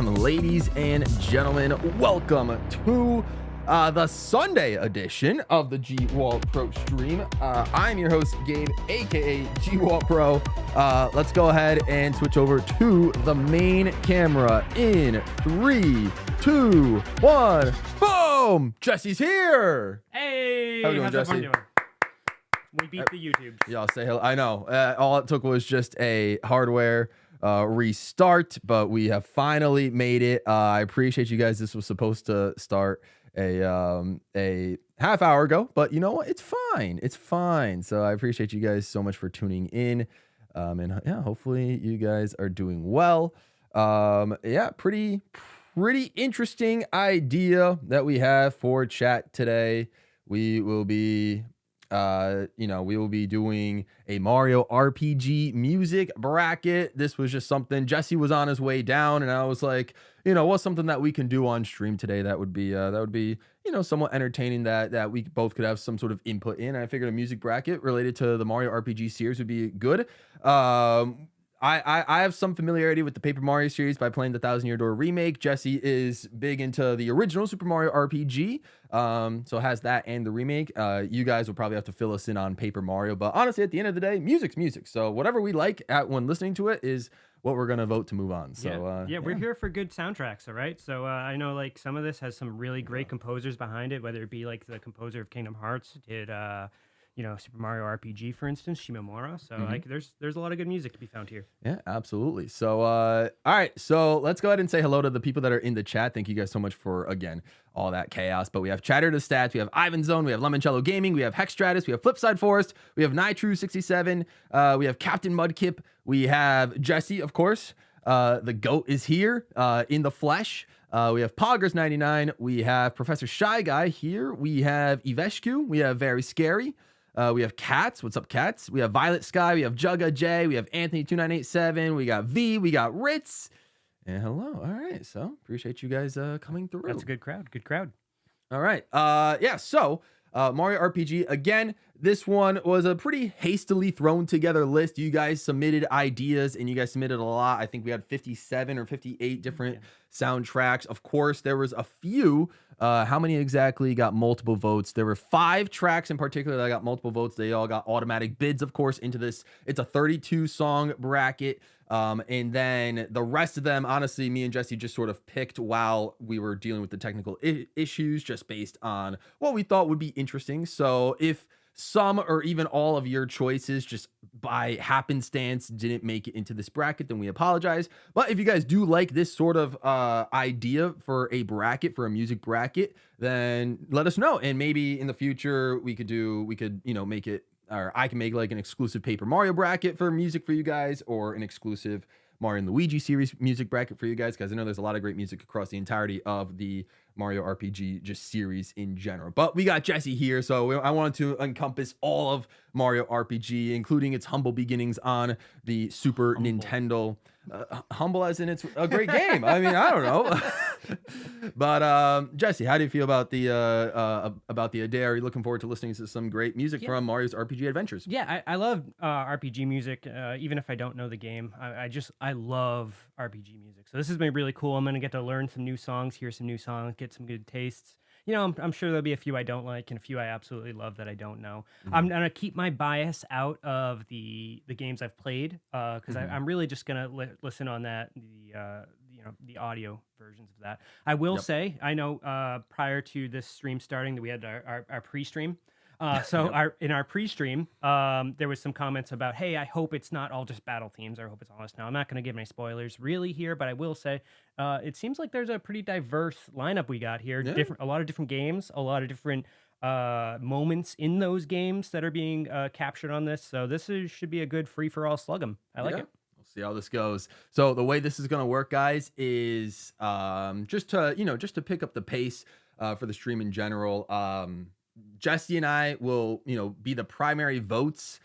Welcome, ladies and gentlemen. Welcome to the Sunday edition of the GWallPro stream. I'm your host, Gabe, aka GWallPro. Let's go ahead and switch over to the main camera in 3, 2, 1. Boom! Jesse's here. Hey, how we doing, how's Jesse? everyone doing? We beat the YouTubes. Y'all say hello. I know. All it took was just a hardware restart, but we have finally made it. I appreciate you guys. This was supposed to start a half hour ago, but you know what? It's fine. It's fine. So I appreciate you guys so much for tuning in. And yeah, hopefully you guys are doing well. Yeah, pretty interesting idea that we have for chat today. We will be we will be doing a Mario RPG music bracket. This was just something Jesse was on his way down, and I was like, what's something that we can do on stream today that would be somewhat entertaining, that we both could have some sort of input in. I figured a music bracket related to the Mario RPG series would be good. I have some familiarity with the Paper Mario series by playing the Thousand Year Door remake. Jesse is big into the original Super Mario RPG, so has that and the remake. You guys will probably have to fill us in on Paper Mario, but honestly, at the end of the day, music's music. So whatever we like when listening to it is what we're gonna vote to move on. So we're here for good soundtracks, all right? So I know like some of this has some really great composers behind it, whether it be like the composer of Kingdom Hearts did Super Mario RPG, for instance, Shimomura. So like there's a lot of good music to be found here. Yeah, absolutely. So all right, so let's go ahead and say hello to the people that are in the chat. Thank you guys so much for, again, all that chaos. But we have Chatter to Stats, we have Ivan Zone, we have Lemoncello Gaming, we have Hexstratus, we have Flipside Forest, we have Nitru67, we have Captain Mudkip, we have Jesse, of course. The GOAT is here in the flesh. We have Poggers99, we have Professor Shy Guy here, we have Iveshku, we have Very Scary. We have Cats. What's up, Cats? We have Violet Sky. We have Jugga J. We have Anthony2987. We got V. We got Ritz. And hello. All right. So appreciate you guys coming through. That's a good crowd. Good crowd. All right. So Mario RPG. Again, this one was a pretty hastily thrown together list. You guys submitted ideas, and you guys submitted a lot. I think we had 57 or 58 different soundtracks. Of course, there was a few. How many exactly got multiple votes? There were 5 tracks in particular that got multiple votes. They all got automatic bids, of course, into this. It's a 32 song bracket. And then the rest of them, honestly, me and Jesse just sort of picked while we were dealing with the technical issues, just based on what we thought would be interesting. So if some or even all of your choices just by happenstance didn't make it into this bracket, then we apologize. But if you guys do like this sort of idea for a bracket, for a music bracket, then let us know. And maybe in the future we could make it, or I can make like an exclusive Paper Mario bracket for music for you guys, or an exclusive Mario and Luigi series music bracket for you guys, because I know there's a lot of great music across the entirety of the Mario RPG just series in general. But we got Jesse here, so I wanted to encompass all of Mario RPG, including its humble beginnings on the Super Nintendo. Humble as in it's a great game. I mean, I don't know. But Jesse, how do you feel about the idea? Are you looking forward to listening to some great music from Mario's RPG adventures? Yeah, I love RPG music, even if I don't know the game. I love RPG music. So this has been really cool. I'm going to get to learn some new songs, hear some new songs, get some good tastes. I'm sure there'll be a few I don't like and a few I absolutely love that I don't know. I'm going to keep my bias out of the games I've played, because I'm really just going to listen on that, the audio versions of that. I will say, I know prior to this stream starting that we had our pre-stream. In our pre-stream, there was some comments about, hey, I hope it's not all just battle themes. I hope it's honest. Now, I'm not going to give any spoilers really here, but I will say it seems like there's a pretty diverse lineup we got here. Yeah. A lot of different games, a lot of different moments in those games that are being captured on this. So this should be a good free-for-all slug 'em. I like it. We'll see how this goes. So the way this is going to work, guys, is just to pick up the pace for the stream in general. Jesse and I will, be the primary votes,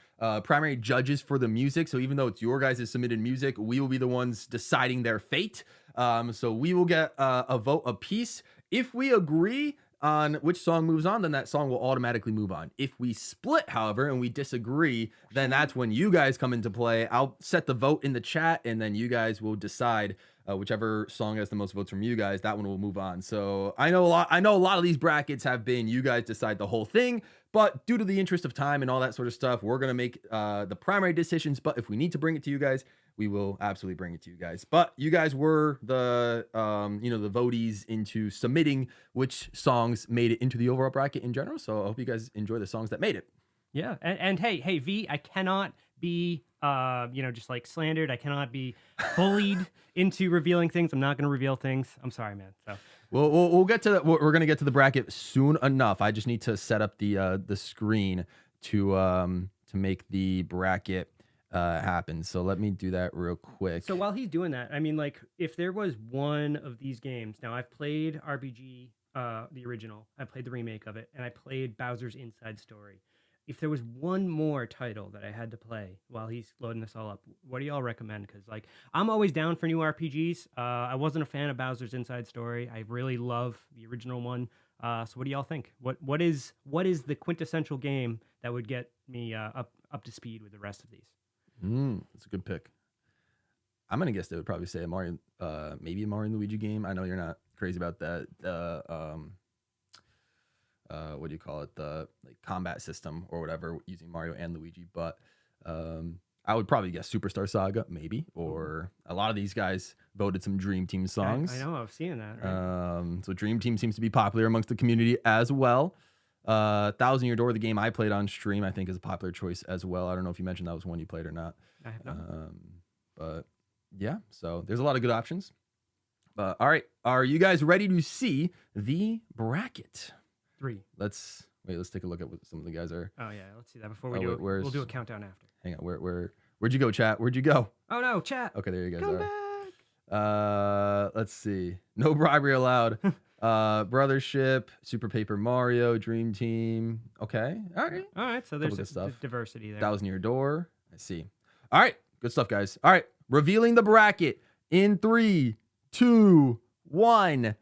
primary judges for the music. So even though it's your guys' submitted music, we will be the ones deciding their fate. So we will get a vote apiece. If we agree, on which song moves on, then that song will automatically move on. If we split, however, and we disagree, then that's when you guys come into play. I'll set the vote in the chat, and then you guys will decide whichever song has the most votes from you guys, that one will move on. So I know a lot of these brackets have been you guys decide the whole thing, but due to the interest of time and all that sort of stuff, we're gonna make the primary decisions. But if we need to bring it to you guys, we will absolutely bring it to you guys. But you guys were the the votees into submitting which songs made it into the overall bracket in general. So I hope you guys enjoy the songs that made it. Yeah, and hey V, I cannot be just like slandered. I cannot be bullied into revealing things. I'm not going to reveal things. I'm sorry, man. So we'll get to that. We're going to get to the bracket soon enough. I just need to set up the screen to make the bracket happen. So let me do that real quick. So while he's doing that, I mean, like, if there was one of these games, now I've played RPG, the original, I played the remake of it, and I played Bowser's Inside Story. If there was one more title that I had to play while he's loading this all up, what do y'all recommend? Because, like, I'm always down for new RPGs. I wasn't a fan of Bowser's Inside Story. I really love the original one. So what do y'all think? What is the quintessential game that would get me up to speed with the rest of these? That's a good pick. I'm gonna guess they would probably say a Mario, maybe a Mario and Luigi game. I know you're not crazy about that. What do you call it? The combat system or whatever using Mario and Luigi. But I would probably guess Superstar Saga, maybe. Or a lot of these guys voted some Dream Team songs. I know, I was seeing that. Right? So Dream Team seems to be popular amongst the community as well. Thousand Year Door, the game I played on stream, I think is a popular choice as well. I don't know if you mentioned that was one you played or not. I have not. But yeah, so there's a lot of good options. All right, are you guys ready to see the bracket? 3. Let's take a look at what some of the guys are. Oh yeah, let's see that before we do it. We'll do a countdown after. Hang on, where'd you go, chat? Where'd you go? Oh no, chat. Okay, there you guys Come are. back. Let's see. No bribery allowed. Brothership, Super Paper Mario, Dream Team. Okay, all right. So there's stuff. Diversity there. Thousand Year Door. I see. All right, good stuff, guys. All right, revealing the bracket in 3, 2, 1.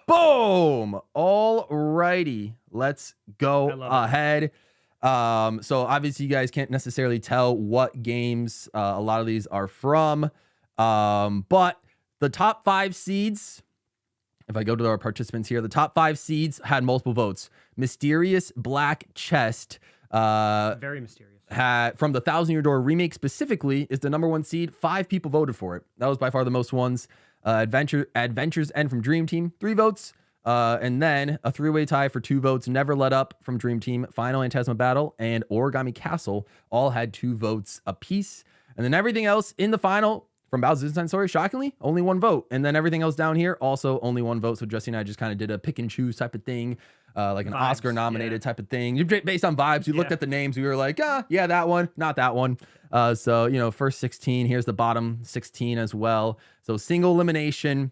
Boom! All righty, let's go ahead. So obviously you guys can't necessarily tell what games a lot of these are from, but the top 5 seeds, if I go to our participants here, the top 5 seeds had multiple votes. Mysterious Black Chest, very mysterious, had from the Thousand Year Door remake specifically, is the #1 seed. 5 people voted for it. That was by far the most ones. Adventures End from Dream Team, 3 votes. And then a 3-way tie for 2 votes. Never Let Up from Dream Team, Final Phantasma Battle, and Origami Castle all had 2 votes apiece. And then everything else in the final from Bowser's Inside Story, shockingly, only 1 vote. And then everything else down here, also only 1 vote. So Jesse and I just kind of did a pick and choose type of thing, like an Oscar nominated type of thing. Based on vibes, you looked at the names, we were like, yeah, that one, not that one. So, first 16, here's the bottom 16 as well. So single elimination.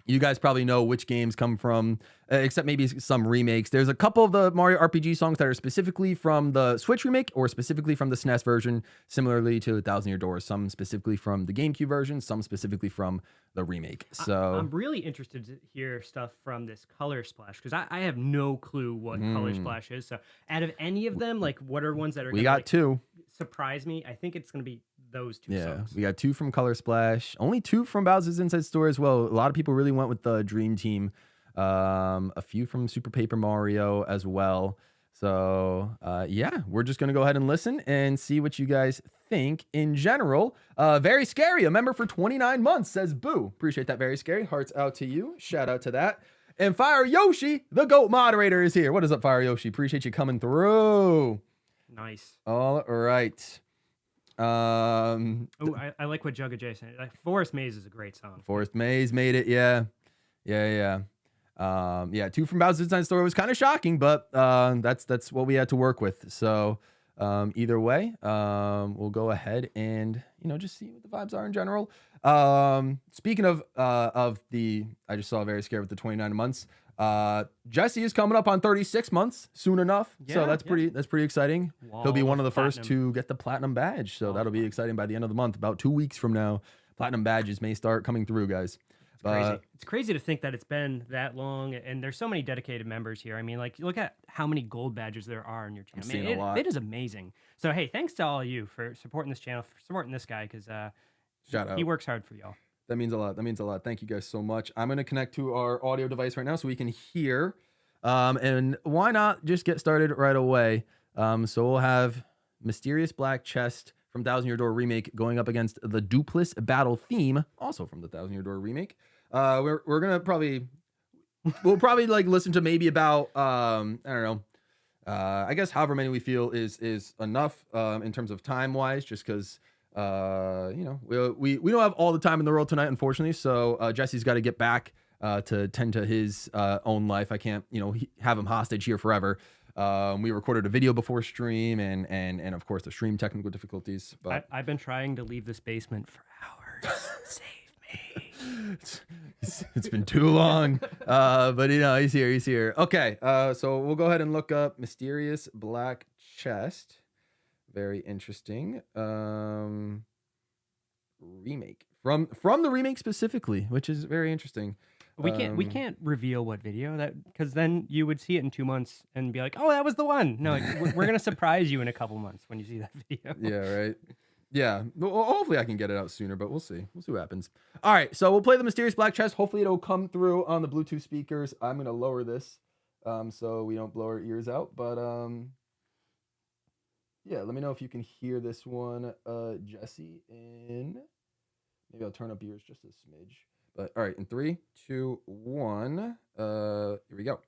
You guys probably know which games come from, except maybe some remakes. There's a couple of the Mario RPG songs that are specifically from the Switch remake or specifically from the SNES version, similarly to Thousand Year Door. Some specifically from the GameCube version, some specifically from the remake. So I'm really interested to hear stuff from this Color Splash, because I have no clue what Color Splash is. So out of any of them, like, what are ones that are we got 2 surprise me? I think it's going to be those 2 songs. We got 2 from Color Splash, only 2 from Bowser's Inside Story as well. A lot of people really went with the Dream Team. A few from Super Paper Mario as well. So we're just gonna go ahead and listen and see what you guys think in general. Very Scary, a member for 29 months, says boo. Appreciate that, Very Scary. Hearts out to you. Shout out to that. And Fire Yoshi, the GOAT moderator, is here. What is up, Fire Yoshi? Appreciate you coming through. Nice. All right. I like what Jugga J said. Like, Forest Maze is a great song. Forest Maze made it. Yeah. 2 from Bowser's Inside Story was kind of shocking, but that's what we had to work with. So either way, we'll go ahead and just see what the vibes are in general. Speaking of the, I just saw Very Scared with the 29 months. Jesse is coming up on 36 months soon enough. So that's pretty exciting. He'll be one of the first to get the platinum badge. So that'll be exciting by the end of the month. About 2 weeks from now, platinum badges may start coming through, guys. Crazy. It's crazy to think that it's been that long, and there's so many dedicated members here. I mean, like, look at how many gold badges there are in your channel. I'm seeing a lot. It is amazing. So, hey, thanks to all of you for supporting this channel, for supporting this guy, because Shout out. he works hard for y'all. That means a lot. That means a lot. Thank you guys so much. I'm going to connect to our audio device right now so we can hear. And why not just get started right away? So we'll have Mysterious Black Chest from Thousand Year Door Remake going up against the Dupless Battle Theme, also from the Thousand Year Door Remake. We're gonna we'll probably like listen to maybe about I don't know, I guess however many we feel is enough in terms of time wise, just because you know, we don't have all the time in the world tonight, unfortunately. So Jesse's got to get back to tend to his own life. I can't, you know, have him hostage here forever. We recorded a video before stream, and of course the stream technical difficulties. But I've been trying to leave this basement for hours. Save me. it's been too long. But you know, he's here. Okay. So we'll go ahead and look up Mysterious Black Chest. Very interesting. Remake from the remake specifically, which is very interesting. We can't reveal what video that, because then you would see it in 2 months and be like, oh, that was the one. No, like, we're gonna surprise you in a couple months when you see that video. Yeah, right. Yeah, well, hopefully I can get it out sooner, but we'll see. We'll see what happens. All right, so we'll play the Mysterious Black Chest. Hopefully it'll come through on the Bluetooth speakers. I'm gonna lower this so we don't blow our ears out. But yeah, let me know if you can hear this one, Jesse. In maybe I'll turn up yours just a smidge. But all right, in 3, 2, 1, here we go.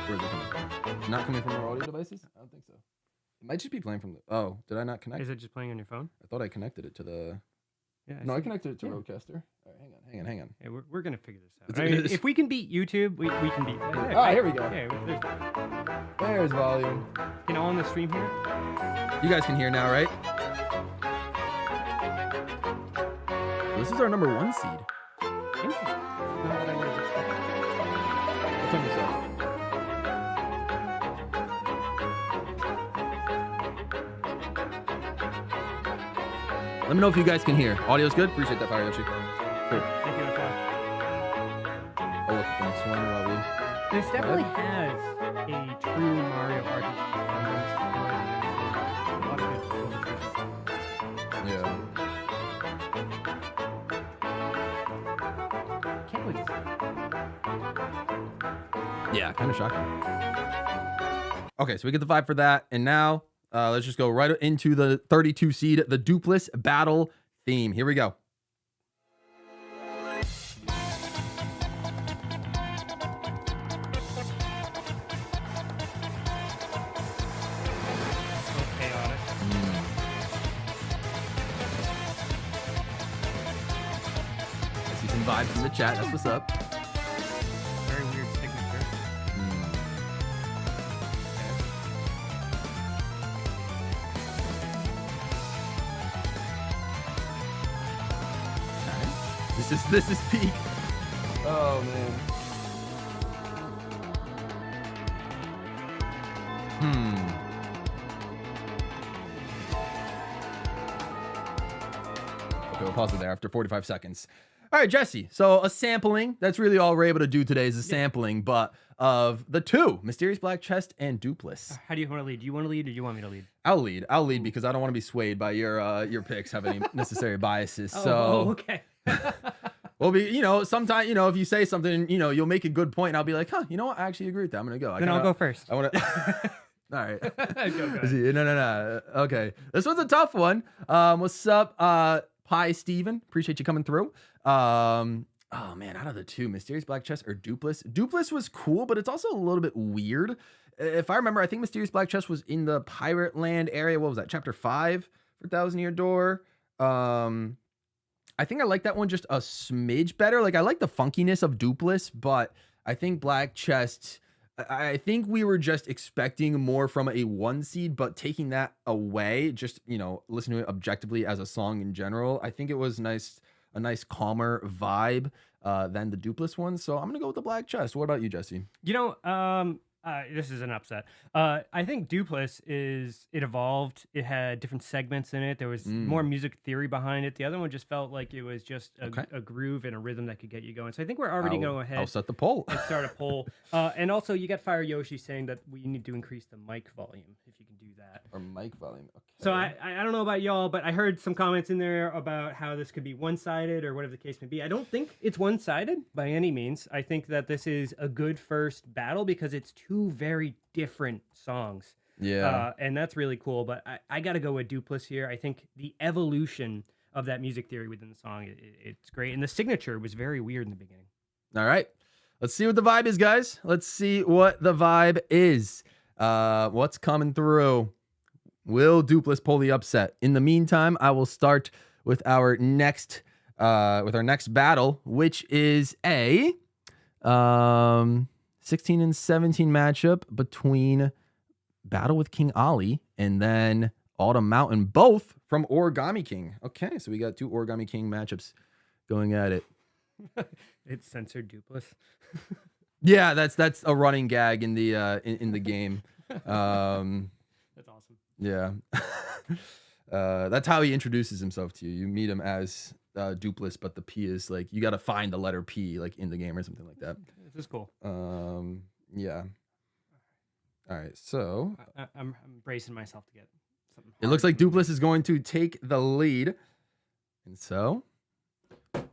Where's it coming from? Not coming from our audio devices? I don't think so. It might just be playing from the. Oh, did I not connect? Is it just playing on your phone? I thought I connected it to the. Yeah. No, I connected it to Rodecaster. All right, hang on. Hey, we're gonna figure this out. I mean, if we can beat YouTube, we can beat. All right, here we go. Yeah, There's volume. can all on the stream here? You guys can hear now, right? This is our number 1 seed. Interesting. Not what I would have expected. I'll turn this up. Let me know if you guys can hear. Audio's good? Appreciate that, Fire Yoshi. Cool. Thank you. I'll look at the next one while we... This definitely has a true Mario RPG resemblance. A lot of good illustrations. Yeah. Can't wait to see. Yeah, kind of shocking. Okay, so we get the vibe for that. And now, let's just go right into the 32 seed, the Dupless Battle Theme. Here we go. Vibe from the chat. That's what's up. Very weird signature. Okay. This is peak. Oh man. Okay, we'll pause it there after 45 seconds. All right, Jesse. So a sampling. That's really all we're able to do today is a sampling, but of the two, Mysterious Black Chest and Dupless. How do you want to lead? Do you want to lead or do you want me to lead? I'll lead because I don't want to be swayed by your picks have any necessary biases. Okay. Well, you know, sometimes, you know, if you say something, you know, you'll make a good point and I'll be like, huh, you know what? I actually agree with that. I'm going to go. Then I'll go first. I want to. All right. Go ahead. No. Okay. This one's a tough one. What's up, Pie Steven? Appreciate you coming through. Oh man, out of the two, Mysterious Black Chest or Dupless? Dupless was cool, but it's also a little bit weird. If I remember, I think Mysterious Black Chest was in the Pirate Land area. What was that? Chapter 5 for Thousand Year Door. I think I like that one just a smidge better. Like I like the funkiness of Dupless, but I think Black Chest, I think we were just expecting more from a 1 seed, but taking that away, just, you know, listening to it objectively as a song in general, I think it was nice, a nice calmer vibe than the Dupless one. So I'm gonna go with the Black Chest. What about you, Jesse? You know, This is an upset. I think Dupless it evolved. It had different segments in it. There was more music theory behind it. The other one just felt like it was just a groove and a rhythm that could get you going. So I think we're already going to go ahead. I'll set the poll. And start a poll. And also, you got Fire Yoshi saying that we need to increase the mic volume, if you can do that. Or mic volume. Okay. So I don't know about y'all, but I heard some comments in there about how this could be one-sided or whatever the case may be. I don't think it's one-sided by any means. I think that this is a good first battle because it's two very different songs. Yeah. And that's really cool. But I got to go with Dupless here. I think the evolution of that music theory within the song, it's great. And the signature was very weird in the beginning. All right. Let's see what the vibe is, guys. Let's see what the vibe is. What's coming through? Will Dupless pull the upset? In the meantime, I will start with our next battle, which is a 16 and 17 matchup between Battle with King Ali and then Autumn Mountain, both from Origami King. Okay, so we got two Origami King matchups going at it. It's censored Dupless. Yeah, that's a running gag in the in the game. That's awesome. Yeah. That's how he introduces himself to you. You meet him as Dupless, but the P is like, you got to find the letter P like in the game or something like that. This is cool. Yeah. All right, so I'm bracing myself to get something. It looks like Dupless is going to take the lead. And so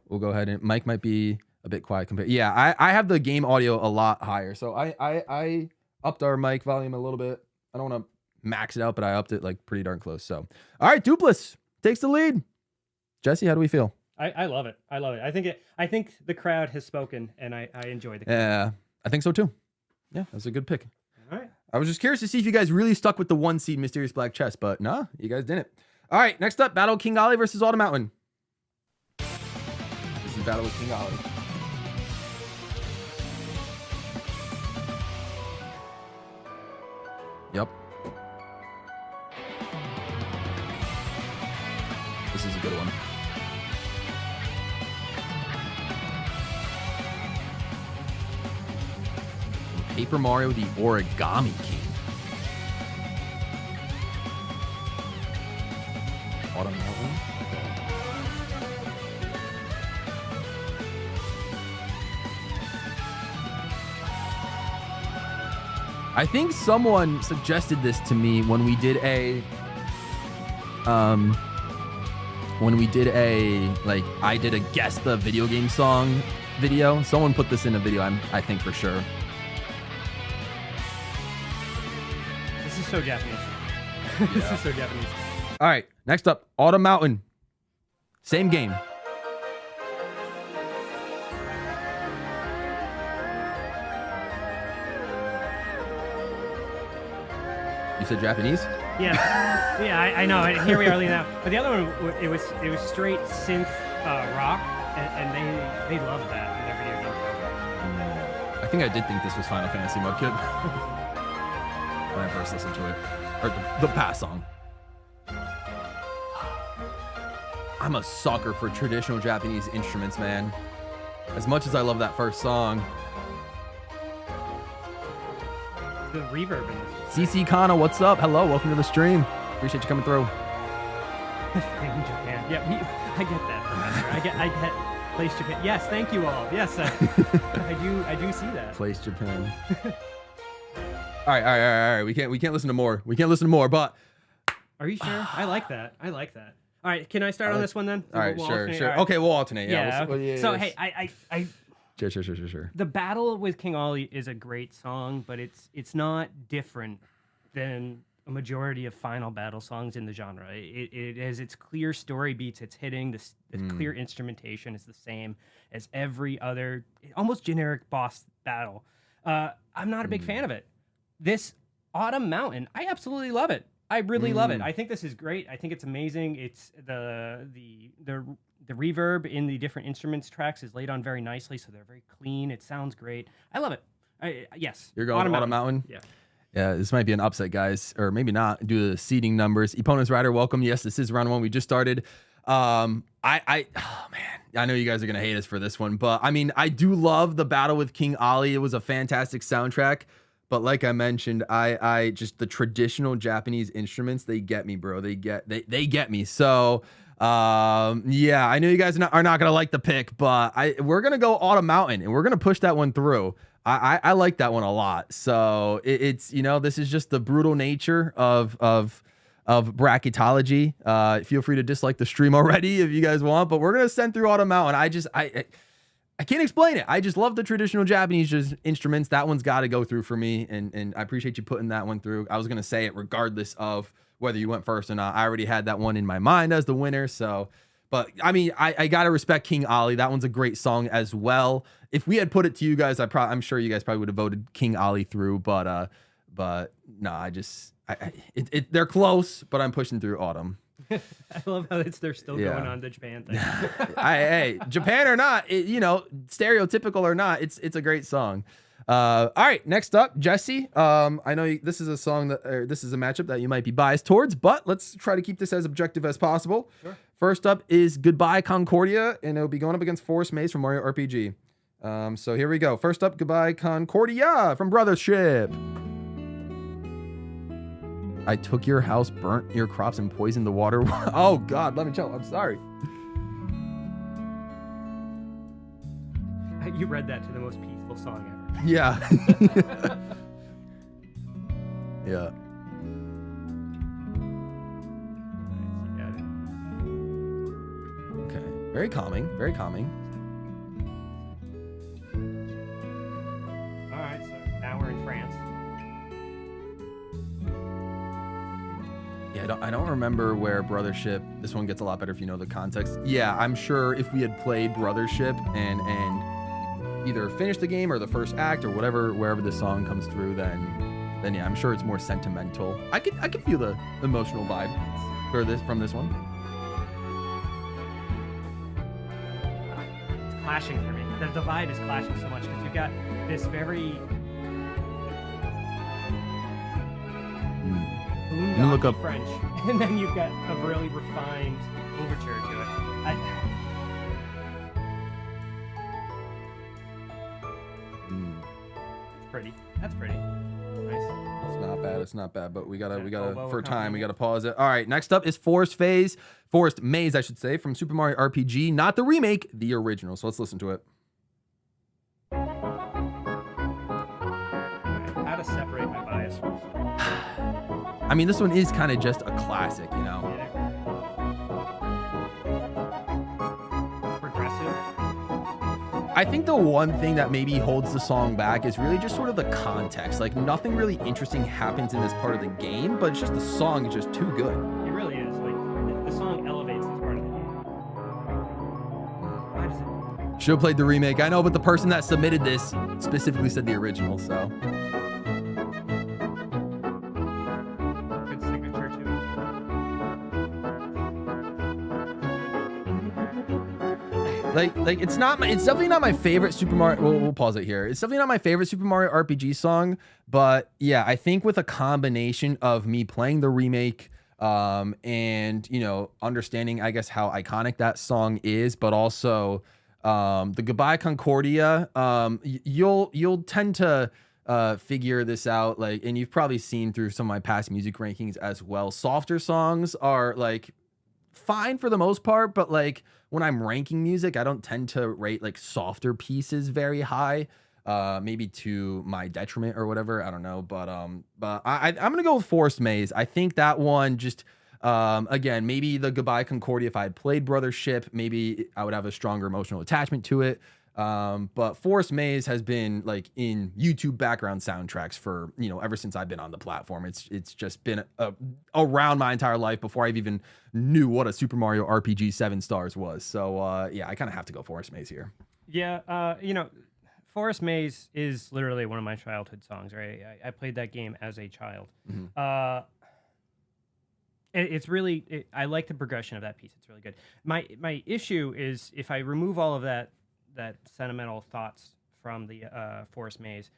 we'll go ahead and Mike might be a bit quiet compared. Yeah, I have the game audio a lot higher. So I upped our mic volume a little bit. I don't want to max it out, but I upped it like pretty darn close. So, all right, Dupless takes the lead. Jesse, how do we feel? I love it. I love it. I think the crowd has spoken, and I enjoy the crowd. Yeah, I think so too. Yeah, that's a good pick. All right. I was just curious to see if you guys really stuck with the 1 seed Mysterious Black Chest, but nah, you guys didn't. All right, next up, Battle King Ali versus Autumn Mountain. This is Battle with King Ali. Yep. This is a good one. Paper Mario, the Origami King. Autumn Mountain. I think someone suggested this to me when we did a like I did a guess the video game song video. Someone put this in a video, I think for sure. This is so Japanese. This is so Japanese. All right, next up, Autumn Mountain. Same game. You said Japanese? Yeah, yeah, I know. Here we are now. But the other one, it was straight synth rock, and they love that in their video games. I think I did think this was Final Fantasy Mode Kid when I first listened to it, or the past song. I'm a sucker for traditional Japanese instruments, man. As much as I love that first song. The reverb in this. CC Kana, what's up? Hello, welcome to the stream. Appreciate you coming through. Thank Japan. Yeah, I get that. Remember, I get Place Japan. Yes, thank you all. Yes, I do see that. Place Japan. All right. We can't listen to more. We can't listen to more. But are you sure? I like that. All right, can I start on this one then? All right, we'll sure. alternate? All right. Okay, we'll alternate. Yeah. Okay. So hey, I Sure. The Battle with King Ali is a great song, but it's not different than a majority of Final Battle songs in the genre. It has its clear story beats, it's hitting, the clear instrumentation is the same as every other almost generic boss battle. I'm not a big fan of it. This Autumn Mountain, I absolutely love it. I really love it. I think this is great. I think it's amazing. It's the reverb in the different instruments tracks is laid on very nicely, so they're very clean. It sounds great. I love it. Yes. You're going Autumn Mountain? Yeah. Yeah, this might be an upset, guys, or maybe not due to the seeding numbers. Opponents Rider, welcome. Yes, this is round one. We just started. Oh man, I know you guys are gonna hate us for this one, but I mean, I do love the Battle with King Ali. It was a fantastic soundtrack, But like I mentioned, I just the traditional Japanese instruments, they get me, bro. They get me. So yeah, I know you guys are not gonna like the pick, but we're gonna go Autumn Mountain and we're gonna push that one through. I like that one a lot. So it's this is just the brutal nature of bracketology. Feel free to dislike the stream already if you guys want, but we're gonna send through Autumn Mountain. I can't explain it. I just love the traditional Japanese instruments. That one's got to go through for me, and I appreciate you putting that one through. I was gonna say it regardless of whether you went first or not. I already had that one in my mind as the winner. So, but I mean, I gotta respect King Ali. That one's a great song as well. If we had put it to you guys, I'm sure you guys probably would have voted King Ali through. But no, they're close, but I'm pushing through Autumn. I love how they're still going on the Japan thing. Hey, Japan or not, stereotypical or not, it's a great song. All right, next up, Jesse. I know this is a song this is a matchup that you might be biased towards, but let's try to keep this as objective as possible. Sure. First up is Goodbye Concordia, and it'll be going up against Forest Maze from Mario RPG. So here we go. First up, Goodbye Concordia from Brothership. I took your house, burnt your crops, and poisoned the water. Oh, God, let me chill. I'm sorry. You read that to the most peaceful song ever. Yeah. Yeah. Okay. Very calming. Very calming. All right, so now we're in France. Yeah, I don't remember where Brothership. This one gets a lot better if you know the context. Yeah, I'm sure if we had played Brothership and either finished the game or the first act or wherever this song comes through, then yeah, I'm sure it's more sentimental. I could feel the emotional vibe from this one. It's clashing for me. The vibe is clashing so much because you've got this very look up French, and then you've got a really refined overture to it. It's pretty. That's pretty. Nice. It's not bad, but we gotta for time, we gotta pause it. All right, next up is Forest Maze, I should say, from Super Mario RPG, not the remake, the original. So let's listen to it. How to separate my bias from I mean, this one is kind of just a classic, you know. Yeah. Progressive. I think the one thing that maybe holds the song back is really just sort of the context. Like, nothing really interesting happens in this part of the game, but it's just the song is just too good. It really is. Like, the song elevates this part of the game. Why does it? Should have played the remake. I know, but the person that submitted this specifically said the original, so. Good signature too. Like it's definitely not my favorite Super Mario. We'll pause it here. It's definitely not my favorite Super Mario RPG song, but yeah, I think with a combination of me playing the remake, and understanding, I guess, how iconic that song is, but also the Goodbye Concordia, you'll tend to figure this out, like, and you've probably seen through some of my past music rankings as well. Softer songs are like fine for the most part, but like when I'm ranking music, I don't tend to rate like softer pieces very high, maybe to my detriment or whatever. I don't know, but I'm gonna go with Forest Maze. I think that one just again, maybe the Goodbye Concordia, if I had played Brothership, maybe I would have a stronger emotional attachment to it. But Forest Maze has been like in YouTube background soundtracks for, ever since I've been on the platform. It's just been around my entire life before I've even knew what a Super Mario RPG 7 stars was. So yeah, I kind of have to go Forest Maze here. Yeah, Forest Maze is literally one of my childhood songs, right? I played that game as a child. Mm-hmm. It's really, I like the progression of that piece. It's really good. My issue is if I remove all of that sentimental thoughts from the Forest Maze,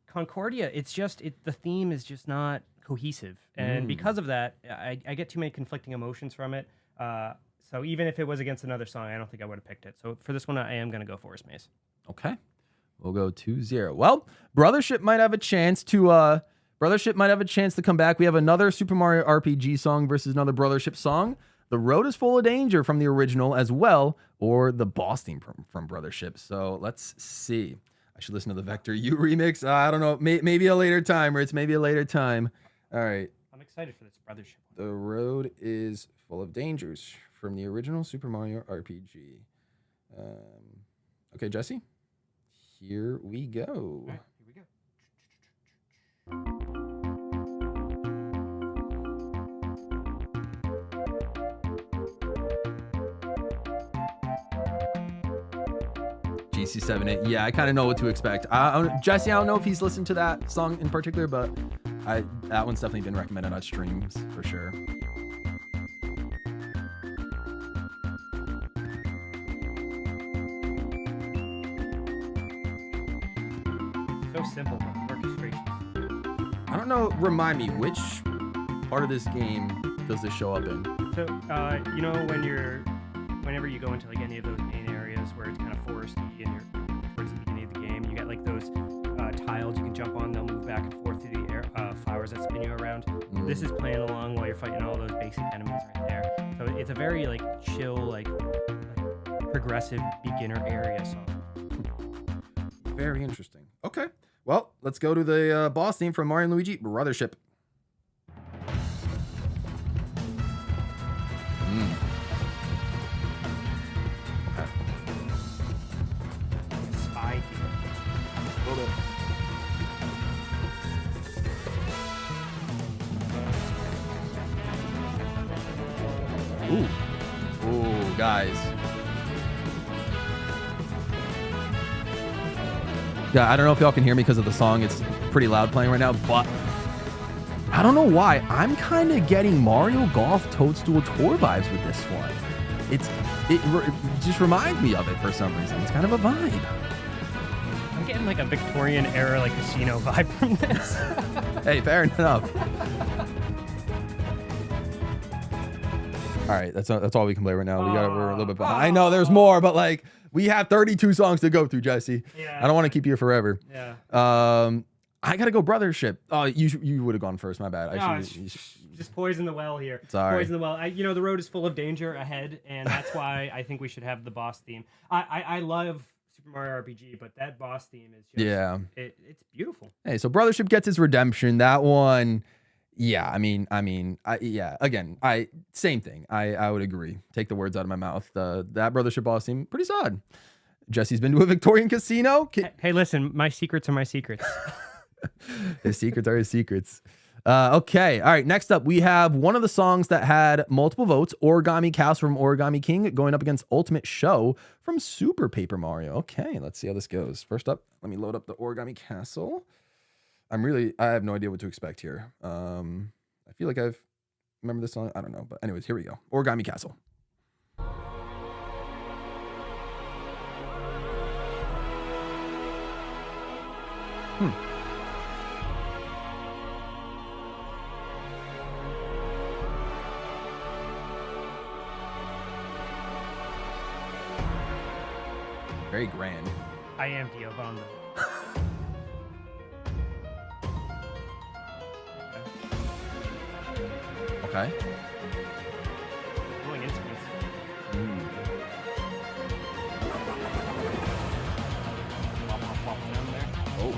Concordia, it's just the theme is just not cohesive, and because of that, I get too many conflicting emotions from it. So even if it was against another song, I don't think I would have picked it. So for this one, I am going to go Forest Maze. Okay. We'll go 2-0. Well, Brothership might have a chance to come back. We have another Super Mario RPG song versus another Brothership song. The Road is Full of Danger from the original as well, or the boss theme from Brothership. So let's see. I should listen to the Vector U remix. I don't know. Maybe a later time, or it's maybe a later time. All right. I'm excited for this Brothership. The Road is Full of Dangers from the original Super Mario RPG. Okay, Jesse. Here we go. All right, here we go. GC78. Yeah, I kind of know what to expect. Jesse, I don't know if he's listened to that song in particular, but that one's definitely been recommended on streams for sure. So simple, but orchestrations. I don't know. Remind me, which part of this game does this show up in? So, you know, whenever you go into like any of those main areas where it's kind of foresty and you're towards the beginning of the game, you got like those tiles you can jump on. They'll move back and forth through the air, flowers that spin you around. This is playing along while you're fighting all those basic enemies right there. So it's a very like chill, like progressive beginner area song. Very interesting. Okay. Well, let's go to the boss theme from Mario and Luigi Brothership. Okay. Spiky. A little bit. Ooh. Ooh, guys. Yeah, I don't know if y'all can hear me because of the song. It's pretty loud playing right now, but I don't know why. I'm kind of getting Mario Golf Toadstool Tour vibes with this one. It just reminds me of it for some reason. It's kind of a vibe. I'm getting like a Victorian era like casino vibe from this. Hey, fair enough. All right, that's all we can play right now. We're a little bit behind. I know there's more, but like we have 32 songs to go through, Jesse. Yeah. I don't want to keep you here forever. Yeah. I gotta go Brothership. Oh, you would have gone first. My bad. Just poison the well here. Sorry. Poison the well. You know, the road is full of danger ahead, and that's why I think we should have the boss theme. I love Super Mario RPG, but that boss theme is just, it's beautiful. Hey, so Brothership gets its redemption. That one, yeah. I mean, yeah. Again, same thing. I would agree. Take the words out of my mouth. That Brothership boss theme, pretty solid. Jesse's been to a Victorian casino. Hey, listen, my secrets are my secrets. His secrets are his secrets. Okay. All right. Next up, we have one of the songs that had multiple votes, Origami Castle from Origami King, going up against Ultimate Show from Super Paper Mario. Okay. Let's see how this goes. First up, let me load up the Origami Castle. I have no idea what to expect here. I feel like remember this song. I don't know. But anyways, here we go. Origami Castle. Very grand. I am Giovanni. Okay. Rolling instruments. Down there. Oh.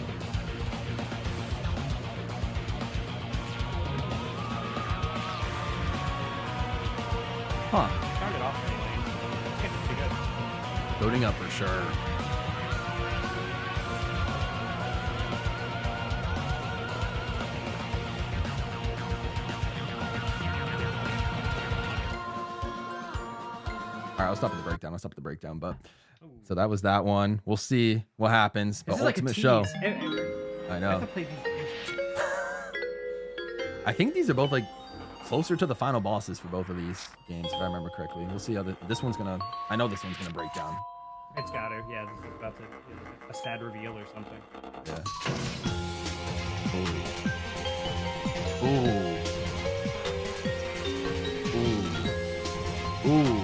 Huh. Started off anyway. It's getting pretty good. Loading up for sure. All right, I'll stop at the breakdown. But so that was that one. We'll see what happens. But Ultimate Show. I know. I have to play these games. I think these are both like closer to the final bosses for both of these games, if I remember correctly. We'll see how this one's gonna. I know this one's gonna break down. It's got to. Yeah, this is about to a sad reveal or something. Yeah. Ooh. Ooh. Ooh.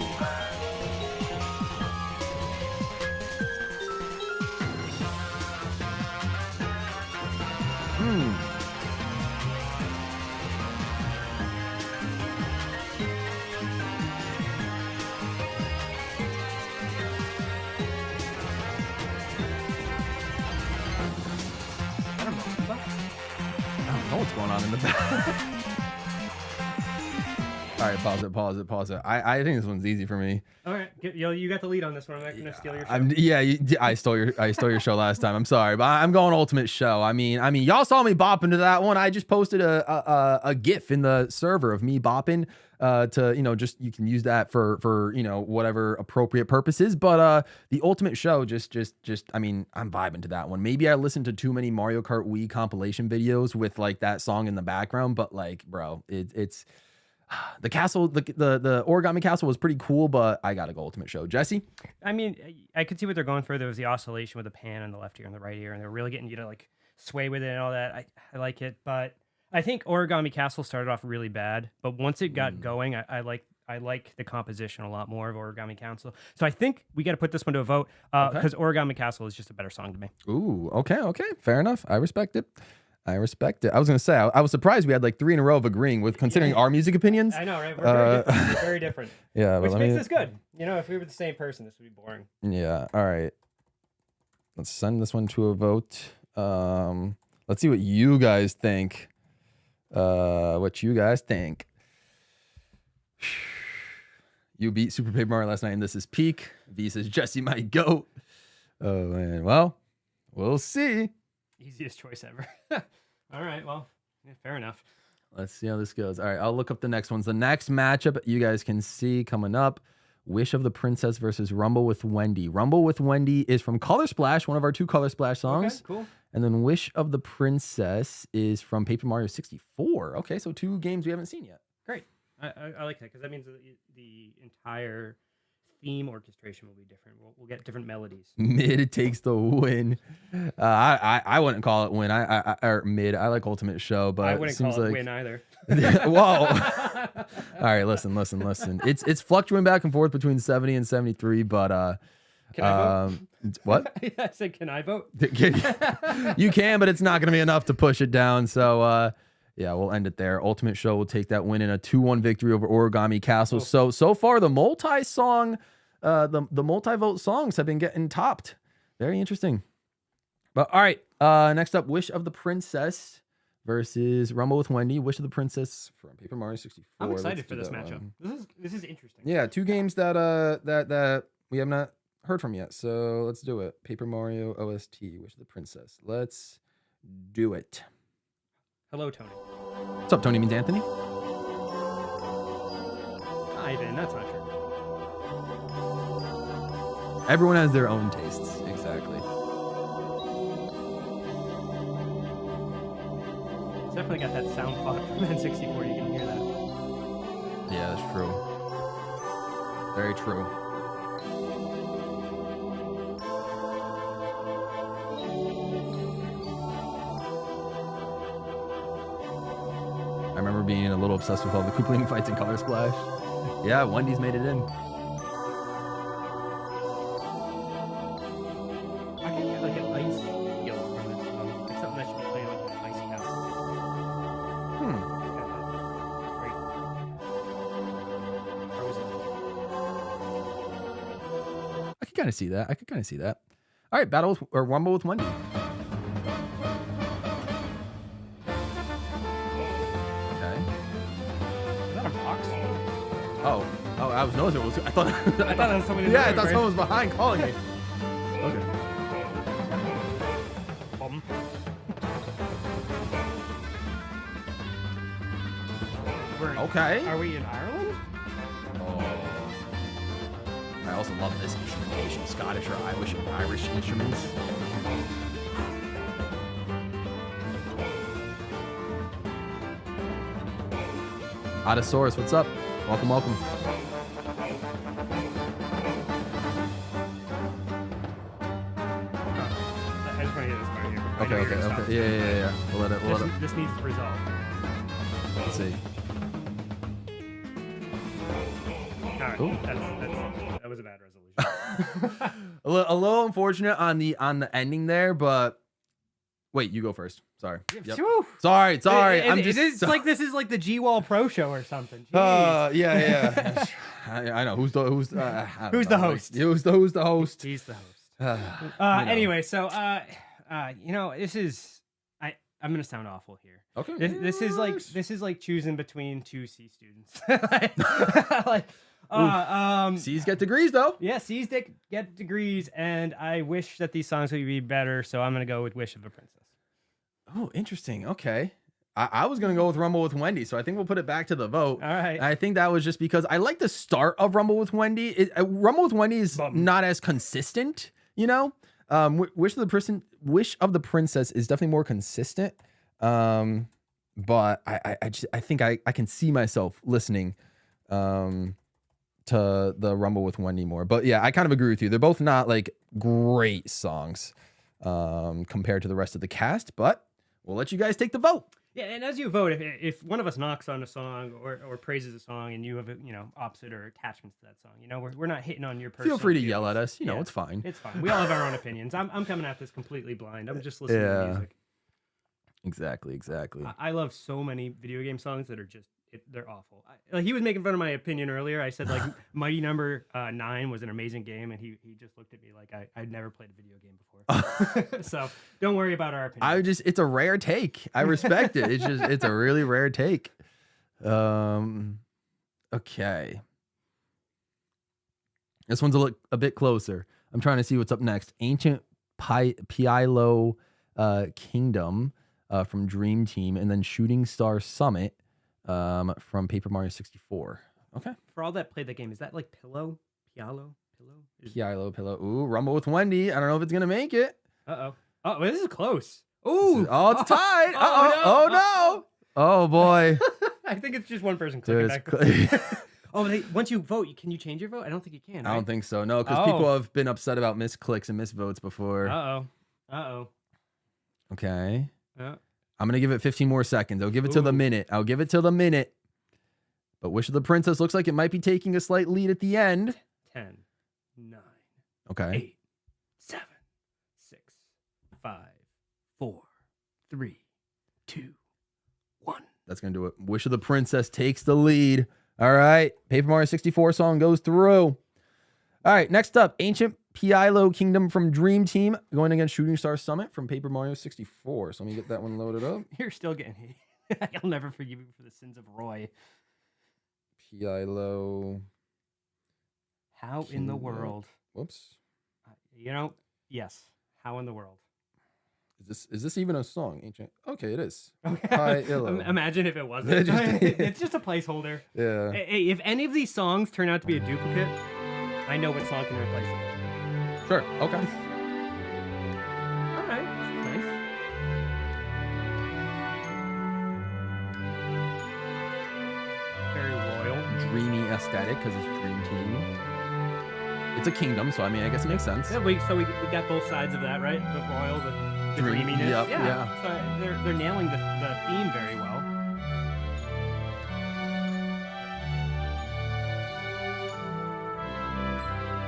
what's going on in the back. All right, pause it. I think this one's easy for me. All right, you got the lead on this one. I'm not gonna steal your show. I stole your show last time. I'm sorry, but I'm going ultimate show. I mean, y'all saw me bopping to that one. I just posted a GIF in the server of me bopping. To just you can use that for whatever appropriate purposes. But the ultimate show, just I mean, I'm vibing to that one. Maybe I listened to too many Mario Kart Wii compilation videos with like that song in the background, but like, bro, it's. The castle, the origami castle was pretty cool, but I gotta go ultimate show. Jesse? I mean, I could see what they're going for. There was the oscillation with the pan on the left ear and the right ear, and they're really getting you to like sway with it and all that. I like it, but I think origami castle started off really bad, but once it got going, I like the composition a lot more of origami castle. So I think we got to put this one to a vote because origami castle is just a better song to me. Ooh, okay, fair enough. I respect it. I was gonna say I was surprised we had like 3 in a row of agreeing with considering our music opinions. I know, right? We're very different. We're very different. Yeah, which makes this good. If we were the same person, this would be boring. Yeah. All right. Let's send this one to a vote. Let's see what you guys think. You beat Super Paper Mario last night, and this is peak. V says Jesse might goat. Oh man. Well, we'll see. Easiest choice ever. All right, well, yeah, fair enough. Let's see how this goes. All right, I'll look up the next ones. The next matchup you guys can see coming up, Wish of the Princess versus Rumble with Wendy. Rumble with Wendy is from Color Splash, one of our 2 Color Splash songs. Okay, cool. And then Wish of the Princess is from Paper Mario 64. Okay, so 2 games we haven't seen yet. Great. I like that because that means that the entire theme orchestration will be different. We'll get different melodies. Mid takes the win. I wouldn't call it win. Or mid. I like ultimate show, but I wouldn't it seems call it like win either. Whoa. All right, listen. It's fluctuating back and forth between 70 and 73, but can I vote? What? I said, can I vote? You can, but it's not going to be enough to push it down. So yeah, we'll end it there. Ultimate Show will take that win in a 2-1 victory over Origami Castle. Oh. So far, the multi-song, the multi-vote songs have been getting topped. Very interesting. But all right, next up, Wish of the Princess versus Rumble with Wendy. Wish of the Princess from Paper Mario 64. I'm excited for this matchup. This is interesting. Yeah, 2 games that that we have not heard from yet. So let's do it. Paper Mario OST, Wish of the Princess. Let's do it. Hello, Tony. What's up, Tony means Anthony? Ivan, that's not true. Everyone has their own tastes. Exactly. It's definitely got that sound fog from N64. You can hear that. Yeah, that's true. Very true. I remember being a little obsessed with all the Koopaling fights in Color Splash. Yeah, Wendy's made it in. I can get like an ice feel from this song. It's something that should be playing like an ice castle. Great. Frozen. I could kind of see that. All right, battle with, or Rumble with Wendy. Oh, I was noticing. I thought that was somebody. Yeah, I thought someone was behind calling me. Okay. Okay. Are we in Ireland? Oh. I also love this instrumentation, Scottish or Irish instruments. Otosaurus, what's up? Welcome. I just want to hear this part here. Okay. Yeah. We'll let it. This needs to resolve. Let's see. All right. That was a bad resolution. a little unfortunate on the ending there, but wait, you go first. Sorry. Yep. Sorry. It's like this is like the GWallPro show or something. Yeah. I know who's the host. Who's the host? Who's the host? He's the host. Anyway, so this is I'm gonna sound awful here. Okay. This is like choosing between two C students. Like, C's get degrees though. yeah, C's get degrees, and I wish that these songs would be better. So I'm gonna go with "Wish of a Princess." Oh, interesting. Okay. I was gonna go with Rumble with Wendy, so I think we'll put it back to the vote. All right. I think that was just because I like the start of Rumble with Wendy. Rumble with Wendy is not as consistent, you know. Wish of the Princess is definitely more consistent. But I think I can see myself listening to the Rumble with Wendy more. But yeah, I kind of agree with you. They're both not like great songs compared to the rest of the cast, but we'll let you guys take the vote. Yeah, and as you vote, if one of us knocks on a song or praises a song, and you have opposite or attachments to that song, we're not hitting on your personal Feel free to feelings. yell at us. You know, Yeah, it's fine. It's fine. We all have our own opinions. I'm coming at this completely blind. I'm just listening to music. Exactly. I love so many video game songs that are just they're awful. Like he was making fun of my opinion earlier. I said like Mighty Number 9 was an amazing game, and he just looked at me like I'd never played a video game before. So don't worry about our opinion. It's a rare take. I respect it. It's a really rare take. Okay. This one's a bit closer. I'm trying to see what's up next. Ancient Pilo Kingdom from Dream Team, and then Shooting Star Summit from Paper Mario 64. Okay. For all that played that game, is that like Pialo? Pillow. Ooh, Rumble with Wendy. I don't know if it's gonna make it. Oh, this is close. Ooh. Oh, it's tied. Oh no. Oh boy. I think it's just one person clicking back. Once you vote, can you change your vote? I don't think you can. Right? I don't think so. No, because people have been upset about misclicks and misvotes before. Okay. I'm gonna give it 15 more seconds. I'll give it till the minute. But Wish of the Princess looks like it might be taking a slight lead at the end. 10, 9, okay. 8, 7, 6, 5, 4, 3, 2, 1. That's gonna do it. Wish of the Princess takes the lead. All right. Paper Mario 64 song goes through. All right. Next up, Ancient Pilo Kingdom from Dream Team going against Shooting Star Summit from Paper Mario 64. So let me get that one loaded up. You're still getting hate. I'll never forgive you for the sins of Roy. Pilo. How in the world? Whoops. Yes. How in the world? Is this even a song? Ancient. Okay, it is. Okay. Imagine if it wasn't. It's just a placeholder. Yeah. Hey, if any of these songs turn out to be a duplicate, I know what song can replace it. Sure. Okay. All right. Nice. Very royal. Dreamy aesthetic because it's Dream Team. It's a kingdom, so I mean, I guess it makes sense. Yeah, we got both sides of that, right? The royal, the dreaminess. Yep, yeah. So they're nailing the theme very well.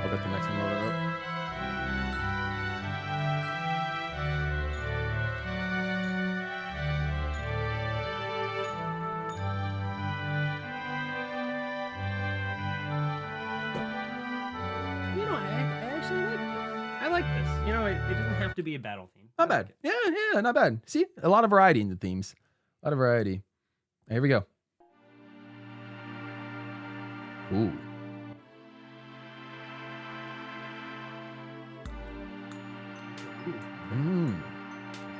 I'll get the next one loaded up. I like this. It doesn't have to be a battle theme. Not bad. Yeah, not bad. See, a lot of variety in the themes. A lot of variety. Here we go. Ooh.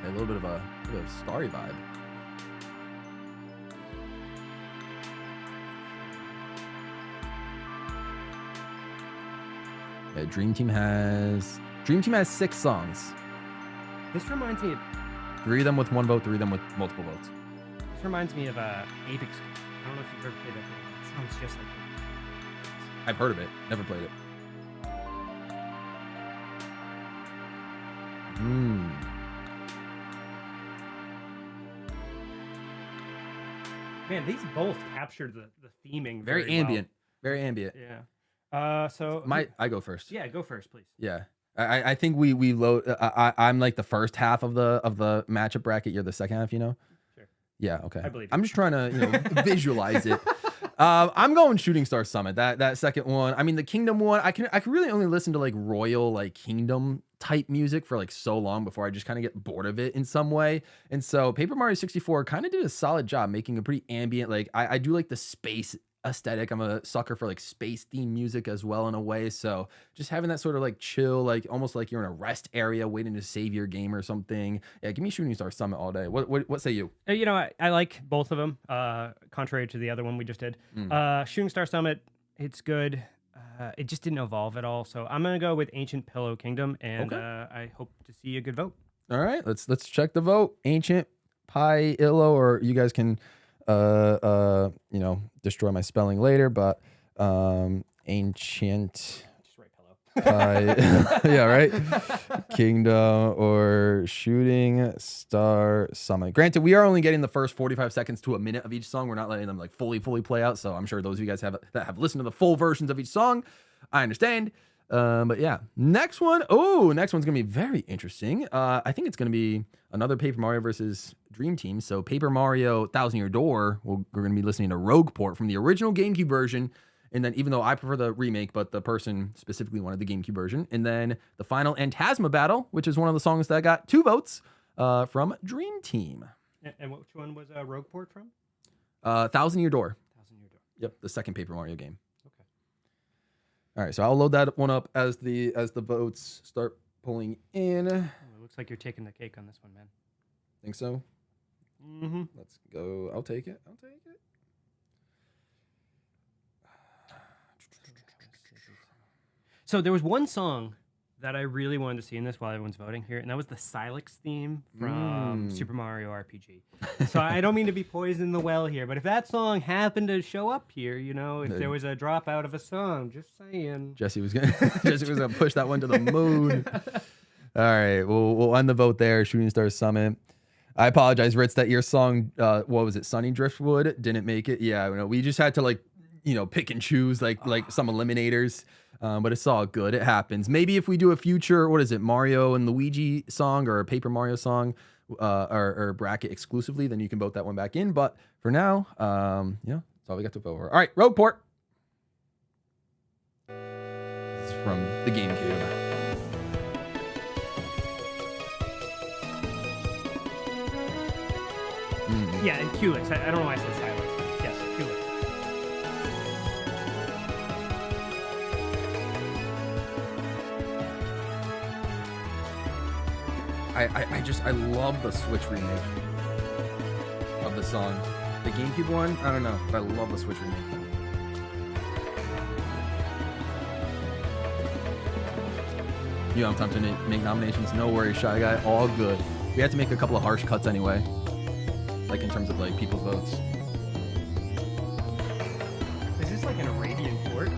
A little bit of a starry vibe. Yeah, Dream Team has 6 songs. This reminds me of 3 of them with 1 vote, 3 of them with multiple votes. This reminds me of Apex. I don't know if you've ever played that game. It sounds just like it. I've heard of it, never played it. Man, these both captured the theming Very ambient. well. Very ambient. Yeah. So I go first. Yeah, go first, please. Yeah. I think we load. I'm like the first half of the matchup bracket. You're the second half. Sure. Yeah. Okay. I believe you. I'm just trying to visualize it. I'm going Shooting Star Summit. That second one. I mean, the Kingdom one. I can really only listen to like royal, like kingdom type music for like so long before I just kind of get bored of it in some way. And so Paper Mario 64 kind of did a solid job making a pretty ambient, like I do like the space aesthetic. I'm a sucker for like space themed music as well in a way. So just having that sort of like chill, like almost like you're in a rest area waiting to save your game or something. Yeah, give me Shooting Star Summit all day. What say you? You know, I like both of them. Contrary to the other one we just did, Shooting Star Summit, it's good. It just didn't evolve at all. So I'm gonna go with Ancient Pillow Kingdom, and Okay. I hope to see a good vote. All right, let's check the vote. Ancient Pi Illo, or you guys can you know, destroy my spelling later, but ancient Just write pillow. Pi yeah, right? Kingdom or Shooting Star Summit. Granted, we are only getting the first 45 seconds to a minute of each song. We're not letting them like fully play out. So I'm sure those of you guys that have listened to the full versions of each song, I understand. But yeah, next one. Oh, next one's gonna be very interesting. I think it's gonna be another Paper Mario versus Dream Team. So Paper Mario Thousand Year Door. We're gonna be listening to Rogue Port from the original GameCube version. And then even though I prefer the remake, but the person specifically wanted the GameCube version. And then the final Phantasma Battle, which is one of the songs that got 2 votes from Dream Team. And which one was Rogue Port from? Thousand Year Door. Thousand Year Door. Yep, the second Paper Mario game. Okay. All right, so I'll load that one up as the votes start pulling in. Oh, it looks like you're taking the cake on this one, man. Think so? Mm-hmm. Let's go. I'll take it. So there was one song that I really wanted to see in this while everyone's voting here, and that was the Silex theme from Super Mario RPG. So I don't mean to be poisoning the well here, but if that song happened to show up here, you know, if there was a dropout of a song, just saying. Jesse was gonna push that one to the moon. All right, we'll end the vote there. Shooting Star Summit. I apologize, Ritz, that your song, what was it, Sunny Driftwood, didn't make it. Yeah, you know, we just had to like, you know, pick and choose like some eliminators. But it's all good. It happens. Maybe if we do a future, what is it, Mario and Luigi song or a Paper Mario song, or bracket exclusively, then you can vote that one back in. But for now, yeah, that's all we got to vote for. All right, Rogue Port. This is from the GameCube. Yeah, and Culex. I don't know why I said Silex. Yes, Culex. I love the Switch remake of the song. The GameCube one, I don't know, but I love the Switch remake. You don't have time to make nominations? No worries, Shy Guy. All good. We had to make a couple of harsh cuts anyway, like in terms of like people's votes. Is this like an Arabian port?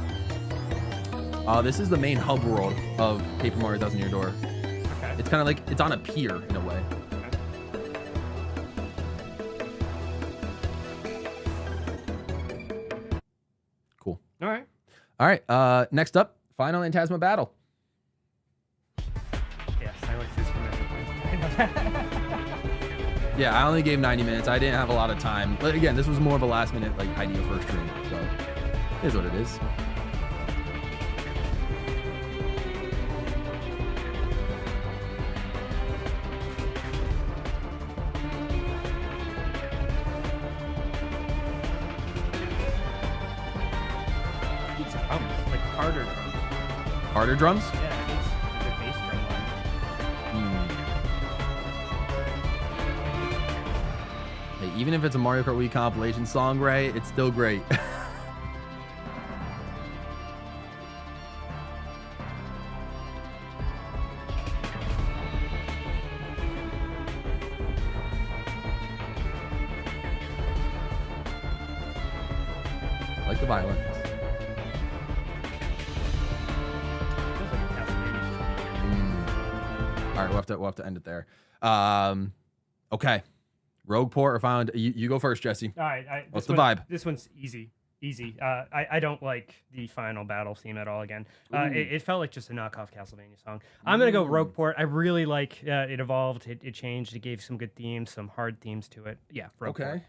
This is the main hub world of Paper Mario Thousand Year Door. Okay. It's kind of like it's on a pier in a way. Cool. All right. All right. Next up, final Phantasma Battle. Yeah, Silex is from everything. Yeah, I only gave 90 minutes. I didn't have a lot of time. But again, this was more of a last minute like idea for a stream. So it is what it is. It's drums, like harder drums. Harder drums? Yeah, it's the bass drum line. Hey, even if it's a Mario Kart Wii compilation song, right? It's still great. I like the violin. Feels like a Castlevania song. All right, we'll have to end it there. Okay. Rogue Port or found you go first, Jesse. All right. What's the vibe? This one's easy. I don't like the final battle theme at all again. It felt like just a knockoff Castlevania song. I'm going to go Rogue Port. I really like it evolved. It changed. It gave some good themes, some hard themes to it. Yeah, Rogue Port.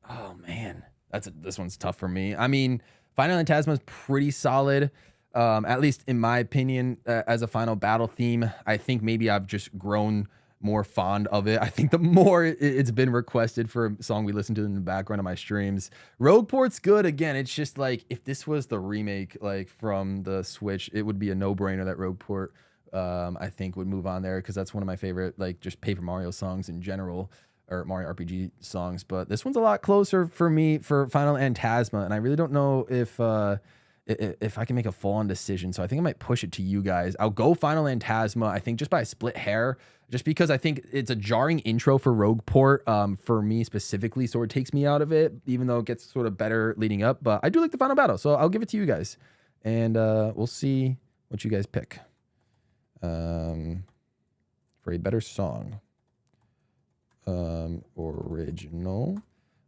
Oh, man. This one's tough for me. I mean, Final Phantasma is pretty solid. At least in my opinion, as a final battle theme, I think maybe I've just grown more fond of it. I think the more it's been requested for a song we listen to in the background of my streams. Rogueport's good. Again, it's just like if this was the remake like from the Switch, it would be a no-brainer that Rogueport I think would move on there because that's one of my favorite like just Paper Mario songs in general or Mario RPG songs. But this one's a lot closer for me for Final Phantasma, and I really don't know if I can make a full-on decision. So I think I might push it to you guys. I'll go Final Phantasma, I think just by a split hair, just because I think it's a jarring intro for Rogueport for me specifically. So it takes me out of it, even though it gets sort of better leading up. But I do like the final battle. So I'll give it to you guys. And we'll see what you guys pick for a better song. Original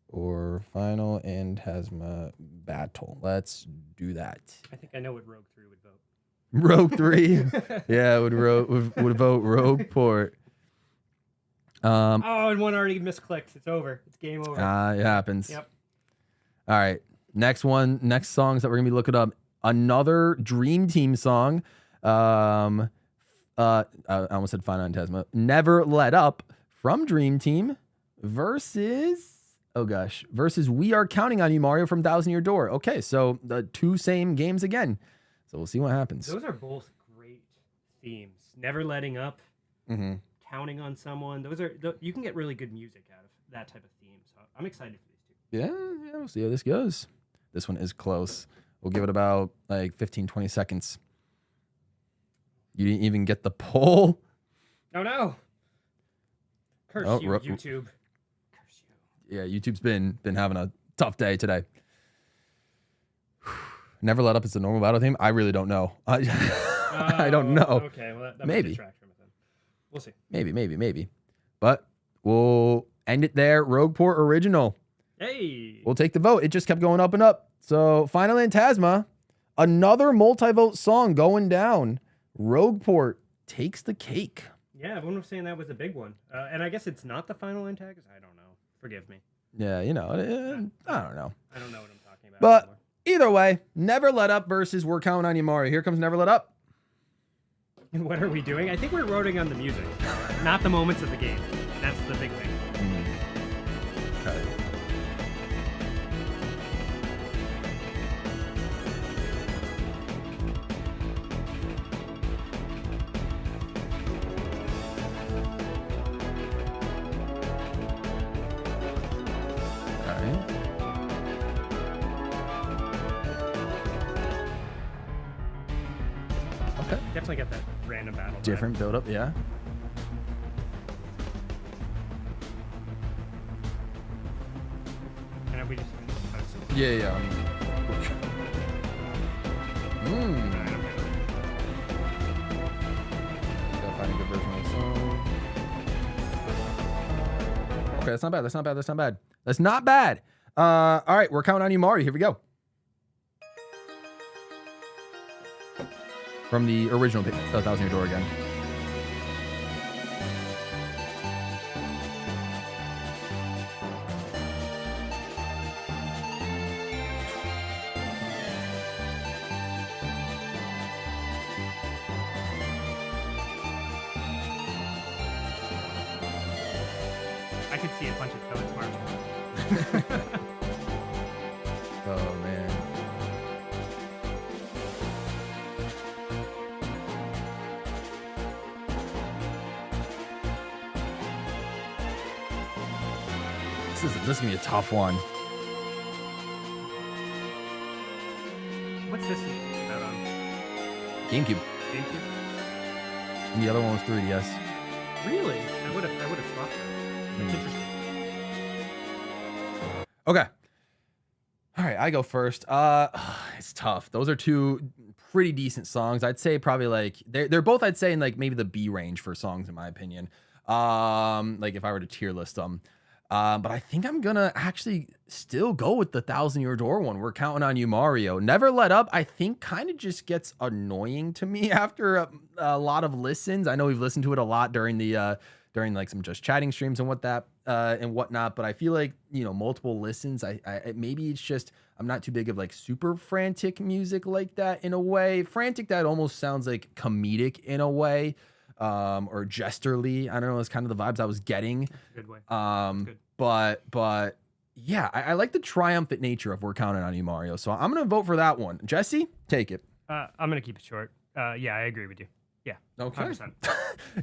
or Final Phantasma battle. Let's do that. I think I know what Rogue 3 would vote. Rogue 3. Yeah, would vote Rogueport. Oh, and one already misclicked. It's over. It's game over. It happens. Yep. All right. Next songs that we're gonna be looking up. Another Dream Team song. I almost said Final Phantasma. Never Let Up from Dream Team versus We Are Counting on You, Mario from Thousand Year Door. Okay, so the two same games again. So we'll see what happens. Those are both great themes. Never Letting Up, Counting on Someone. You can get really good music out of that type of theme. So I'm excited for these two. Yeah, we'll see how this goes. This one is close. We'll give it about like 15, 20 seconds. You didn't even get the poll. Oh no. Curse you, YouTube. Curse you. Yeah, YouTube's been having a tough day today. Never Let Up is the normal battle theme. I really don't know. I don't know. Okay, well that maybe. might detract from it then. We'll see. Maybe. But we'll end it there. Rogueport original. Hey. We'll take the vote. It just kept going up and up. So Final Phantasma, another multi-vote song going down. Rogueport takes the cake. Yeah, everyone was saying that was a big one. And I guess it's not the final antagonist. I don't know. Forgive me. Yeah, I don't know. I don't know what I'm talking about. But anymore. Either way, Never Let Up versus We're Counting on You, Mario. Here comes Never Let Up. And what are we doing? I think we're voting on the music, not the moments of the game. That's the big thing. Okay. Definitely got that random battle. Different build up, yeah. And we just. Yeah. Gotta find a good version of the song. Okay, that's not bad. That's not bad. All right, We're Counting on You, Mario. Here we go. From the original Thousand Year Door again. I could see a bunch of toads marching. Oh, man. This is gonna be a tough one. What's this about on? GameCube. GameCube? And the other one was 3DS. Really? I would have thought that. That's interesting. Okay. All right, I go first. It's tough. Those are two pretty decent songs. I'd say probably like they're both I'd say in like maybe the B range for songs in my opinion. Like if I were to tier list them. But I think I'm gonna actually still go with the Thousand Year Door one. We're Counting on You, Mario. Never Let Up, I think kind of just gets annoying to me after a lot of listens. I know we've listened to it a lot during the during like some just chatting streams and whatnot. But I feel like, you know, multiple listens, maybe it's just I'm not too big of like super frantic music like that in a way. Frantic that almost sounds like comedic in a way, or jesterly. I don't know. It's kind of the vibes I was getting. That's a good way. Good. But yeah, I like the triumphant nature of We're Counting on You, Mario. So I'm gonna vote for that one. Jesse, take it. I'm gonna keep it short. Yeah, I agree with you. Yeah. Okay. 100%.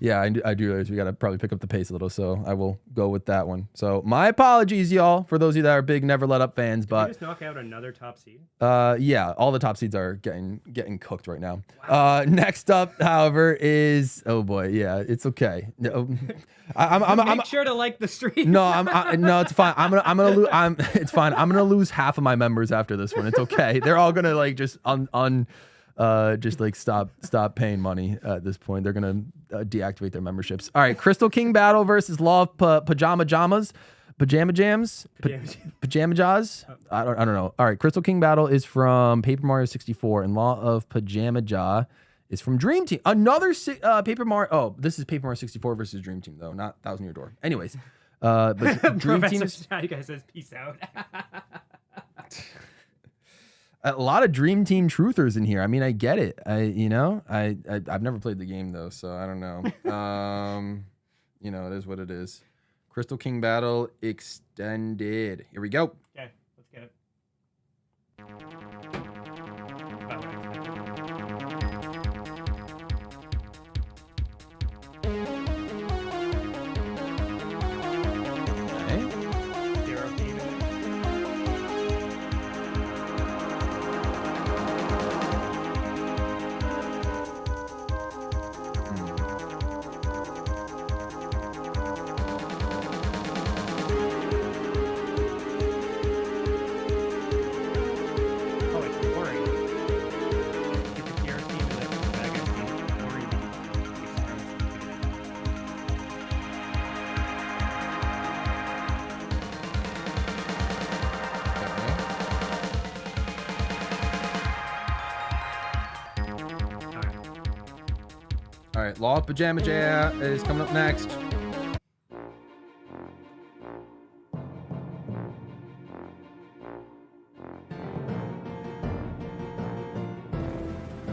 Yeah, I do realize we got to probably pick up the pace a little, so I will go with that one. So my apologies, y'all, for those of you that are big Never Let Up fans. Did But we just knock out another top seed? yeah, all the top seeds are getting cooked right now. Wow. Next up, however, is oh boy, yeah, it's okay. No, I'm sure to like the stream. No, no, it's fine. I'm gonna lose. It's fine. I'm gonna lose half of my members after this one. It's okay. They're all gonna like just just like stop paying money at this point. They're gonna deactivate their memberships. All right, Crystal King Battle versus Law of Pajama Jams. Pajama Jams? Pajama Jaws? I don't know. All right, Crystal King Battle is from Paper Mario 64, and Law of Pajama Jaw is from Dream Team. Another Paper Mario. Oh, this is Paper Mario 64 versus Dream Team, though, not Thousand Year Door. Anyways, but Dream Team. You guys says peace out. A lot of Dream Team truthers in here. I mean, I get it. I've never played the game though, so I don't know. You know, it is what it is. Crystal King Battle Extended. Here we go. Okay, let's get it. All right, Law of Pajama Jam is coming up next.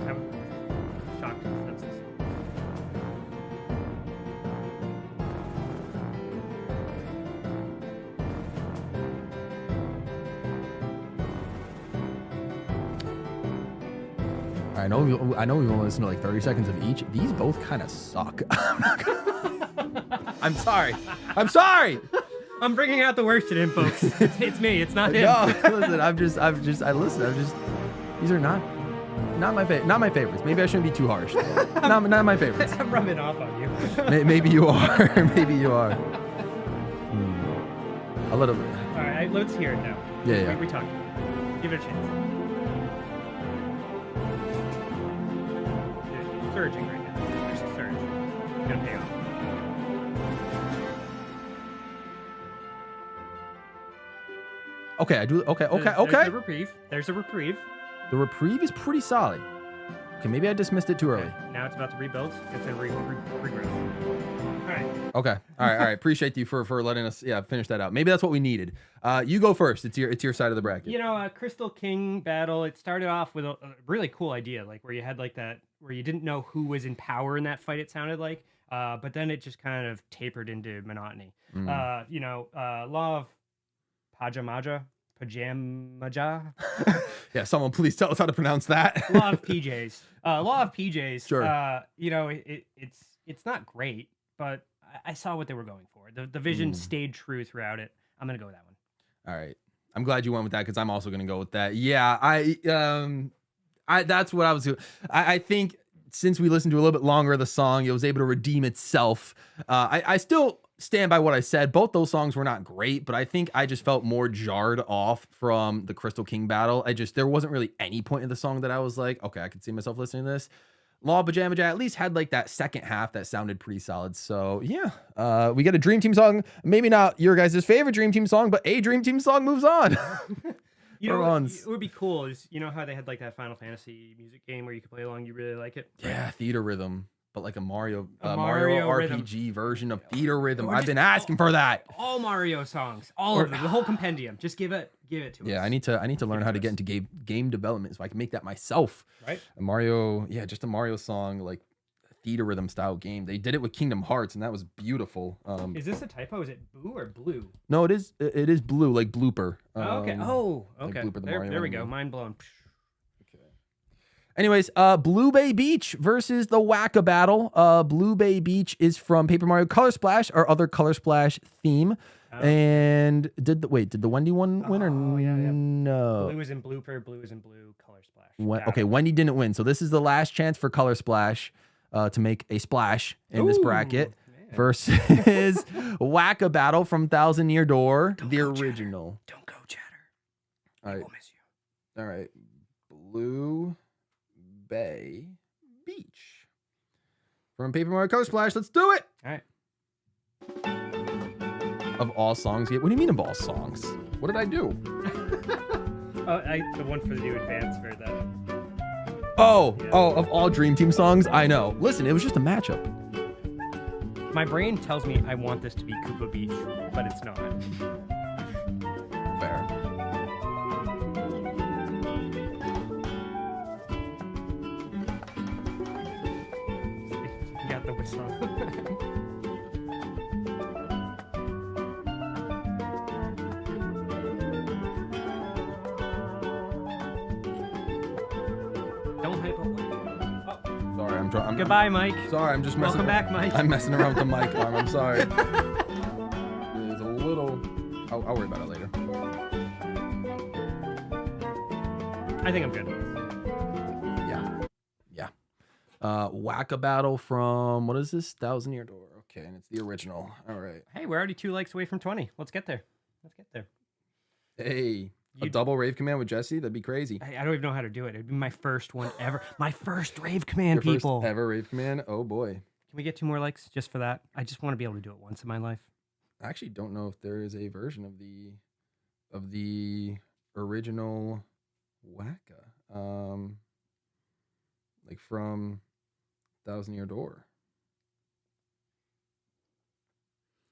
I'm shocked to the senses. I know we've only listened to like 30 seconds of each. These both kind of suck. I'm sorry. I'm bringing out the worst in him, folks. It's me. It's not him. No, listen. These are not my favorites. Maybe I shouldn't be too harsh. not my favorites. I'm rubbing off on you. Maybe you are. Maybe you are. A little bit. All right, let's hear it now. Yeah. We talked. Give it a chance. It's surging right now. There's a surge. It's gonna pay off. Okay, I do. Okay. There's a reprieve. The reprieve is pretty solid. Okay, maybe I dismissed it too early. Okay, now it's about to rebuild. It's a regrowth. All right. Okay. All right. Appreciate you for letting us finish that out. Maybe that's what we needed. You go first. It's your side of the bracket. You know, Crystal King Battle. It started off with a really cool idea, like where you had like that, where you didn't know who was in power in that fight. It sounded like, but then it just kind of tapered into monotony. Law of Pajamaja. Yeah, someone please tell us how to pronounce that. Law of PJs. Law of PJs. Sure. It's not great, but I saw what they were going for. The vision stayed true throughout it. I'm gonna go with that one. All right. I'm glad you went with that because I'm also gonna go with that. Yeah, that's what I was doing. I think since we listened to a little bit longer of the song, it was able to redeem itself. I still stand by what I said. Both those songs were not great, but I think I just felt more jarred off from the Crystal King Battle. There wasn't really any point in the song that I was like, okay, I could see myself listening to this. Law of Pajama Jam at least had like that second half that sounded pretty solid. So yeah, we get a Dream Team song. Maybe not your guys' favorite Dream Team song, but a Dream Team song moves on. You know what would be cool is, you know how they had like that Final Fantasy music game where you could play along, you really like it? Yeah, Theater Rhythm. but like a Mario Mario rhythm. RPG version of Theater Rhythm. Or I've just been asking for that. all Mario songs, all of them, the whole compendium. Just give it to us. Yeah, I need to learn how to get into game development so I can make that myself. Right. A Mario, yeah, just a Mario song like Theater Rhythm style game. They did it with Kingdom Hearts, and that was beautiful. Is this a typo? Is it boo or blue? No, it is blue, like blooper. Okay. Like Blooper, the there Mario we go. anime. Mind blown. Anyways, Blue Bay Beach versus the Wacka Battle. Blue Bay Beach is from Paper Mario Color Splash, our other Color Splash theme. Oh. And did the Wendy one win or no? Blue is in blooper. Blue is in blue. Color Splash. Okay, Wendy didn't win, so this is the last chance for Color Splash to make a splash in this bracket versus Wacka Battle from Thousand Year Door, the original. Don't go, Chatter. All right, We'll miss you. all right, Blue Bay Beach from Paper Mario Color Splash. Let's do it. All right. Of all songs, what do you mean of all songs? What did I do? The one for the new advance for that. Oh, of all Dream Team songs, I know. Listen, it was just a matchup. My brain tells me I want this to be Koopa Beach, but it's not. Fair. You got the whistle. Don't hype up. Sorry, I'm Goodbye, Mike. Sorry, I'm just messing. Welcome back, Mike. I'm messing around with the mic arm. I'm sorry. It's a little. I'll worry about it later. I think I'm good. Yeah. Wacka Battle from what is this? Thousand Year Door. Okay, and it's the original. All right. Hey, we're already 2 likes away from 20. Let's get there. Hey, a double rave command with Jesse? That'd be crazy. I don't even know how to do it. It'd be my first one ever. My first rave command, Your people. first ever rave command? Oh boy. Can we get 2 more likes just for that? I just want to be able to do it once in my life. I actually don't know if there is a version of the original Wacka. Like from Thousand Year Door.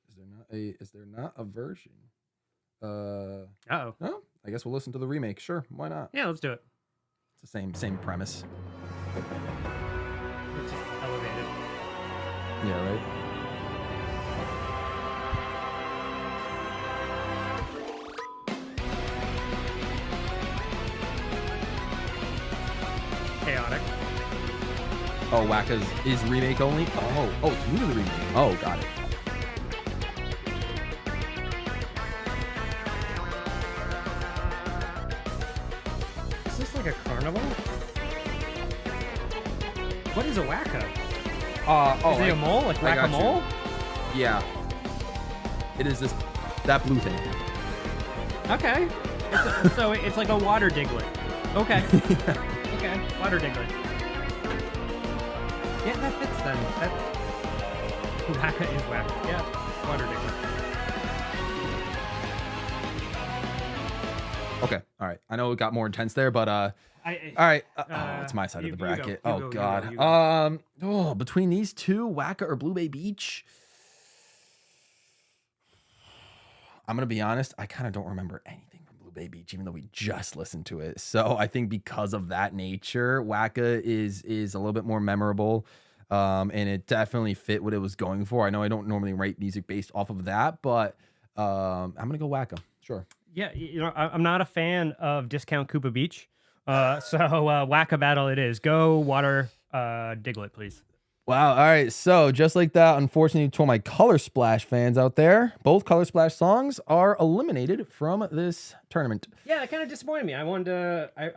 Is there not a version? Uh-oh. No, I guess we'll listen to the remake. Sure, why not? Yeah, let's do it. It's the same premise. It's just elevated. Yeah, right. Chaotic. Oh, Wacka's is remake only? Oh, it's new to the remake. Oh, got it. Is this like a carnival? What is a wacka? Is it a mole? Like I got whack-a-mole? you. Yeah. It is that blue thing. Okay. So it's like a water diglet. Okay. Okay. Water diglet. Yeah, that fits then. Wacka is wacka. Yeah. Water diglet. Okay. All right. I know it got more intense there, but all right. It's my side of the bracket. You God. go. Between these two, Wacka or Blue Bay Beach, I'm gonna be honest. I kind of don't remember anything from Blue Bay Beach, even though we just listened to it. So I think because of that nature, Wacka is a little bit more memorable, and it definitely fit what it was going for. I know I don't normally write music based off of that, but I'm gonna go Wacka. Sure. Yeah, I'm not a fan of Discount Koopa Beach. So Wacka Battle it is. Go water diglet, please. Wow. All right. So just like that, unfortunately, to all my Color Splash fans out there, both Color Splash songs are eliminated from this tournament. Yeah, that kind of disappointed me. I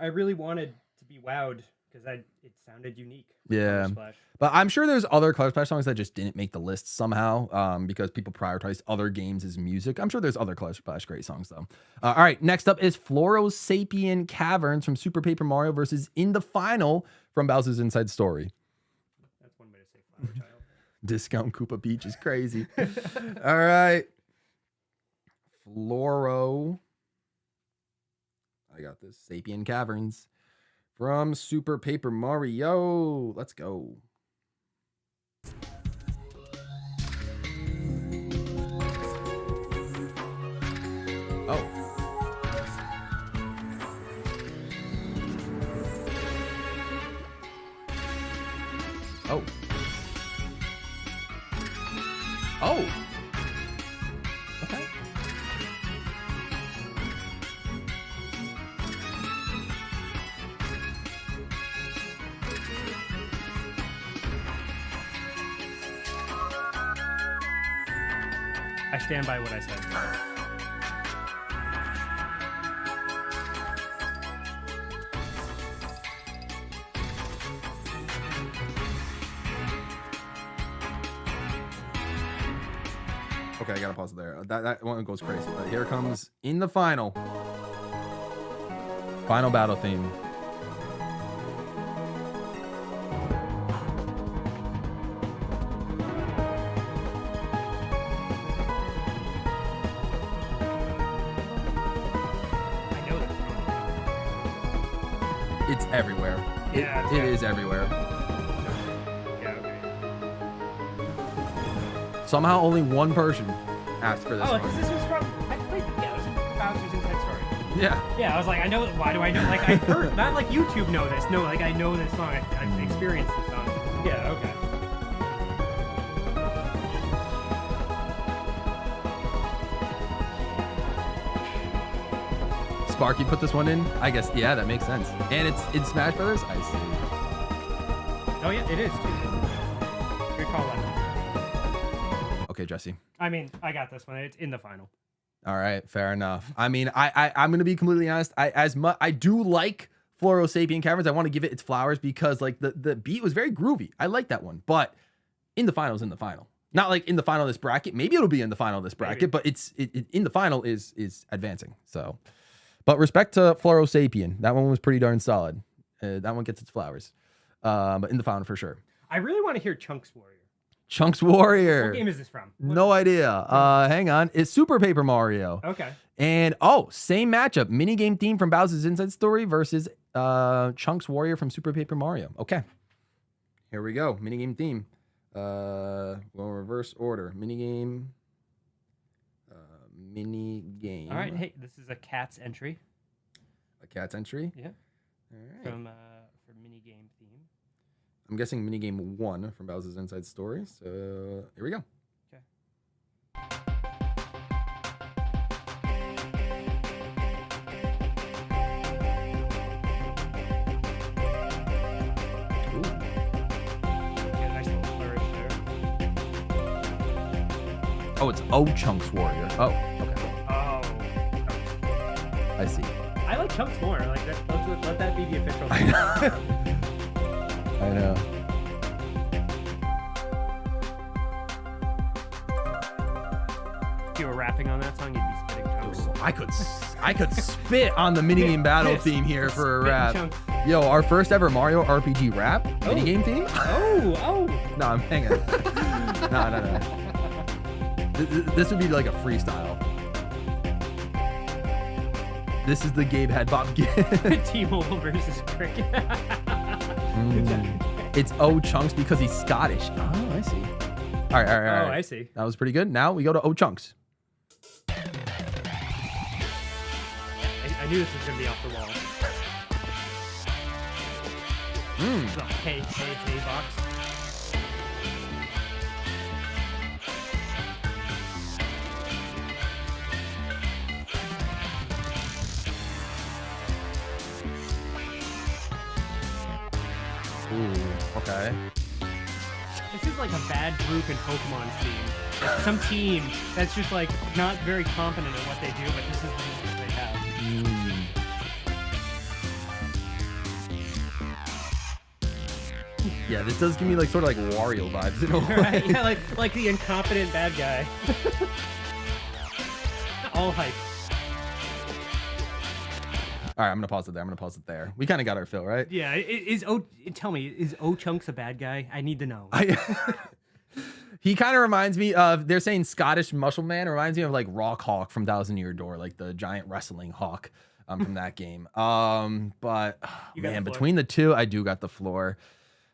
really wanted to be wowed because it sounded unique. Yeah. Color Splash. But I'm sure there's other Color Splash songs that just didn't make the list somehow because people prioritized other games as music. I'm sure there's other Color Splash great songs, though. All right, next up is Florosapien Caverns from Super Paper Mario versus In the Final from Bowser's Inside Story. That's one way to say Flower Child. Discount Koopa Beach is crazy. All right. Floro. I got this. Sapien Caverns from Super Paper Mario. Let's go. Oh. Okay. I stand by what I said. Okay, I gotta pause it there. That one goes crazy. But here comes in the final battle theme. I know this song. It's everywhere. Yeah, It is everywhere. Yeah, okay. Somehow only one person asked for this Oh, one. because this was from, I played, yeah, it was Bowser's Inside Story. Yeah. Yeah, I was like, I know, why do I know? Like, I heard, not like YouTube know this. No, like, I know this song. I've experienced this song. Yeah, okay. Sparky put this one in. I guess, yeah, that makes sense. And it's in Smash Brothers. I see. Oh, yeah, it is, too. Good call on that. Okay, Jesse. I mean, I got this one. It's in the final. All right, fair enough. I mean, I'm gonna be completely honest. I do like Floro Sapien Caverns. I want to give it its flowers because like the beat was very groovy. I like that one, but in the final. Not like in the final of this bracket. Maybe it'll be in the final of this bracket, but it in the final is advancing. So, but respect to Floro Sapien. That one was pretty darn solid. That one gets its flowers. But in the final for sure. I really want to hear Chunks Warrior. Chunks Warrior. What game is this from? No idea. Hang on. It's Super Paper Mario. Okay. And same matchup. Minigame theme from Bowser's Inside Story versus Chunks Warrior from Super Paper Mario. Okay. Here we go. Minigame theme. We'll reverse order. Minigame. Minigame. All right. Hey, this is a cat's entry. A cat's entry? Yeah. All right. From minigame theme. I'm guessing minigame 1 from Bowser's Inside Story. So here we go. Okay. Ooh. Yeah, nice little flourish there. Oh, it's Chunks Warrior. Oh, okay. Oh. I see. I like Chunks more. Like that. Let that be the official. I know. I know. If you were rapping on that song, you'd be spitting Chunks. I could spit on the minigame battle Piss. theme here for a Spitting rap. Chunks. Yo, our first ever Mario RPG rap minigame theme? Oh. No, I'm hanging. No. This would be like a freestyle. This is the Gabe Head Bob T-Mobile versus Cricket. It's Chunks because he's Scottish. Oh, I see. All right. Oh, I see. That was pretty good. Now we go to Chunks. I knew this was gonna be off the wall. The hey box. Ooh, okay. This is like a bad group in Pokemon scene. Some team that's just like not very competent at what they do, but this is the music they have. Yeah, this does give me like sort of like Wario vibes in a way. Right? Yeah, like the incompetent bad guy. All hype. All right, I'm gonna pause it there. We kind of got our fill, right? Yeah, tell me, is Chunks a bad guy? I need to know. He kind of reminds me of, they're saying Scottish Muscle Man, reminds me of like Rock Hawk from Thousand Year Door, like the giant wrestling hawk from that game. But man, between the two, I do got the floor.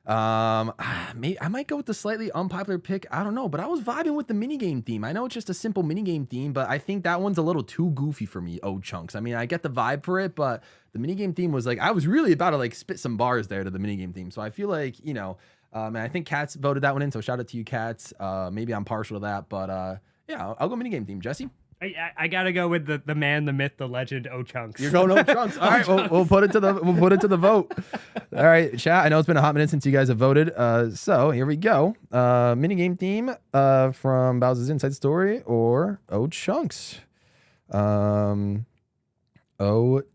Maybe I might go with the slightly unpopular pick. I don't know, but I was vibing with the minigame theme. I know it's just a simple minigame theme, but I think that one's a little too goofy for me. Chunks. I mean, I get the vibe for it, but the minigame theme was like, I was really about to like spit some bars there to the minigame theme. So I feel like, And I think Cats voted that one in, so shout out to you, Cats. Maybe I'm partial to that, but yeah, I'll go minigame theme. Jesse? I gotta go with the man, the myth, the legend, Chunks. You're going Chunks. All right, we'll put it to the vote. All right, chat. I know it's been a hot minute since you guys have voted. So here we go. Minigame theme from Bowser's Inside Story or Chunks.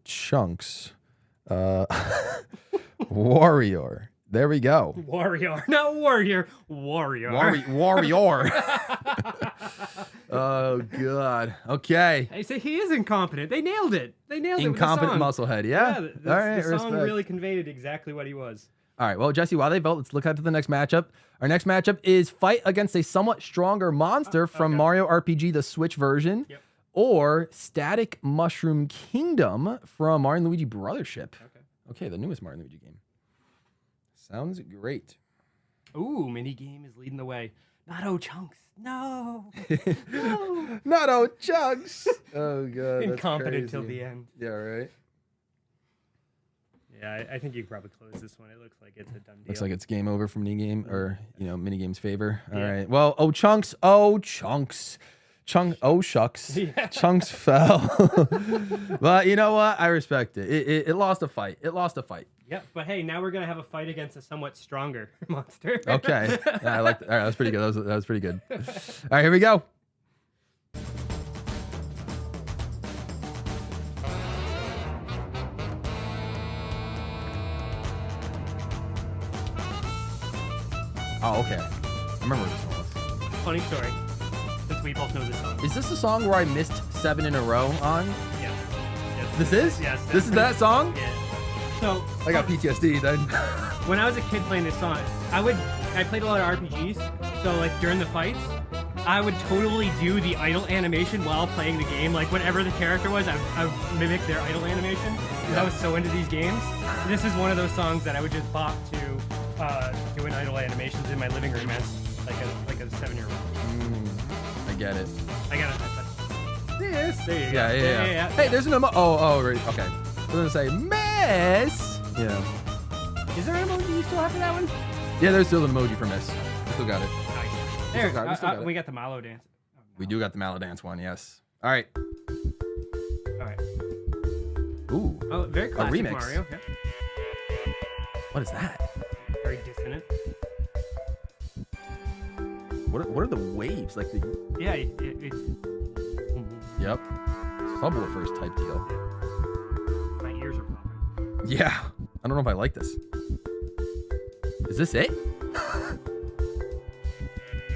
Chunks. Warrior. There we go. Warrior. Not warrior. Warrior. Warrior. Oh, God. Okay. I say he is incompetent. They nailed it. Incompetent musclehead. Yeah. All right. The song really conveyed exactly what he was. All right. Well, Jesse, while they vote, let's look out to the next matchup. Our next matchup is fight against a somewhat stronger monster from Mario RPG, the Switch version, or Static Mushroom Kingdom from Mario and Luigi Brothership. Okay, the newest Mario and Luigi game. Sounds great. Ooh, minigame is leading the way. Not Chunks. No. No. Not Chunks. Oh, God. Incompetent till the end. Yeah, right. Yeah, I think you can probably close this one. It looks like it's a done deal. Looks like it's game over from minigame or, minigame's favor. All right. Well, Chunks. Chunks. Shucks. Yeah. Chunks fell. But you know what? I respect it. It lost a fight. Yeah, but hey, now we're gonna have a fight against a somewhat stronger monster. Okay, I like that. All right, that was pretty good. That was pretty good. All right, here we go. Oh, okay. I remember what this one was. Funny story. Since we both know this song. Is this the song where I missed 7 in a row on? Yes. This is? Yes. This is that song? Yeah. So I got PTSD then. When I was a kid playing this song, I played a lot of RPGs. So like during the fights, I would totally do the idle animation while playing the game. Like whatever the character was, I would mimic their idle animation. I was so into these games. This is one of those songs that I would just bop to doing idle animations in my living room as like a 7-year-old. I get it. I got it. This. There you go. Yeah. Hey, there's an emoji. Oh, right. Okay. I was gonna say miss. Yeah. Is there an emoji you still have for that one? Yeah, there's still an emoji for miss. We still got it. Nice. There. We got the Malo dance. Oh, no. We do got the Malo dance one. Yes. All right. Ooh. Oh, very classic a remix. Mario. Yeah. What is that? Very dissonant. What are the waves like? Yeah, it's. Yep. Subwoofers type deal. My ears are popping. Yeah. I don't know if I like this. Is this it?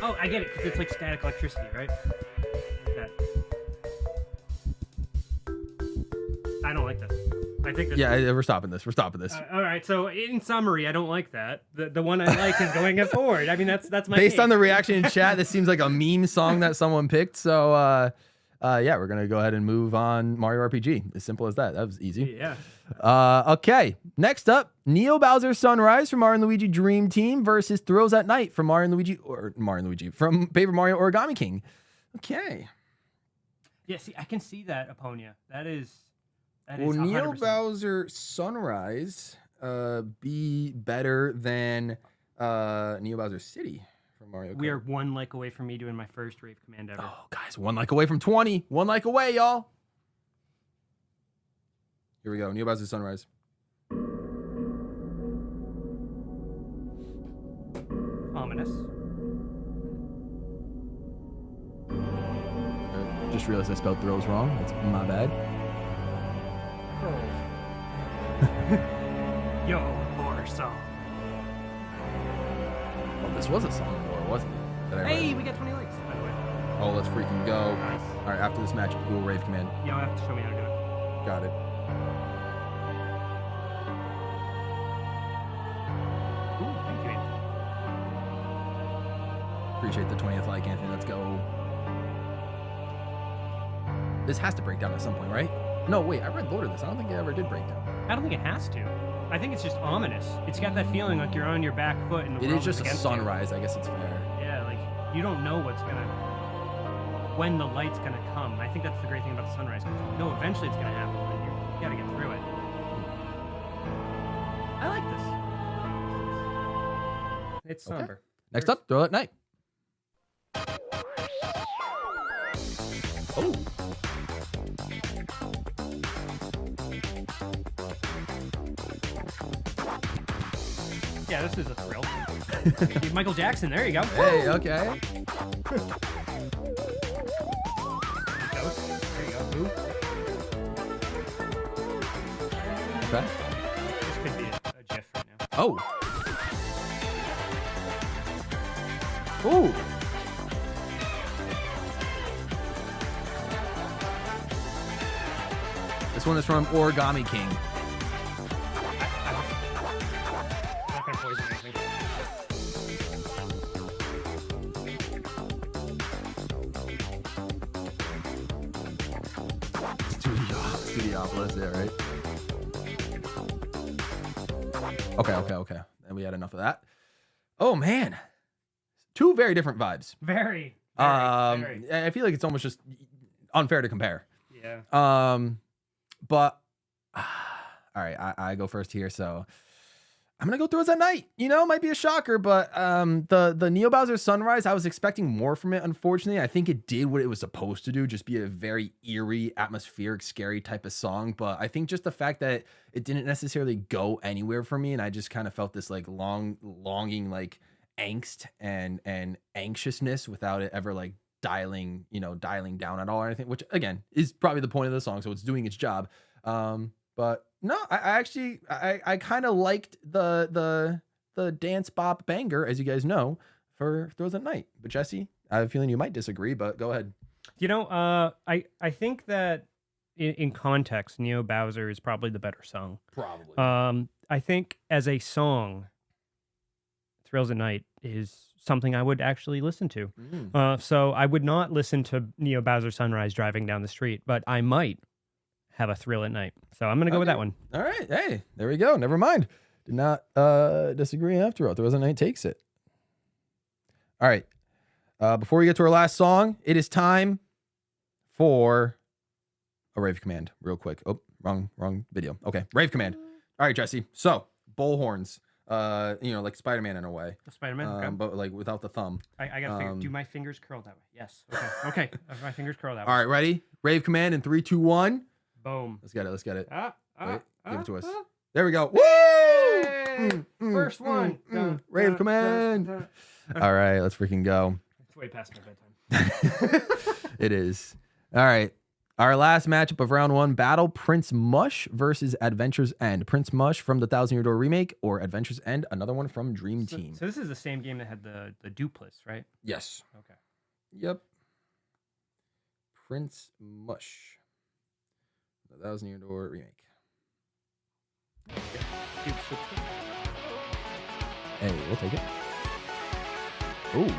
Oh, I get it, because it's like static electricity, right? Like that. I don't like this. I think this. Yeah, we're stopping this. All right. So in summary, I don't like that. The one I like is going forward. I mean, that's my. Based on the reaction in chat, this seems like a meme song that someone picked. So yeah, we're gonna go ahead and move on. Mario RPG. As simple as that. That was easy. Yeah. Okay. Next up, Neo Bowser Sunrise from Mario and Luigi Dream Team versus Thrills at Night from Mario and Luigi from Paper Mario Origami King. Okay. Yeah. See, I can see that, Aponia. That is. Will 100%. Neo Bowser Sunrise be better than Neo Bowser City from Mario Kart? We are one like away from me doing my first rave command ever. Oh, guys, 1 like away from 20. 1 like away, y'all. Here we go. Neo Bowser Sunrise. Ominous. Just realized I spelled thrills wrong. That's my bad. Yo, horror song. Oh, this was a song before, wasn't it? Hey, we got 20 likes, by the way. Oh, let's freaking go. Nice. All right, after this match, we will rave command. You don't have to show me how to do it. Got it. Ooh, thank you, Anthony. Appreciate the 20th like, Anthony. Let's go. This has to break down at some point, right? No, wait, I read Lord of this. I don't think it ever did break down. I don't think it has to. I think it's just ominous. It's got that feeling like you're on your back foot and the It world is just a against sunrise. I guess it's fair. you. Yeah, like you don't know when the light's gonna come. I think that's the great thing about the sunrise. Because you know eventually it's gonna happen, but you gotta get through it. I like this. It's Okay. somber. Next up, Thrill at Night. Oh. Yeah, this is a thrill. Michael Jackson, there you go. Hey, okay. There you go. Ooh. Okay. This could be a GIF right now. Oh. Ooh. This one is from Origami King. I'm not gonna poison anything. Studiopolis, yeah, right? Okay. And we had enough of that. Oh man. Two very different vibes. Very. I feel like it's almost just unfair to compare. Yeah. But all right, I go first here, so I'm gonna go Thrills at Night. You know, might be a shocker, but the Neo Bowser Sunrise, I was expecting more from it. Unfortunately, I think it did what it was supposed to do, just be a very eerie, atmospheric, scary type of song. But I think just the fact that it didn't necessarily go anywhere for me, and I just kind of felt this like longing, like angst and anxiousness without it ever like dialing down at all or anything, which again is probably the point of the song, so it's doing its job. But no, I actually kind of liked the dance bop banger, as you guys know, for Thrills at Night. But Jesse, I have a feeling you might disagree, but go ahead. You know, I think that in context, Neo Bowser is probably the better song. Probably. I think as a song, Thrills at Night is something I would actually listen to. So I would not listen to Neo Bowser Sunrise driving down the street, but I might have a thrill at night. So I'm going to go with that one. All right. Hey, there we go. Never mind. Did not disagree after all. Thrills at Night takes it. All right. Before we get to our last song, it is time for a rave command real quick. Oh, wrong video. Okay. Rave command. All right, Jesse. So bull horns, like Spider-Man in a way. Spider-Man? Okay. But like without the thumb. I got to figure. Do my fingers curl that way? Yes. Okay. My fingers curl that way. All right. Ready? Rave command in 3, 2, 1. Boom. Let's get it. Wait, give it to us. Ah. There we go. Yay! First one. Rave command. All right, let's freaking go. It's way past my bedtime. It is. All right. Our last matchup of round 1, battle Prince Mush versus Adventure's End. Prince Mush from the Thousand Year Door remake, or Adventure's End, another one from Dream Team. So this is the same game that had the duplis, right? Yes. Okay. Yep. Prince Mush. The Thousand Year Door remake. Hey, we'll take it. Ooh.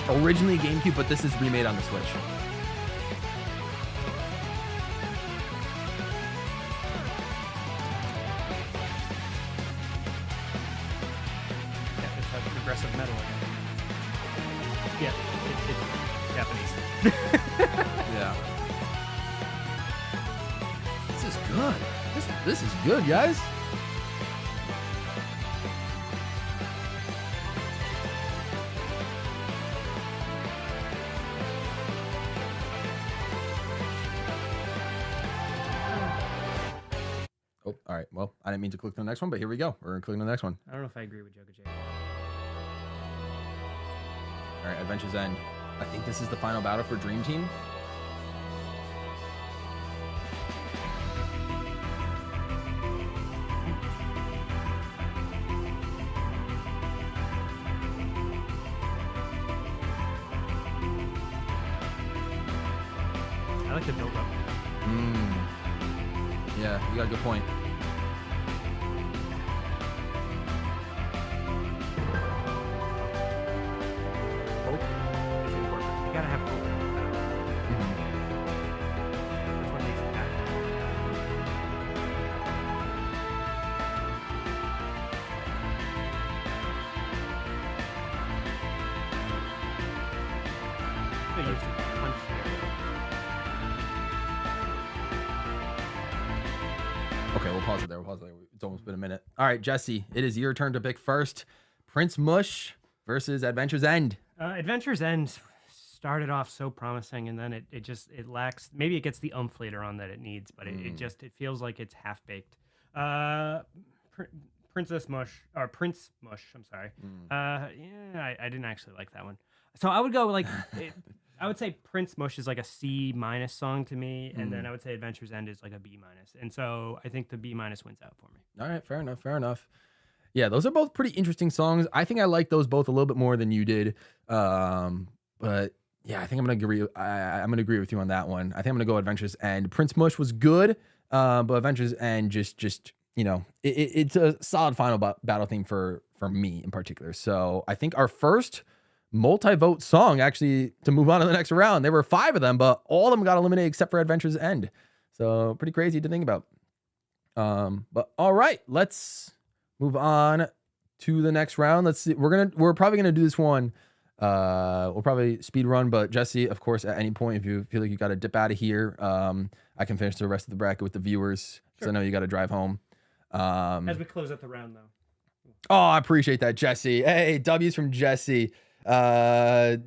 Originally GameCube, but this is remade on the Switch. Yeah, it's like progressive metal again. Yeah, it's Japanese. Yeah. This is good. This is good, guys. Oh, all right. Well, I didn't mean to click on the next one, but here we go. We're going to click on the next one. I don't know if I agree with Joga J. All right, Adventure's End. I think this is the final battle for Dream Team. I like the build up. Yeah, you got a good point. Hope is important. You gotta have hope. That's what makes it happen. They used to punch there. Okay, we'll pause it there. It's almost been a minute. All right, Jesse, it is your turn to pick first. Prince Mush versus Adventure's End. Adventure's End started off so promising, and then it lacks. Maybe it gets the oomph later on that it needs, but it feels like it's half baked. Princess Mush or Prince Mush. I'm sorry. Yeah, I didn't actually like that one. So I would go like. I would say Prince Mush is like a C- song to me, and then I would say Adventure's End is like a B-, and so I think the B- wins out for me. All right, fair enough. Yeah, those are both pretty interesting songs. I think I like those both a little bit more than you did, but yeah, I think I'm gonna agree. I'm gonna agree with you on that one. I think I'm gonna go Adventure's End. Prince Mush was good, but Adventure's End just it's a solid final battle theme for me in particular. So I think our first multi-vote song actually to move on to the next round. There were 5 of them, but all of them got eliminated except for Adventure's End. So pretty crazy to think about. But all right, let's move on to the next round. Let's see. We're probably gonna do this one. We'll probably speed run, but Jesse, of course, at any point, if you feel like you got to dip out of here, I can finish the rest of the bracket with the viewers because I know you got to drive home. As we close out the round, though. Oh, I appreciate that, Jesse. Hey, W's from Jesse. 5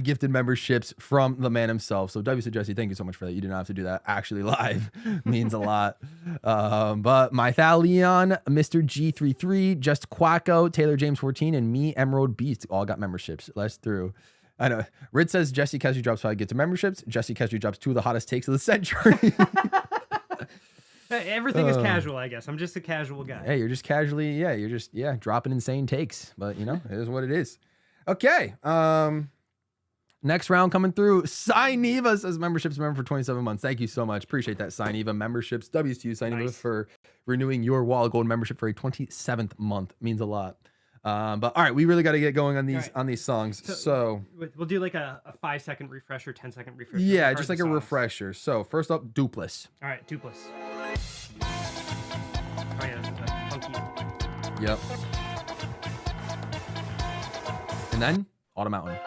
gifted memberships from the man himself. So W said, Jesse, thank you so much for that. You didn't have to do that actually live. Means a lot. But my Thal Leon, Mr. G33, Just Quacko, Taylor James 14, and me, Emerald Beast, all got memberships. Let's through. I know. Rid says Jesse Kessie drops 5 gifted memberships. Jesse Kessie drops 2 of the hottest takes of the century. Everything is casual, I guess. I'm just a casual guy. Hey, you're just casually, dropping insane takes. But it is what it is. Okay. Next round coming through. Neva says memberships member for 27 months. Thank you so much. Appreciate that, Neva. Memberships. W's to you, Neva, nice. For renewing your Wall of Gold membership for a 27th month. Means a lot. But all right, we really got to get going on these songs. So we'll do like a 5-second refresher, 10-second refresher. Yeah, just like a refresher. So first up, Dupless. All right, Dupless. Oh yeah, this is a funky. Yep. And then Autumn Mountain.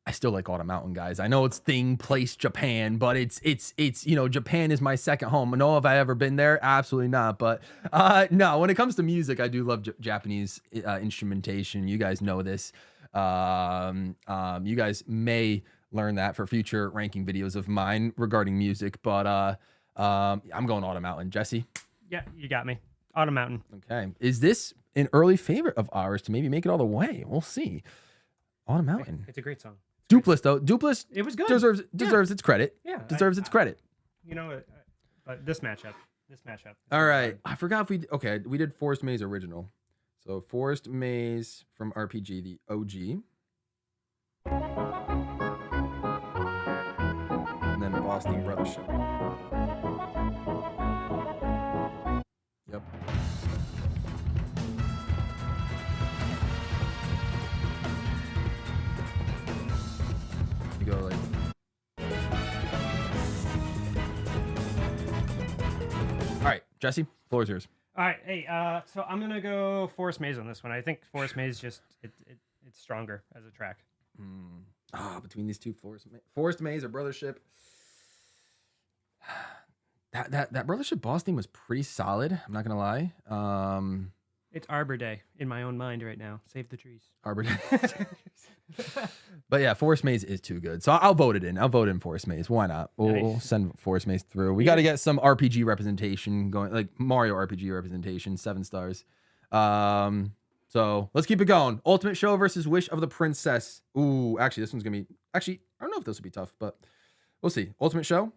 I still like Autumn Mountain, guys. I know it's thing, place, Japan, but it's Japan is my second home. No, have I ever been there? Absolutely not. But no, when it comes to music, I do love Japanese instrumentation. You guys know this. You guys may learn that for future ranking videos of mine regarding music, but I'm going Autumn Mountain. Jesse? Yeah, you got me. Autumn Mountain. Okay. Is this an early favorite of ours to maybe make it all the way? We'll see. Autumn Mountain. It's a great song. Dupless, though. Dupless, it was good. Deserves its credit. Yeah. Deserves its credit. You know, but this matchup. All right. I forgot if we did Forest Maze original. So Forest Maze from RPG, the OG. And then Boston Brothers Show. Yep. You go like. All right, Jesse, floor is yours. All right, hey, so I'm gonna go Forest Maze on this one. I think Forest Maze just it's stronger as a track. Between these two, Forest Maze or Brothership. That Brothership boss theme was pretty solid. I'm not gonna lie. It's Arbor Day in my own mind right now. Save the trees. Arbor Day. But yeah, Forest Maze is too good. So I'll vote it in. I'll vote in Forest Maze. Why not? We'll send Forest Maze through. We got to get some RPG representation going, like Mario RPG representation, 7 stars. So let's keep it going. Ultimate Show versus Wish of the Princess. Ooh, actually, this one's going to be... Actually, I don't know if this will be tough, but we'll see. Ultimate Show.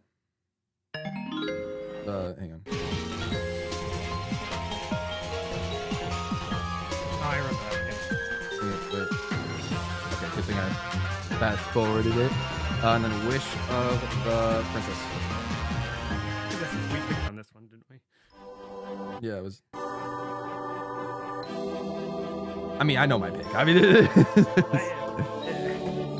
Hang on. I remember that. Okay, good thing I fast forwarded it. And then Wish of the Princess. We picked on this one, didn't we? Yeah, it was. I mean, I know my pick. I mean,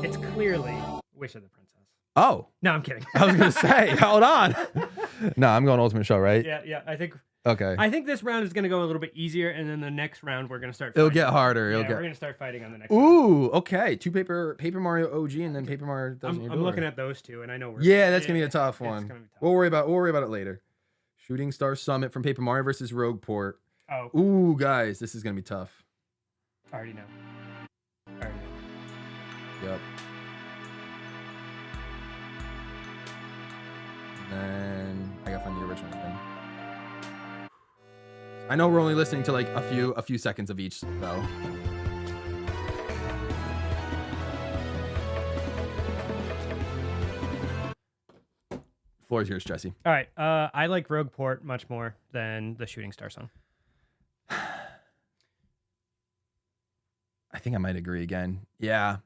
it's clearly Wish of the Princess. Oh. No, I'm kidding. I was going to say, hold on. No, I'm going Ultimate Show, right? Yeah. I think Okay. I think this round is going to go a little bit easier, and then the next round we're going to start It'll fighting. get harder. Yeah, It'll we're get... going to start fighting on the next round. Ooh, okay. Two Paper Mario OG and then Paper Mario Thousand Year I'm Door. looking at those two, and I know we're... Yeah, that's going to be a tough one. It's gonna be tough. We'll worry about it later. Shooting Star Summit from Paper Mario versus Rogueport. Oh. Ooh, guys, this is going to be tough. I already know. Yep. And then I gotta find the original again. I know we're only listening to like a few seconds of each though. Floor is yours, Jesse. All right. I like Rogueport much more than the Shooting Star song. I think I might agree again. Yeah.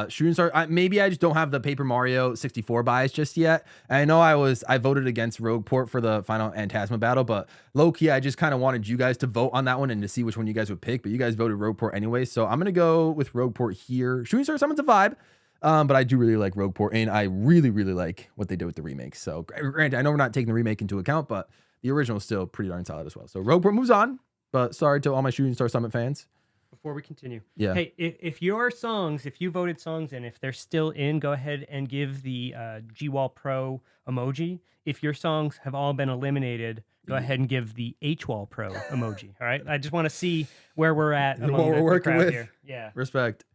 Shooting Star, maybe I just don't have the Paper Mario 64 bias just yet. And I know I voted against Rogueport for the final Phantasma battle, but low-key, I just kind of wanted you guys to vote on that one and to see which one you guys would pick, but you guys voted Rogueport anyway, so I'm going to go with Rogueport here. Shooting Star Summon's a vibe, but I do really like Rogueport, and I really, really like what they did with the remake. So granted, I know we're not taking the remake into account, but the original is still pretty darn solid as well. So Rogueport moves on, but sorry to all my Shooting Star Summit fans. Before we continue, yeah. Hey, if your songs, if you voted songs and if they're still in, go ahead and give the GWallPro emoji. If your songs have all been eliminated, go ahead and give the HWallPro emoji. All right, I just want to see where we're at among what we're working crowd with. here. Yeah, respect.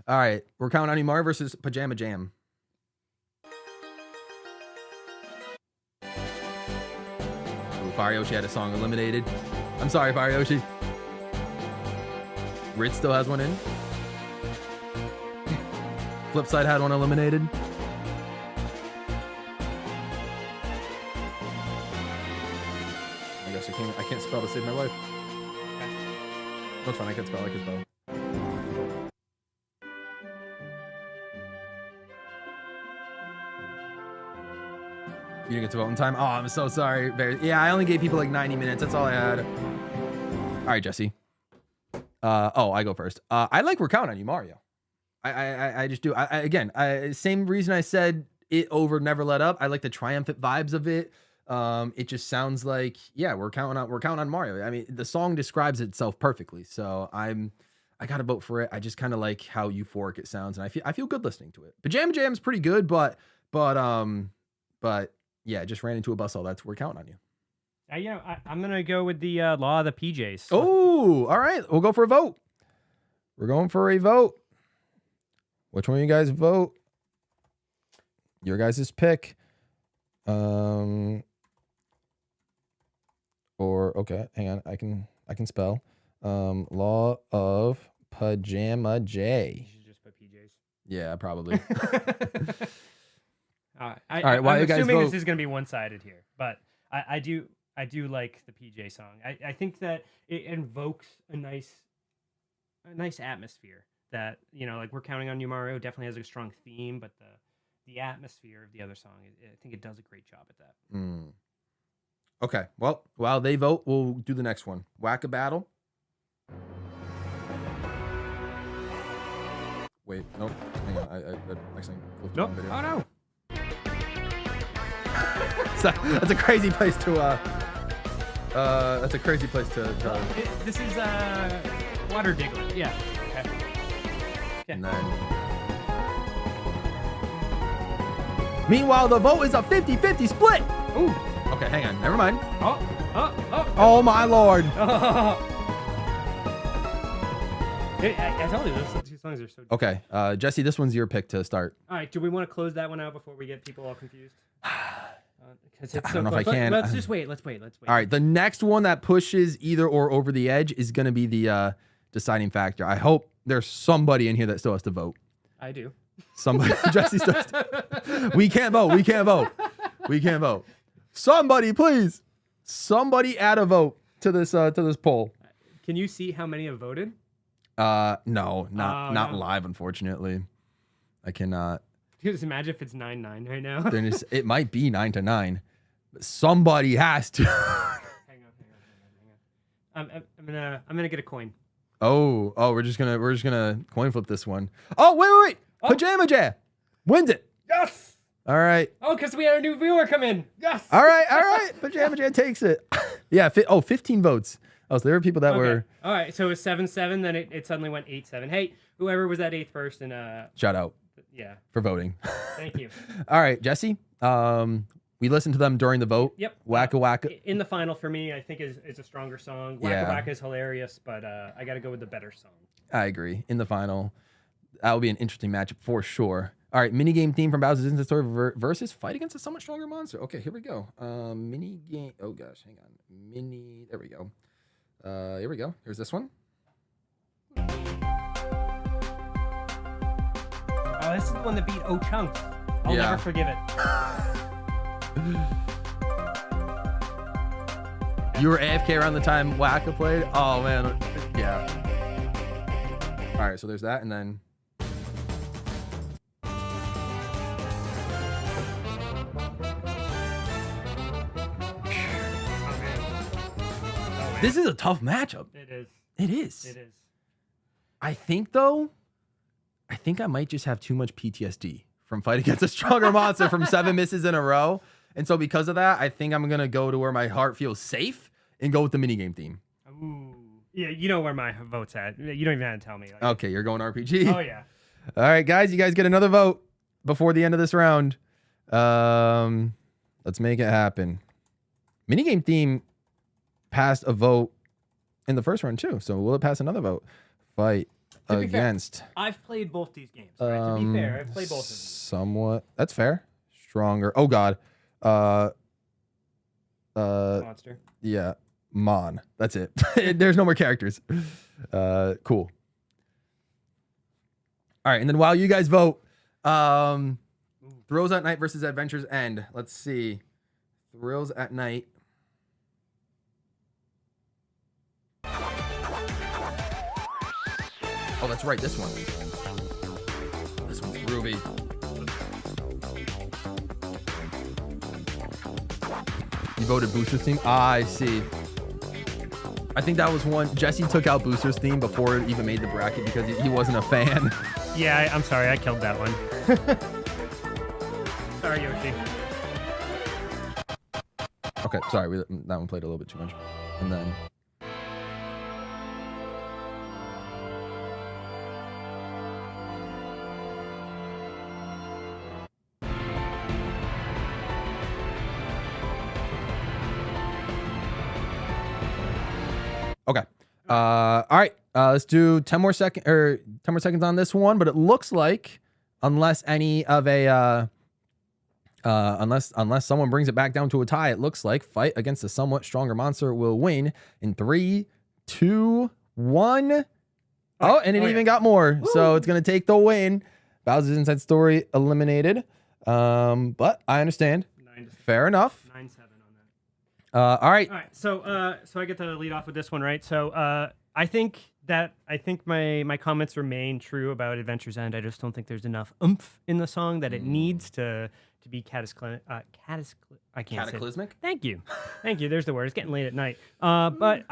All right, we're counting on Imar versus Pajama Jam. Ooh, Fire Yoshi had a song eliminated. I'm sorry, Fire Yoshi. Ritz still has one in. Flipside had one eliminated. I guess I can't spell to save my life. That's fine, I can spell. You didn't get to vote in time? Oh, I'm so sorry. Yeah, I only gave people like 90 minutes. That's all I had. All right, Jesse. I go first. I like We're Counting on You, Mario. I just do. Again, same reason I said it over Never Let Up. I like the triumphant vibes of it. It just sounds like, yeah, we're counting on Mario. I mean, the song describes itself perfectly. So I gotta vote for it. I just kind of like how euphoric it sounds, and I feel good listening to it. Pajama Jam's pretty good, but yeah, just ran into a bustle. That's We're Counting on You. I'm gonna go with the Law of the PJs. Oh, all right. We'll go for a vote. We're going for a vote. Which one you guys vote? Your guys' pick. Or okay, hang on. I can spell. Law of Pajama J. You should just put PJs. Yeah, probably. All right. All right. I'm assuming this is gonna be one-sided here, but I do like the PJ song. I think that it invokes a nice atmosphere that, you know, like We're Counting on You, Mario definitely has a strong theme, but the atmosphere of the other song, I think it does a great job at that. Okay. Well, while they vote, we'll do the next one. Whack-A-Battle. Wait, nope. Hang on. I accidentally flipped Nope. the video. Oh no. So, that's a crazy place to that's a crazy place to This is Water Diggler. Yeah. Okay. And then meanwhile, the vote is a 50-50 split. Ooh. Okay, hang on. Never mind. Oh my lord. I told you those two songs are so different. Okay, Jesse, this one's your pick to start. All right, do we want to close that one out before we get people all confused? I don't know if I can. Let's just wait. Let's wait. All right, the next one that pushes either or over the edge is going to be the deciding factor. I hope there's somebody in here that still has to vote. I do. Somebody. Jesse still has to. We can't vote. Somebody, please. Somebody add a vote to this poll. Can you see how many have voted? No, not live, unfortunately. I cannot. Just imagine if it's 9-9 right now. Then it might be 9-9. But somebody has to. Hang on. I'm gonna get a coin. Oh, we're just gonna coin flip this one. Oh, wait. Oh. Pajama Jam wins it. Yes. All right. Oh, because we had a new viewer come in. Yes. All right. Pajama Jam takes it. Yeah. 15 votes. Oh, so there were people that were. All right. So it was 7-7. Then it suddenly went 8-7. Hey, whoever was that 8th person. Shout out. Yeah. For voting. Thank you. All right, Jesse. We listened to them during the vote. Yep. Wacka Wacka. In the final for me, I think is a stronger song. Wacka Wacka is hilarious, but I got to go with the better song. I agree. In the final, that will be an interesting matchup for sure. All right, minigame theme from Bowser's Inside Story versus Fight Against a Somewhat Stronger Monster. Okay, here we go. Minigame. Oh gosh, hang on. There we go. Here we go. Here's this one. Oh, this is the one that beat O Chunks. I'll never forgive it. You were AFK around the time Wacka played? Oh, man. Yeah. All right, so there's that, and then... This is a tough matchup. It is. It is. It is. I think, though, I might just have too much PTSD from Fight Against a Stronger Monster from 7 misses in a row. And so because of that, I think I'm going to go to where my heart feels safe and go with the minigame theme. Ooh. Yeah, you know where my vote's at. You don't even have to tell me. Like, okay, you're going RPG. Oh, yeah. All right, guys, you guys get another vote before the end of this round. Let's make it happen. Minigame theme passed a vote in the first round, too. So will it pass another vote? Fight against. Fair, I've played both these games. Right? To be fair, I've played both of these. Somewhat. That's fair. Stronger. Oh, God. Monster. Yeah. Mon. That's it. There's no more characters. Cool. All right, and then while you guys vote, Thrills at Night versus Adventures End. Let's see. Thrills at Night. Oh, that's right, this one. This one's Ruby. You voted Booster's theme? Ah, I see. I think that was one. Jesse took out Booster's theme before it even made the bracket because he wasn't a fan. Yeah, I'm sorry. I killed that one. Sorry, Yoshi. Okay, sorry. That one played a little bit too much. And then... Okay. All right. Let's do 10 more seconds on this one. But it looks like, unless any of a unless someone brings it back down to a tie, it looks like Fight Against a Somewhat Stronger Monster will win in 3, 2, 1. Oh, and it even got more. Woo. So it's gonna take the win. Bowser's Inside Story eliminated. But I understand. Fair enough. 9-7 on that. All right. All right. So I get to lead off with this one, right? So I think my comments remain true about Adventure's End. I just don't think there's enough oomph in the song that it needs to be cataclysmic. Thank you. There's the word. It's getting late at night. But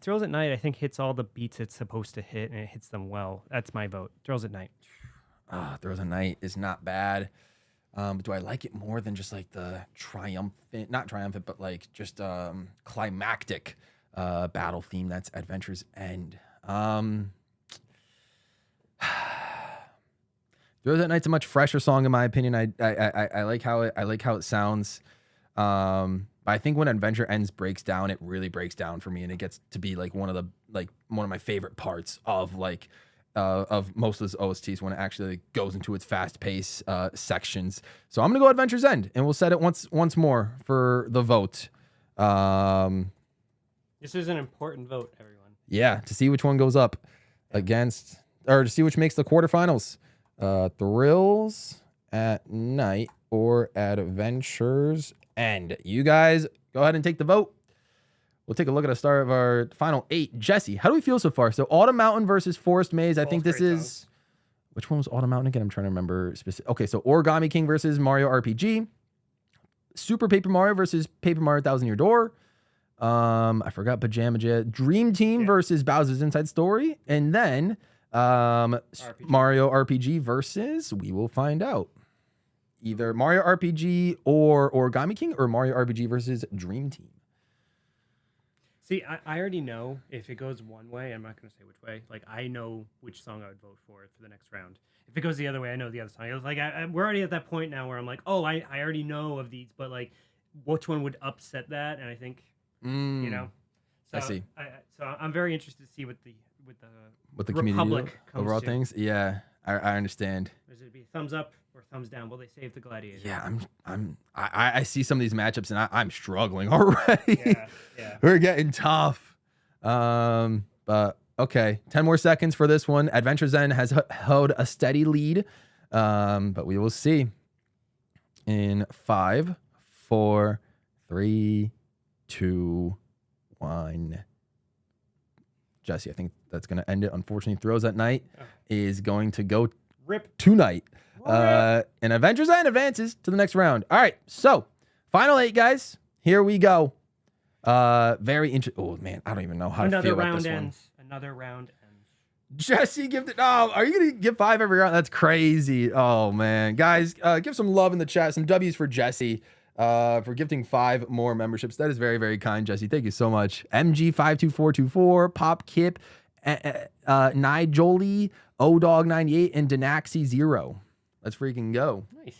Thrills at Night, I think, hits all the beats it's supposed to hit, and it hits them well. That's my vote. Thrills at Night. Thrills at Night is not bad. But do I like it more than just like the not triumphant, but like just climactic battle theme that's Adventure's End? Thrills at Night's a much fresher song in my opinion. I like how it sounds. But I think when Adventure Ends breaks down, it really breaks down for me, and it gets to be like one of my favorite parts of of most of those OSTs when it actually goes into its fast pace sections. So I'm gonna go Adventure's End, and we'll set it once more for the vote. This is an important vote, everyone. Yeah, to see which one goes up against, or to see which makes the quarterfinals. Thrills at Night or Adventure's End. You guys go ahead and take the vote. We'll take a look at the start of our final 8. Jesse, how do we feel so far? So Autumn Mountain versus Forest Maze. I think this is... Songs. Which one was Autumn Mountain again? I'm trying to remember. Okay, so Origami King versus Mario RPG. Super Paper Mario versus Paper Mario Thousand Year Door. I forgot Pajama Jet. Dream Team versus Bowser's Inside Story. And then Mario RPG versus... We will find out. either Mario RPG or Origami King, or Mario RPG versus Dream Team. See, I already know if it goes one way, I'm not going to say which way. Like, I know which song I would vote for the next round. If it goes the other way, I know the other song. It was like, we're already at that point now where I'm like, oh, I already know of these, but like, which one would upset that? And I think, you know, so I see. So I'm very interested to see what the community Republic comes overall to. things. Yeah, I understand. Is it be thumbs up or thumbs down? Will they save the gladiator? Yeah, I see some of these matchups and I'm struggling already. Yeah. We're getting tough. But okay, 10 more seconds for this one. Adventure Zen has held a steady lead. But we will see. In 5, 4, 3, 2, 1. Jesse, I think that's going to end it. Unfortunately, Throws at Night is going to go Rip tonight. And Adventure Zen advances to the next round. All right, so final 8, guys. Here we go. Very interesting. Oh man, I don't even know how to feel about this one. Another round ends. Jesse gifted. Oh, are you gonna give 5 every round? That's crazy. Oh man, guys, give some love in the chat. Some W's for Jesse. For gifting 5 more memberships. That is very, very kind, Jesse. Thank you so much. MG52424, Pop Kip, Nigeli, ODog98, and Denaxi0. Let's freaking go. Nice.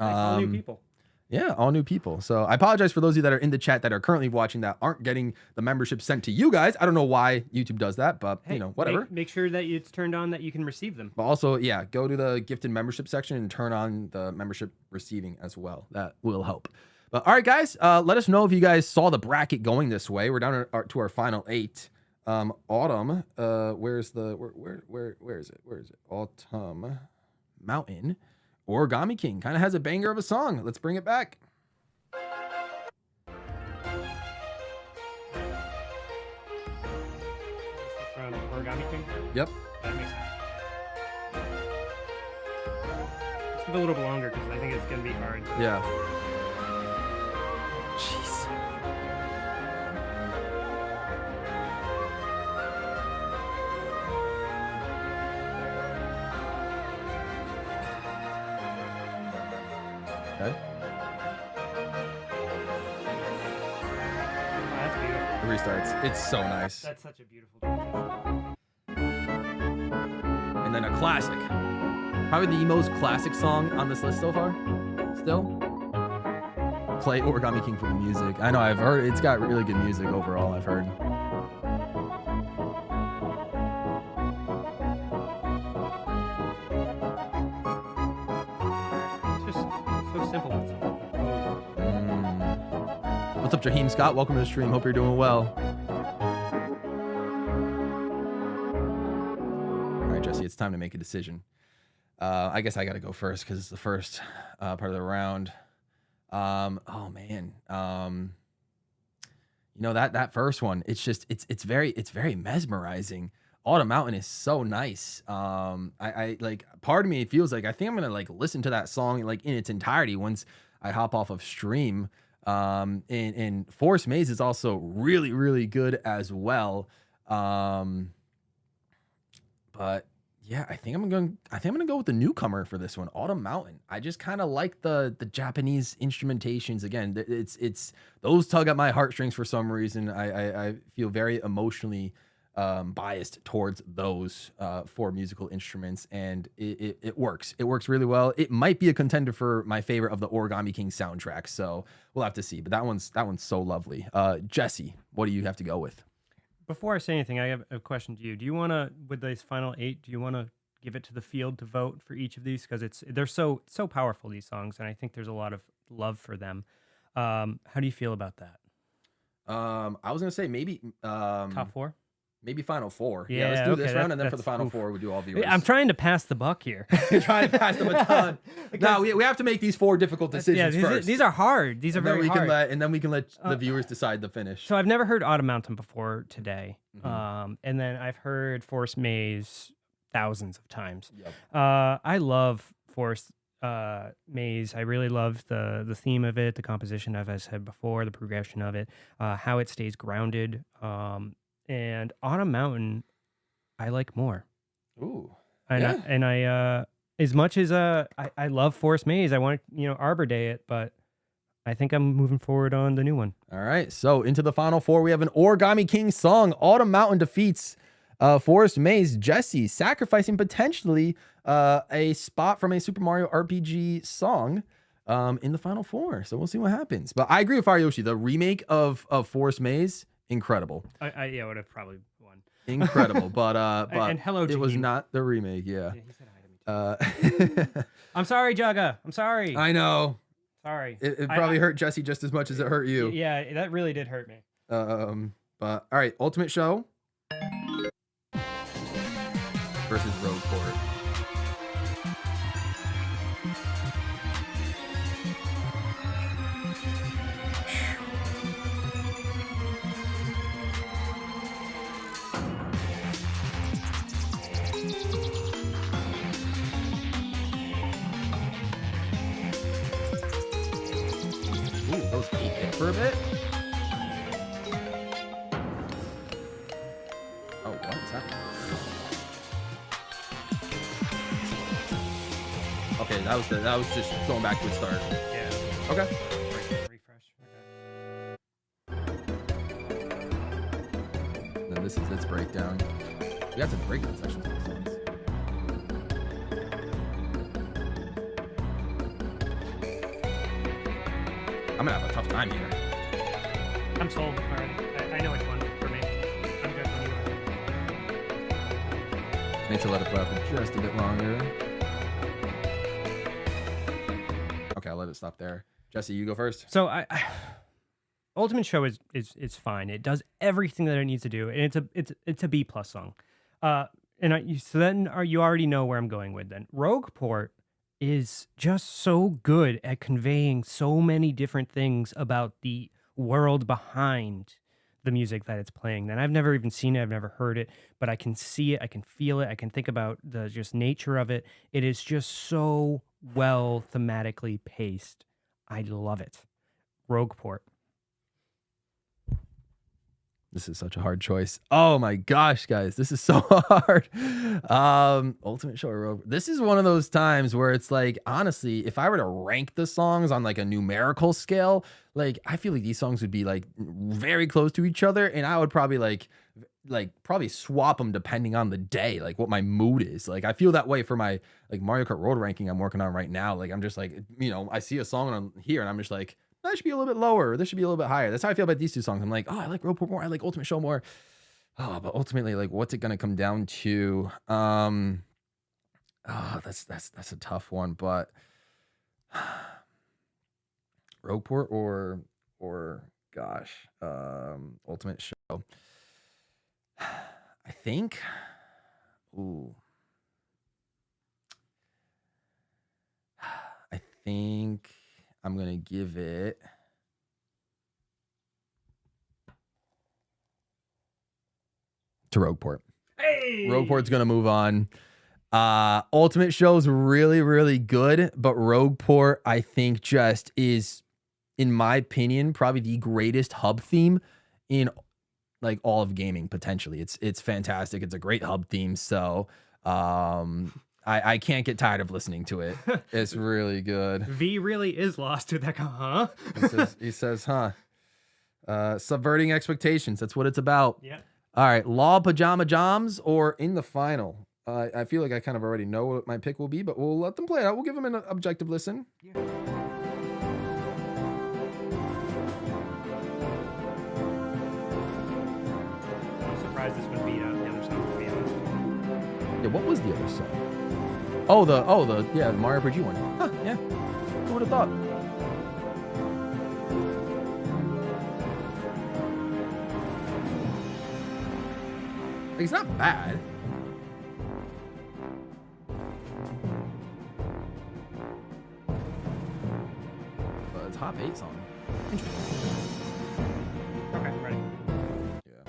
All new people. Yeah, all new people. So I apologize for those of you that are in the chat that are currently watching that aren't getting the membership sent to you guys. I don't know why YouTube does that, but hey, you know, whatever. Make sure that it's turned on that you can receive them. But also, yeah, go to the gifted membership section and turn on the membership receiving as well. That will help. But all right, guys, let us know if you guys saw the bracket going this way. We're down to our final 8. Autumn, where is it? Where is it? Autumn Mountain. Origami King kind of has a banger of a song. Let's bring it back. From Origami King? Yep. That makes sense. Let's give it a little bit longer because I think it's going to be hard. Yeah. Jeez. Okay. That's beautiful. It restarts. It's so nice. That's such a beautiful transition. And then a classic. Probably the most classic song on this list so far. Still. Play Origami King for the music. I know I've heard it's got really good music overall, I've heard. It's just so simple. What's up, Jaheim Scott? Welcome to the stream. Hope you're doing well. All right, Jesse, it's time to make a decision. I guess I got to go first because it's the first part of the round. Oh man. You know, that first one, it's very mesmerizing. Autumn Mountain is so nice. I like, part of me feels like I think I'm gonna like listen to that song like in its entirety once I hop off of stream. And Forest Maze is also really, really good as well. But yeah, I think I'm gonna go with the newcomer for this one, Autumn Mountain. I just kind of like the Japanese instrumentations. Again, it's those tug at my heartstrings for some reason. I feel very emotionally biased towards those for musical instruments, and it works. It works really well. It might be a contender for my favorite of the Origami King soundtrack, so we'll have to see. But that one's so lovely. Jesse, what do you have to go with? Before I say anything, I have a question to you. Do you want to, with these final 8, do you want to give it to the field to vote for each of these? Because they're so powerful, these songs, and I think there's a lot of love for them. How do you feel about that? I was gonna say maybe Top 4? Maybe final 4. Yeah, let's do okay, this round, and then for the final 4, we do all viewers. I'm trying to pass the buck here. You're trying to pass the baton. No, we have to make these 4 difficult decisions first. These are hard. These are very hard. And then we can let the viewers decide the finish. So I've never heard Autumn Mountain before today. Mm-hmm. And then I've heard Forest Maze thousands of times. Yep. I love Forest Maze. I really love the theme of it, the composition, as I said before, the progression of it, how it stays grounded. And Autumn Mountain, I like more. Ooh. And Yeah. as much as I love Forest Maze, I want to Arbor Day it, but I think I'm moving forward on the new one. All right, so into the final four, we have an Origami King song. Autumn Mountain defeats Forest Maze. Jesse sacrificing potentially a spot from a Super Mario RPG song in the final four. So we'll see what happens. But I agree with Faryoshi. The remake of Forest Maze, incredible. I would have probably won. Incredible, but and hello, it was Jaheim. not the remake. Yeah. He said hi to me too. I'm sorry, Jugga. I'm sorry. I know. Sorry. It probably hurt Jesse just as much as it hurt you. Yeah, that really did hurt me. But all right, Ultimate Show versus Road Court. Ooh, those 8-bit for a bit. Oh, what is that? Okay, that was just going back to the start. Yeah. Okay. Refresh. Then this is its breakdown. We got some breakdown sections of the songs. I'm gonna have a tough time here. I'm sold already. I know which one for me. I'm good. Need to let it play out for just a bit longer. Okay, I'll let it stop there. Jesse, you go first. So Ultimate Show is fine. It does everything that it needs to do, and it's a B+ song. So then you already know where I'm going with then. Rogueport is just so good at conveying so many different things about the world behind the music that it's playing. And I've never even seen it, I've never heard it, but I can see it, I can feel it, I can think about the just nature of it. It is just so well thematically paced. I love it. Rogueport. This is such a hard choice. Oh my gosh, guys, this is so hard. Ultimate Show or Rogue. This is one of those times where it's like, honestly, if I were to rank the songs on like a numerical scale, like I feel like these songs would be like very close to each other, and I would probably like probably swap them depending on the day, like what my mood is. Like I feel that way for my like Mario Kart Road ranking I'm working on right now. Like I'm just like, I see a song on here and I'm just like, that should be a little bit lower. This should be a little bit higher. That's how I feel about these two songs. I'm like, oh, I like Roadport more. I like Ultimate Show more. Oh, but ultimately, like, what's it gonna come down to? That's a tough one. But Roadport or gosh, Ultimate Show. I think. Ooh. I think I'm gonna give it to Rogueport. Hey! Rogueport's gonna move on. Ultimate Show's really, really good, but Rogueport, I think, just is, in my opinion, probably the greatest hub theme in like all of gaming potentially. It's fantastic. It's a great hub theme. So I can't get tired of listening to it. It's really good. V really is lost to that. Huh? He says, huh? Subverting expectations. That's what it's about. Yeah. All right. Law Pajama Joms or in the final. I feel like I kind of already know what my pick will be, but we'll let them play it out. We'll give them an objective listen. Yeah. I'm surprised this would beat out the other song, to be honest. Yeah, what was the other song? Oh, the Mario RPG one. Huh, yeah. Who would have thought? Like, it's not bad. But it's a top 8 song. Interesting. Okay, ready. Yeah.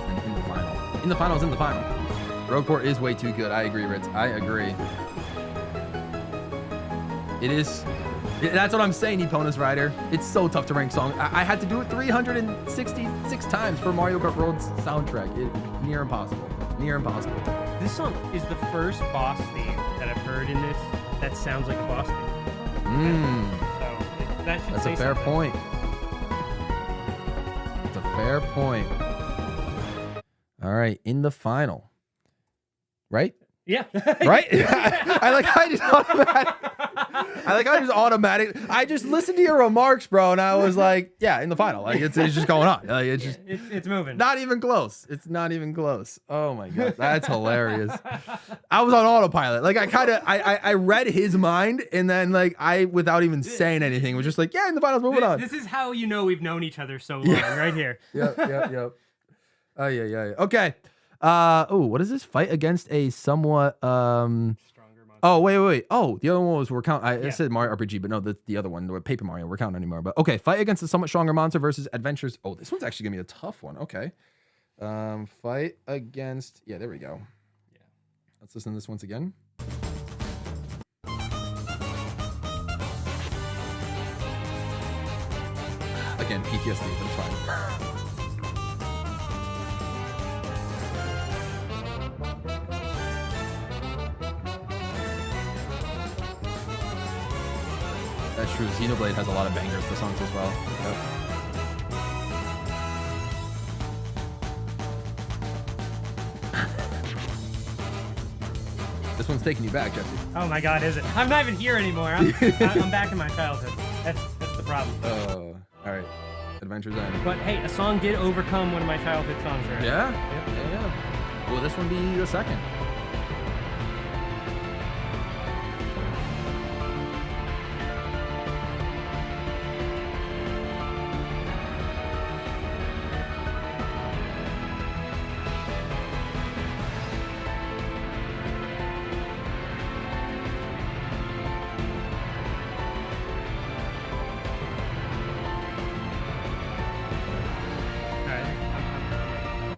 And in the final. In the finals, in the final. Rogueport is way too good. I agree, Ritz. I agree. It is That's what I'm saying, Eponus Rider. It's so tough to rank song. I had to do it 366 times for Mario Kart World's soundtrack. Near impossible. Near impossible. This song is the first boss theme that I've heard in this that sounds like a boss theme. So that should That's say a fair something. point. That's a fair point. All right, in the final. Right? Yeah. Right? I just listened to your remarks, bro, and I was like, yeah, in the final. Like it's just going on. Like it's just it's moving. not even close. It's not even close. Oh my god, that's hilarious. I was on autopilot. Like I read his mind, and then like without even saying anything was just like, yeah, in the finals, moving on. This is how you know we've known each other so long, right here. Yep. Oh yeah. Okay. What is this? Fight against a somewhat Stronger monster. Oh, wait. Oh, the other one was I said Mario RPG, but no, the other one, Paper Mario, we're counting anymore. But okay, fight against a somewhat stronger monster versus adventures. Oh, this one's actually gonna be a tough one. Okay. Fight against, yeah, there we go. Yeah. Let's listen to this once again. Again, PTSD, but it's fine. That's true. Xenoblade has a lot of bangers for songs as well. Yep. This one's taking you back, Jesse. Oh my god, is it? I'm not even here anymore. I'm back in my childhood. That's the problem. All right. Adventures End. But hey, a song did overcome one of my childhood songs, right? Yeah? Yep. Yeah. Will this one be the second?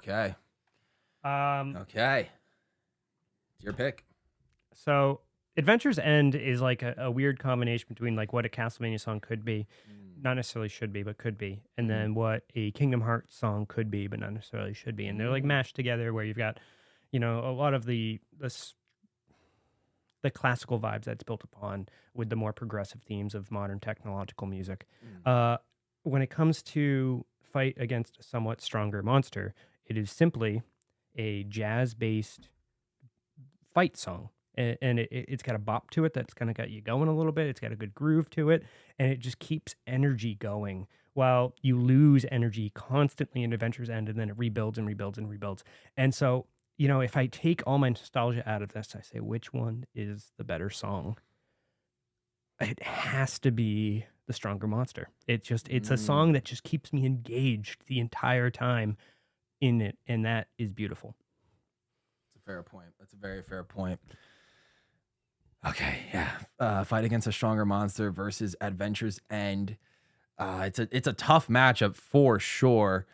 Okay. Okay. It's your pick. So Adventure's End is like a weird combination between like what a Castlevania song could be, not necessarily should be, but could be, and then what a Kingdom Hearts song could be, but not necessarily should be. And they're like mashed together where you've got, a lot of the classical vibes that's built upon with the more progressive themes of modern technological music. When it comes to fight against a somewhat stronger monster, it is simply a jazz-based fight song. And it's got a bop to it that's kind of got you going a little bit. It's got a good groove to it, and it just keeps energy going while you lose energy constantly in Adventure's End, and then it rebuilds and rebuilds and rebuilds. And so, if I take all my nostalgia out of this, I say, which one is the better song? It has to be The Stronger Monster. It's a song that just keeps me engaged the entire time in it, and that is beautiful. That's a fair point. That's a very fair point. Okay, yeah. Fight against a stronger monster versus Adventure's End. It's a tough matchup for sure.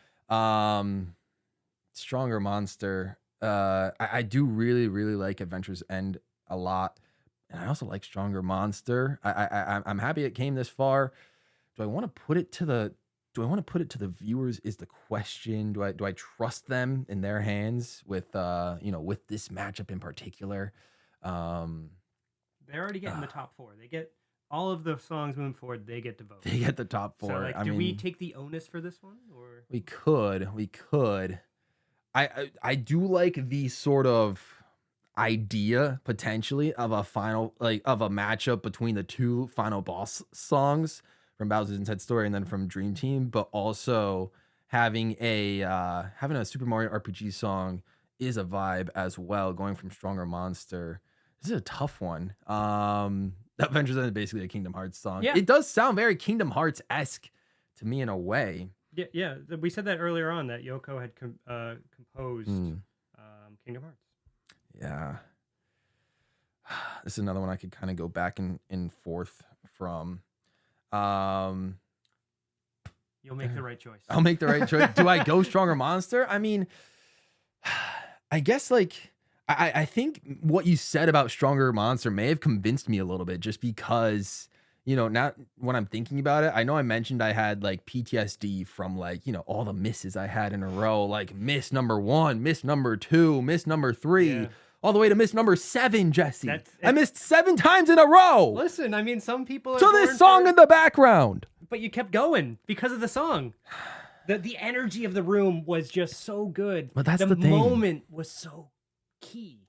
Stronger monster. I do really, really like Adventure's End a lot. And I also like Stronger Monster. I'm happy it came this far. Do I want to put it to the viewers is the question. Do I trust them in their hands with with this matchup in particular? They're already getting the top four. They get all of the songs moving forward. They get to vote. They get the top four. So, do we take the onus for this one, or we could? I do like the sort of idea potentially of a final of a matchup between the two final boss songs from Bowser's Inside Story and then from Dream Team, but also having a Super Mario RPG song is a vibe as well. Going from Stronger Monster, this is a tough one. Adventures End is basically a Kingdom Hearts song. Yeah. It does sound very Kingdom Hearts-esque to me in a way. Yeah. We said that earlier on that Yoko had composed Kingdom Hearts. Yeah. This is another one I could kind of go back and forth from. You'll make the right choice. I'll make the right choice. Do I go Stronger Monster? I mean, I guess I think what you said about Stronger Monster may have convinced me a little bit, just because now when I'm thinking about it, I know I mentioned I had like PTSD from like, all the misses I had in a row, like miss number 1, miss number 2, miss number 3, Yeah. all the way to miss number 7, Jesse. That's I it's missed 7 times in a row Listen, I mean, some people are to this born song for in the background. but you kept going because of the song. The energy of the room was just so good. But that's the thing. moment was so key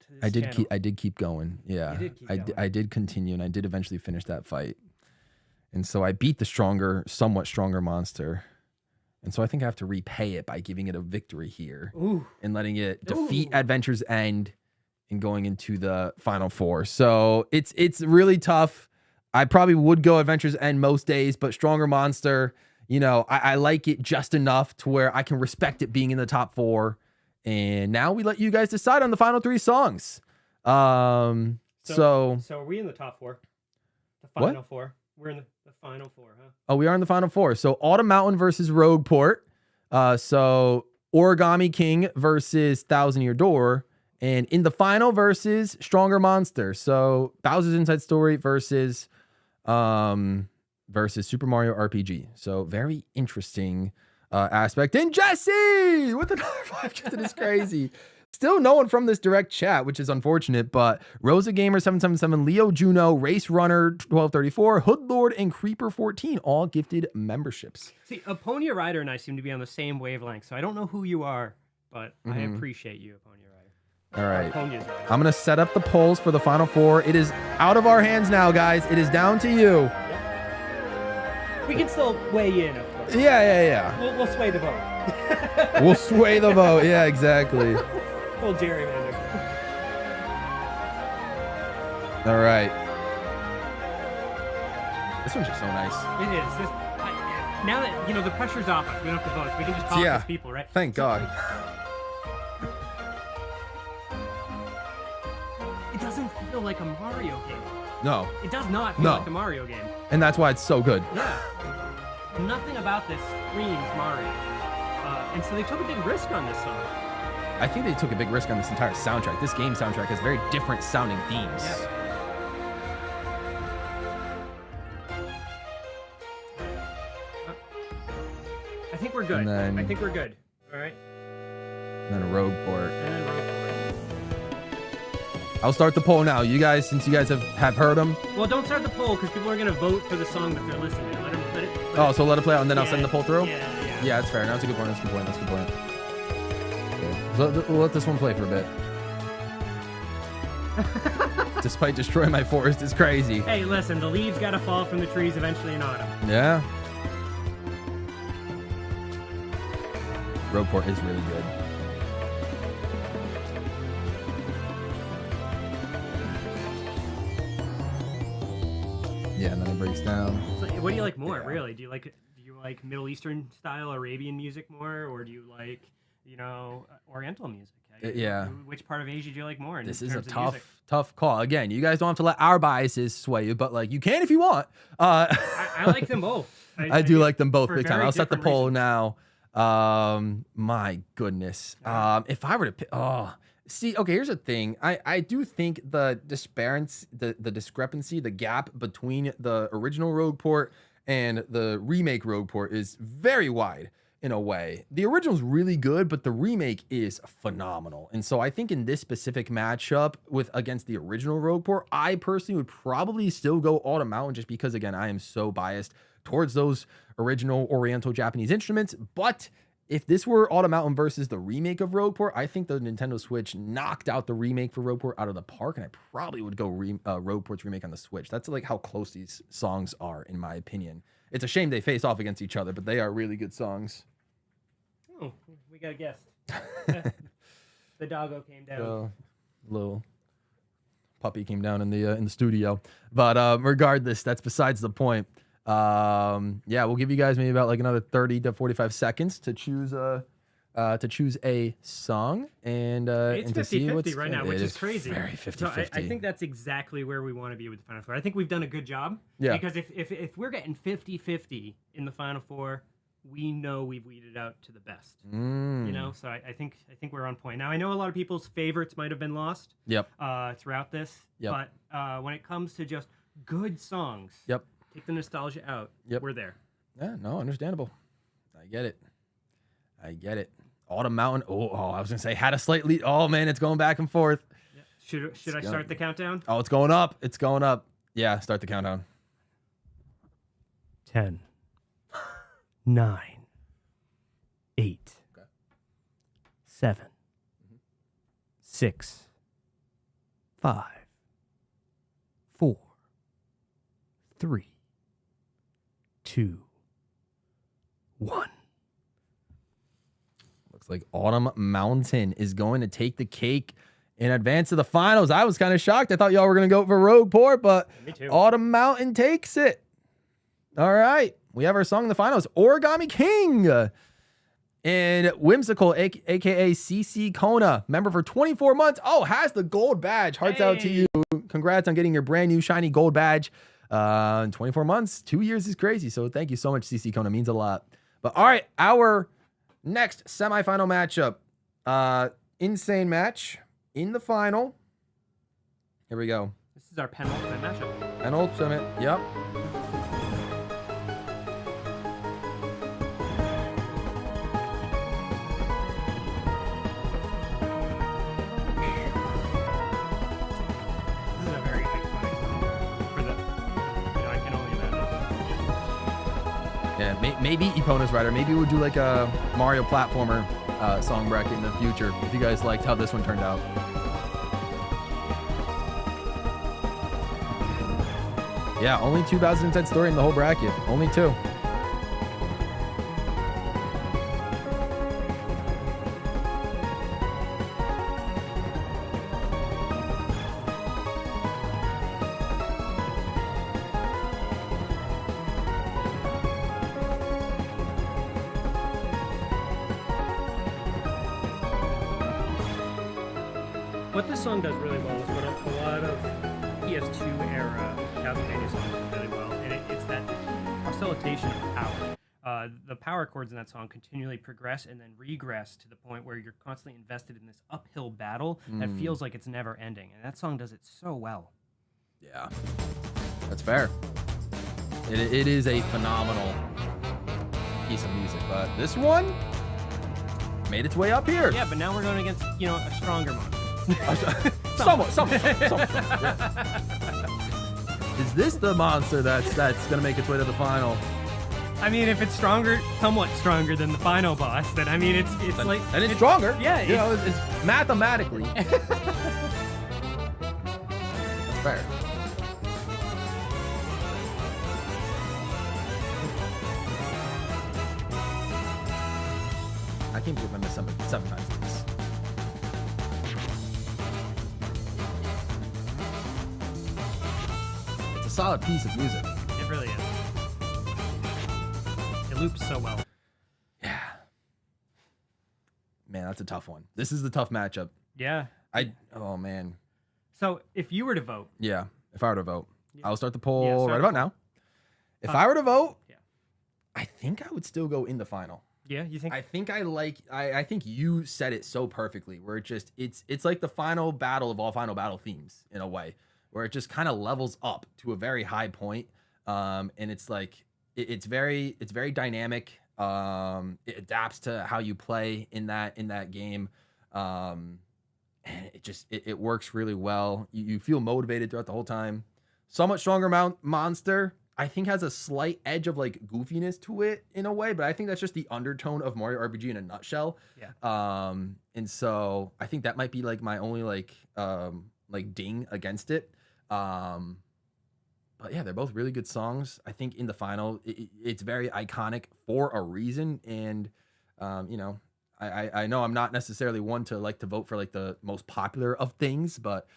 to this channel. I did keep going. Yeah. You did keep I going. did continue, and I did eventually finish that fight. And so I beat the somewhat stronger monster. And so I think I have to repay it by giving it a victory here. Ooh. And letting it defeat Ooh. Adventure's End and going into the final 4. So it's really tough. I probably would go Adventure's End most days, but stronger monster, I like it just enough to where I can respect it being in the top 4. And now we let you guys decide on the final 3 songs. So are we in the top 4? The final 4? We're in the final 4, huh? Oh, we are in the final 4. So Autumn Mountain versus Rogueport. So Origami King versus Thousand Year Door. And in the final versus Stronger Monster. So Bowser's Inside Story versus Super Mario RPG. So very interesting aspect. And Jesse with another 5 gifted is crazy. Still no one from this direct chat, which is unfortunate, but Rosa Gamer 777, Leo Juno, Race Runner 1234, Hoodlord, and Creeper 14 all gifted memberships. See, Aponia Rider and I seem to be on the same wavelength, so I don't know who you are, but I appreciate you, Aponia Rider. All right. Aponia's Rider. I'm going to set up the polls for the final 4. It is out of our hands now, guys. It is down to you. We can still weigh in, of course. Yeah. We'll sway the vote. We'll sway the vote. Yeah, exactly. We'll gerrymander. All right. This one's just so nice. It is. Now that, the pressure's off us, we don't have to vote. We can just talk as people, right? Thank God. It doesn't feel like a Mario game. No. It does not feel like a Mario game. And that's why it's so good. Yeah. Nothing about this screams Mario. And so they took a big risk on this song. I think they took a big risk on this entire soundtrack. This game soundtrack has very different sounding themes. Yeah. I think we're good. I think we're good. All right. And then a Rogueport. And then Rogueport. I'll start the poll now. You guys, since you guys have heard them. Well, don't start the poll because people are going to vote for the song that they're listening to. So let it play out and then I'll send the poll through? Yeah. Yeah, that's fair. No, that's a good point. That's a good point. Okay. So we'll let this one play for a bit. Despite destroying my forest, it's crazy. Hey, listen, the leaves got to fall from the trees eventually in autumn. Yeah. Rogueport is really good. Yeah, and then it breaks down. So what do you like more, really? Do you like Middle Eastern style Arabian music more, or do you like, Oriental music? Yeah. Which part of Asia do you like more? This is a tough call. Again, you guys don't have to let our biases sway you, but you can if you want. I like them both. I do like them both big time. I'll set the poll reasons. now. My goodness. If I were to pick, see, okay, here's the thing. I do think the discrepancy, the gap between the original Rogueport and the remake Rogueport is very wide in a way. The original's really good, but the remake is phenomenal. And so I think in this specific matchup against the original Rogueport, I personally would probably still go Autumn Mountain just because, again, I am so biased towards those original Oriental Japanese instruments. But if this were Autumn Mountain versus the remake of Rogueport, I think the Nintendo Switch knocked out the remake for Rogueport out of the park, and I probably would go Rogueport's remake on the Switch. That's like how close these songs are, in my opinion. It's a shame they face off against each other, but they are really good songs. Oh, we got a guest. The doggo came down. Little puppy came down in the studio, but regardless, that's besides the point. Yeah, we'll give you guys maybe about like another 30 to 45 seconds to choose a song and It's to see 50-50 right now, which is crazy. Very 50-50. So I think that's exactly where we want to be with the Final Four. I think we've done a good job. Yeah. Because if we're getting 50-50 in the Final Four, we know we've weeded out to the best. So I think we're on point. Now I know a lot of people's favorites might have been lost. Yep. Throughout this. Yep. But when it comes to just good songs. Yep. Take the nostalgia out. Yep. We're there. Yeah, no, understandable. I get it. I get it. Autumn Mountain. Oh, I was gonna say had a slight lead. Oh man, it's going back and forth. Yeah. Should I start the countdown? Oh, it's going up. It's going up. Yeah, start the countdown. 10, 9, 8, Okay. 7, 6, 5, 4, 3, 2, 1. Looks like Autumn Mountain is going to take the cake in advance of the finals. I was kind of shocked. I thought y'all were going to go for Rogue Port, but Me too. Autumn Mountain takes it. All right. We have our song in the finals, Origami King. And Whimsical, a.k.a. CC Kona, member for 24 months. Oh, has the gold badge. Hearts out to you. Congrats on getting your brand new shiny gold badge. 24 months, 2 years is crazy. So thank you so much, CC Kona. Means a lot. But all right, our next semifinal matchup. Insane match in the final. Here we go. This is our penultimate matchup. Penultimate. Yep. This is a very iconic song for the, I can only imagine. Yeah, maybe Epona's writer. Maybe we'll do like a Mario platformer song bracket in the future if you guys liked how this one turned out. Yeah, only 2 Bowser's Inside Story in the whole bracket. Only 2. What this song does really well is what a lot of PS2 era Castlevania songs do really well, and it's that oscillation of power. The power chords in that song continually progress and then regress to the point where you're constantly invested in this uphill battle that feels like it's never ending, and that song does it so well. Yeah, that's fair. It is a phenomenal piece of music, but this one made its way up here. Yeah, but now we're going against, a stronger monster. Somewhat. Yeah. Is this the monster that's gonna make its way to the final? I mean, if it's somewhat stronger than the final boss, then it's like, and it's stronger. Yeah, it's mathematically. That's fair. I can't believe I missed seven times this. It's a solid piece of music. It really is. It loops so well. Yeah. Man, that's a tough one. This is the tough matchup. Yeah. Oh man. So if you were to vote, Yeah. If I were to vote, Yeah. I'll start the poll start right the about poll. now. If I were to vote, Yeah. I think I would still go in the final. yeah, you think? I think I think you said it so perfectly where it's like the final battle of all final battle themes in a way where it just kind of levels up to a very high point. And it's like it's very dynamic. It adapts to how you play in that game. And it works really well. You feel motivated throughout the whole time. Somewhat stronger monster, I think, has a slight edge of like goofiness to it in a way, but I think that's just the undertone of Mario RPG in a nutshell. Yeah. And so I think that might be like my only like ding against it. But yeah, they're both really good songs. I think in the final, it's very iconic for a reason. And I know I'm not necessarily one to like to vote for like the most popular of things, but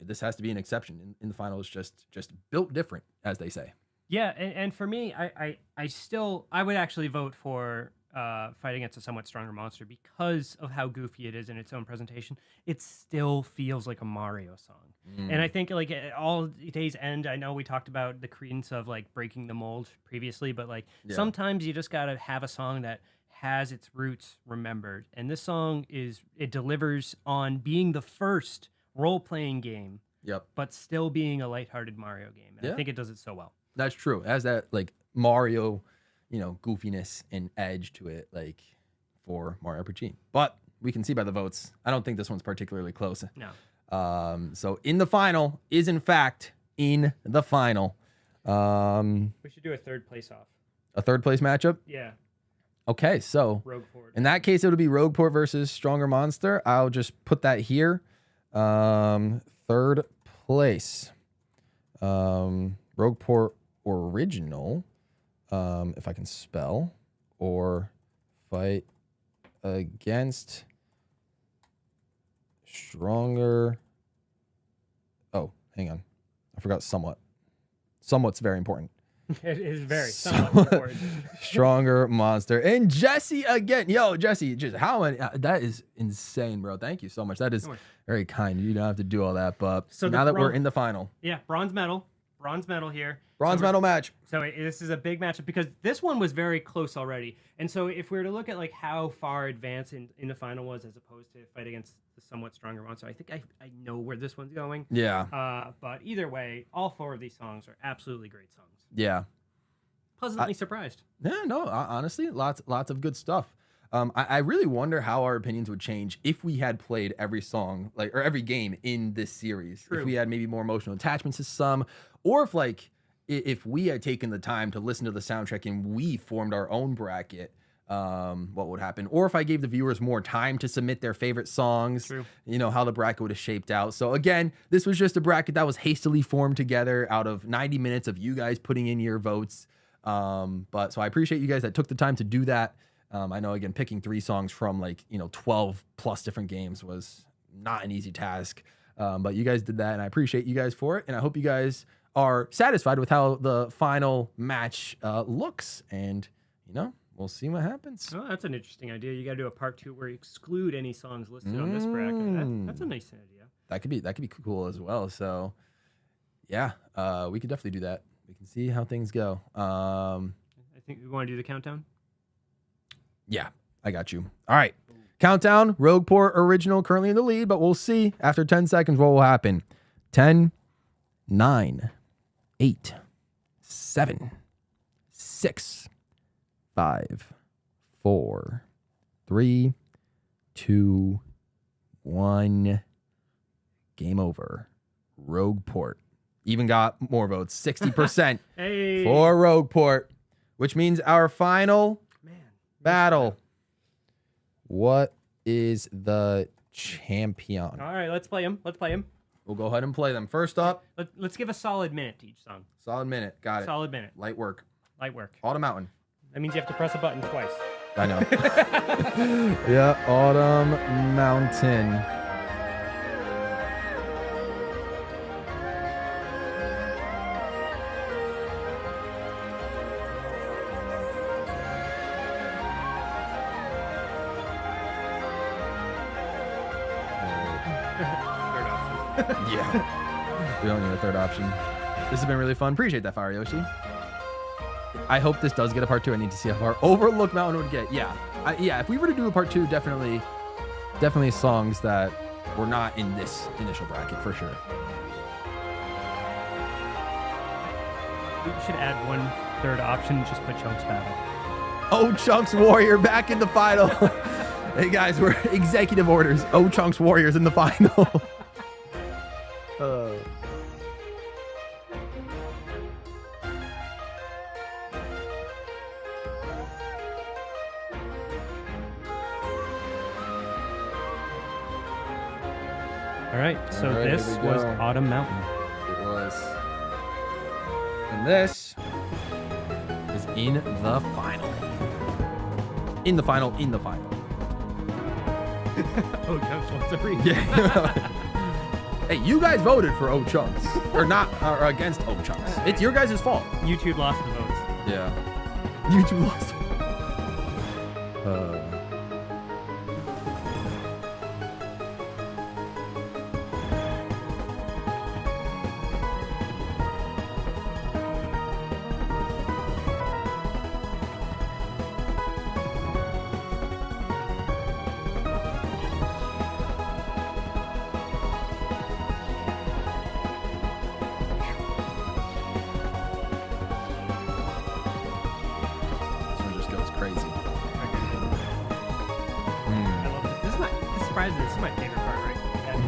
this has to be an exception. In the final, it's just built different, as they say. Yeah, and for me, I would actually vote for Fight Against a Somewhat Stronger Monster because of how goofy it is in its own presentation. It still feels like a Mario song. And I think like at All Days End, I know we talked about the credence of like breaking the mold previously, but like sometimes you just gotta have a song that has its roots remembered. And this song it delivers on being the first role-playing game Yep. but still being a lighthearted Mario game. And Yeah. I think it does it so well. That's true. It has that like Mario, goofiness and edge to it, like for Mario RPG. But we can see by the votes, I don't think this one's particularly close. No. So in the final is in fact in the final. We should do a third place off. A third place matchup. Yeah. Okay, so Rogue Port. in that case, it would be Rogueport versus Stronger Monster. I'll just put that here. Third place. Rogueport Original, if I can spell, or fight against Stronger. Oh, hang on. I forgot somewhat. Somewhat's very important. It is very somewhat important. Stronger Monster. And Jesse again. Yo, Jesse, just how many? That is insane, bro. Thank you so much. That is very kind. You don't have to do all that. But so now that we're in the final. Yeah, bronze medal. Bronze medal here. Bronze medal match. So this is a big matchup because this one was very close already. And so if we were to look at like how far advanced in the final was as opposed to fight against the somewhat stronger monster, I think I know where this one's going. Yeah. But either way, all four of these songs are absolutely great songs. Yeah. Pleasantly surprised. Yeah, no, honestly, lots of good stuff. I really wonder how our opinions would change if we had played every song, or every game in this series. True. If we had maybe more emotional attachments to some, or if we had taken the time to listen to the soundtrack and we formed our own bracket, what would happen? Or if I gave the viewers more time to submit their favorite songs, True. How the bracket would have shaped out. So again, this was just a bracket that was hastily formed together out of 90 minutes of you guys putting in your votes. But so I appreciate you guys that took the time to do that. I know, again, picking 3 songs from 12 plus different games was not an easy task. But you guys did that, and I appreciate you guys for it. And I hope you guys are satisfied with how the final match looks. And, we'll see what happens. Oh, that's an interesting idea. You got to do a part 2 where you exclude any songs listed on this bracket. That's a nice idea. That could be cool as well. So, yeah, we could definitely do that. We can see how things go. I think we want to do the countdown. Yeah, I got you. All right. Countdown. Rogueport Original currently in the lead, but we'll see after 10 seconds what will happen. 10, 9, 8, 7, 6, 5, 4, 3, 2, 1. Game over. Rogueport. Even got more votes. 60% Hey. for Rogueport, which means our final battle. What is the champion? All right, let's play him. We'll go ahead and play them. First up, Let's give a solid minute to each song. solid minute. Got it. Solid minute. Light work. Light work. Autumn Mountain. That means you have to press a button twice. I know. Yeah, Autumn Mountain. Third option. Yeah. We don't need a third option. This has been really fun. Appreciate that, Fire Yoshi. I hope this does get a part 2. I need to see how far Overlook Mountain would get. Yeah. Yeah, if we were to do a part 2, definitely songs that were not in this initial bracket for sure. We should add one third option and just put Chunks Battle. Oh, Chunks Warrior back in the final. Hey guys, we're executive orders. Oh, Chunks Warriors in the final. All right, so All right, this here we was go. Autumn Mountain. It was. And this is in the final. In the final. Oh, Chunks wants a free. Yeah. Hey, you guys voted for O Chunks. Or not, or against O Chunks. It's your guys' fault. YouTube lost the votes. Yeah. YouTube lost.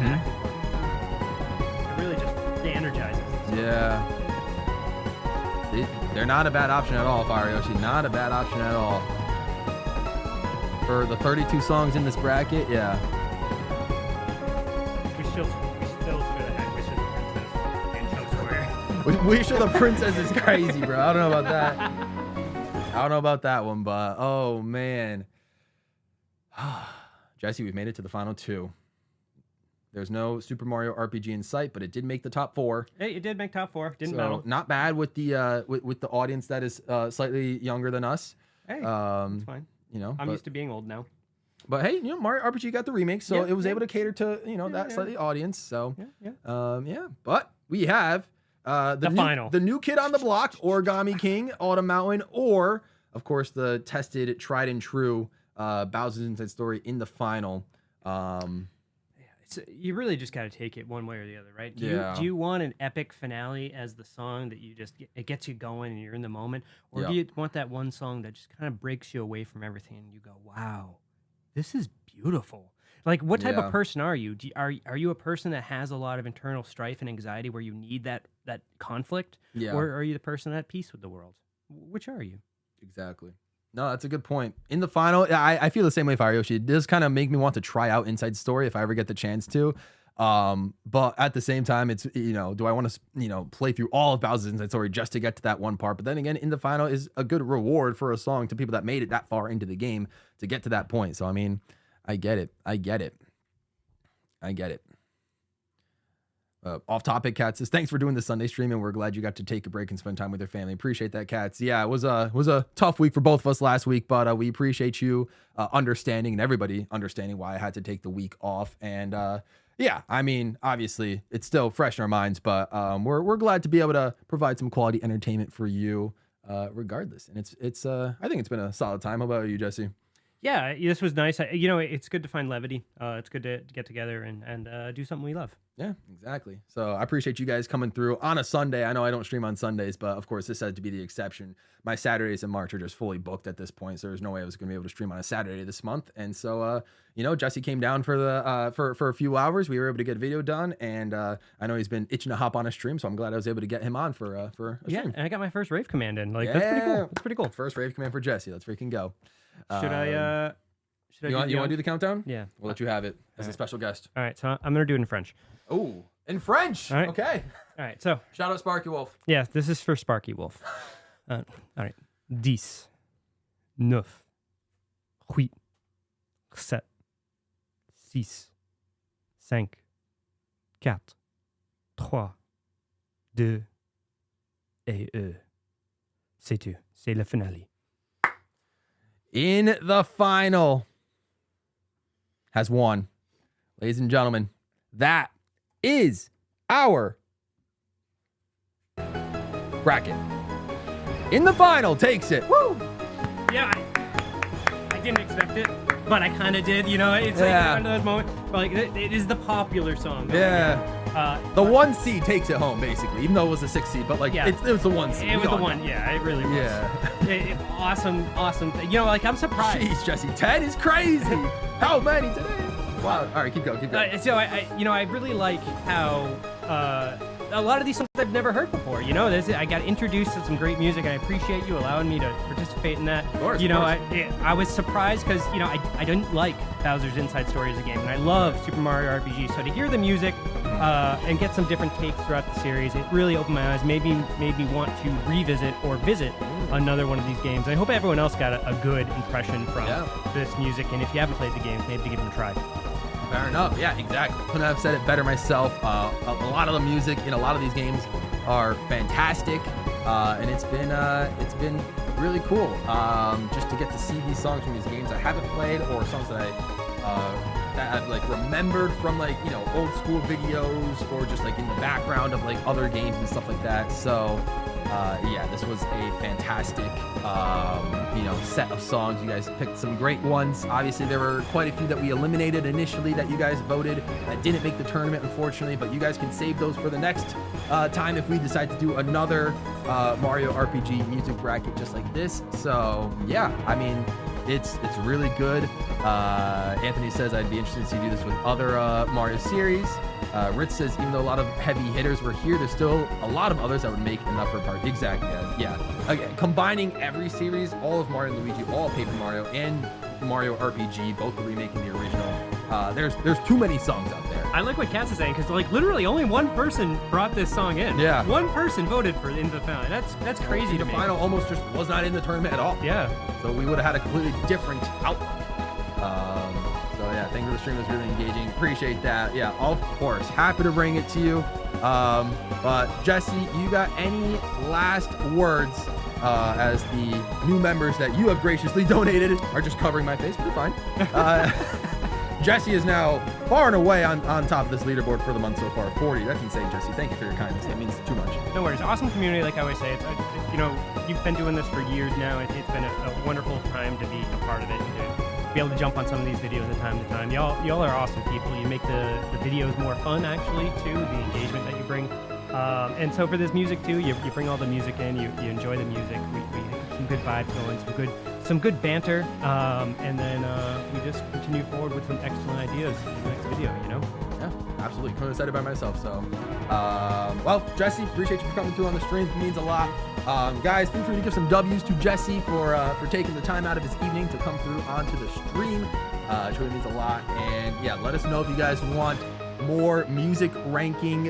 back and forth. It really just energizes. Yeah. They're not a bad option at all, Fire Yoshi. Not a bad option at all. For the 32 songs in this bracket, yeah. We still should have had Wish of the Princess and Chum Square. Wish of the Princess is crazy, bro. I don't know about that. I don't know about that one, but oh man. Jesse, we've made it to the final 2. There's no Super Mario RPG in sight, but it did make the top 4. Hey, it did make top 4. Didn't so battle. Not bad with the with the audience that is slightly younger than us. Hey, that's fine. You know, I'm used to being old now. But hey, you know, Mario RPG got the remake, so Yeah, it was yeah. able to cater to, you know, that slightly audience. So Yeah. But we have the final. the new kid on the block, Origami King, Autumn Mountain, or of course the tested, tried and true Bowser's Inside Story in the final. You really just got to take it one way or the other, right? Do you want an epic finale as the song that you just it gets you going and you're in the moment, or do you want that one song that just kind of breaks you away from everything and you go, "Wow, this is beautiful." Like, what type of person are you? Are you a person that has a lot of internal strife and anxiety where you need that conflict, or are you the person at peace with the world? Which are you? Exactly. No, that's a good point. In the final, I feel the same way, Fire Yoshi. It does kind of make me want to try out Inside Story if I ever get the chance to. But at the same time, it's, you know, do I want to, you know, play through all of Bowser's Inside Story just to get to that one part? But then again, in the final is a good reward for a song to people that made it that far into the game to get to that point. So, I mean, I get it. Off topic, Kat says, thanks for doing the Sunday stream, and we're glad you got to take a break and spend time with your family. Appreciate that, Cats. Yeah, it was a tough week for both of us last week, but we appreciate you understanding and everybody understanding why I had to take the week off. And yeah, I mean, obviously it's still fresh in our minds, but we're glad to be able to provide some quality entertainment for you regardless. And it's I think it's been a solid time. How about you, Jesse? Yeah, this was nice. You know, it's good to find levity. It's good to get together and do something we love. Yeah, exactly. So I appreciate you guys coming through on a Sunday. I know I don't stream on Sundays, but of course this had to be the exception. My Saturdays in March are just fully booked at this point, so there's no way I was going to be able to stream on a Saturday this month. And so, you know, Jesse came down for the for a few hours. We were able to get a video done, and I know he's been itching to hop on a stream, so I'm glad I was able to get him on for a stream. And I got my first rave command in. Like, that's pretty cool. That's pretty cool. First rave command for Jesse. Let's freaking go. Should I you want to do the countdown? Yeah. We'll let you have it as a special guest. All right, so I'm going to do it in French. Oh, in French. All right. Okay. All right, so. Shout out Sparky Wolf. Yeah, this is for Sparky Wolf. All right. 10, 9, 8, 7, 6, 5, 4, 3, 2, et c'est tout. C'est le finale. In the final has won. Ladies and gentlemen, that is our bracket. In the final takes it. Woo! Yeah, I didn't expect it, but I kind of did. You know, it's like one of those moments. Like, it is the popular song. Yeah. The 1C takes it home, basically, even though it was a 6C, but like, it was the 1C. It was the one, yeah, it really was. Yeah. Awesome. You know, like, I'm surprised. Jeez, Jesse, 10 is crazy. How many today? Wow. All right, keep going. So I really like how a lot of these songs I've never heard before. You know, I got introduced to some great music, and I appreciate you allowing me to participate in that. Of course. You know, I was surprised because, you know, I didn't like Bowser's Inside Story as a game, and I love Super Mario RPG. So to hear the music and get some different takes throughout the series, it really opened my eyes, made me want to revisit or visit another one of these games. And I hope everyone else got a good impression from this music. And if you haven't played the games, maybe give them a try. Fair enough. Yeah, exactly. Couldn't have said it better myself. A lot of the music in a lot of these games are fantastic, and it's been really cool just to get to see these songs from these games I haven't played, or songs that I've like remembered from, like, you know, old school videos, or just like in the background of like other games and stuff like that. So yeah, this was a fantastic you know, set of songs. You guys picked some great ones. Obviously there were quite a few that we eliminated initially that you guys voted that didn't make the tournament, unfortunately, but you guys can save those for the next time if we decide to do another Mario RPG music bracket just like this. So yeah, I mean, It's really good. Anthony says I'd be interested to see you do this with other Mario series. Rich says even though a lot of heavy hitters were here, there's still a lot of others that would make enough for a part. Exactly. Yeah. Again, combining every series, all of Mario and Luigi, all of Paper Mario, and Mario RPG, both the remake and the original. There's too many songs out there. I like what Cass is saying, because like literally only one person brought this song in. Yeah. One person voted for into the final. That's crazy to The me. final almost just was not in the tournament at all. Yeah. So we would have had a completely different outlook. So yeah, thank you for the stream. It was really engaging. Appreciate that. Yeah, of course. Happy to bring it to you. But Jesse, you got any last words as the new members that you have graciously donated are just covering my face? But fine. Jesse is now far and away on top of this leaderboard for the month so far. 40. That's insane, Jesse. Thank you for your kindness. That means too much. No worries. Awesome community, like I always say. You've been doing this for years now. It's been a wonderful time to be a part of it and to be able to jump on some of these videos at time to time. Y'all are awesome people. You make the videos more fun, actually, too, the engagement that you bring. And so for this music, too, you bring all the music in. You enjoy the music. We get some good vibes going, some good banter, and then we just continue forward with some excellent ideas in the next video, Yeah, absolutely. Kind of excited by myself. So, well, Jesse, appreciate you for coming through on the stream. It means a lot. Guys, feel free to give some W's to Jesse for taking the time out of his evening to come through onto the stream. It really means a lot. And yeah, let us know if you guys want more music ranking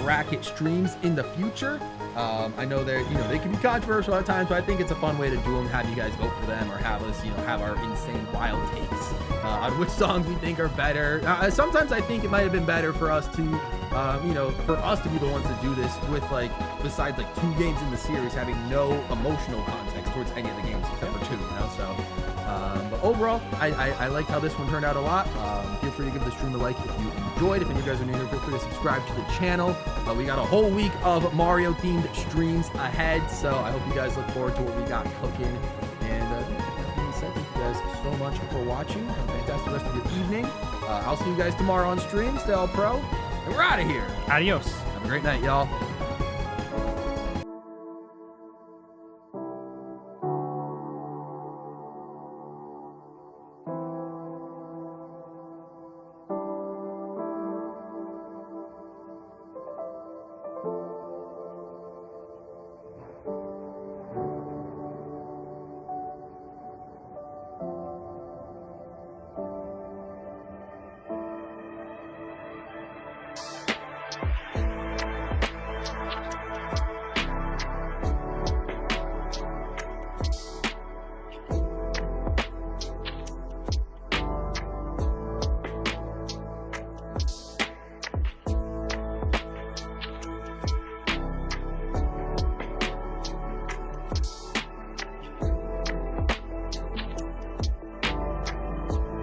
bracket streams in the future. I know they can be controversial at times, but I think it's a fun way to do them. Have you guys vote for them, or have us, have our insane wild takes on which songs we think are better. Sometimes I think it might have been better for us to, for us to be the ones to do this with besides 2 games in the series having no emotional context towards any of the games except for 2. So. But overall, I liked how this one turned out a lot. Feel free to give the stream a like if you enjoyed. If any of you guys are new here, feel free to subscribe to the channel. We got a whole week of Mario-themed streams ahead, so I hope you guys look forward to what we got cooking. And that being said, thank you guys so much for watching. Have a fantastic rest of your evening. I'll see you guys tomorrow on stream. GWallPro, and we're out of here. Adios. Have a great night, y'all.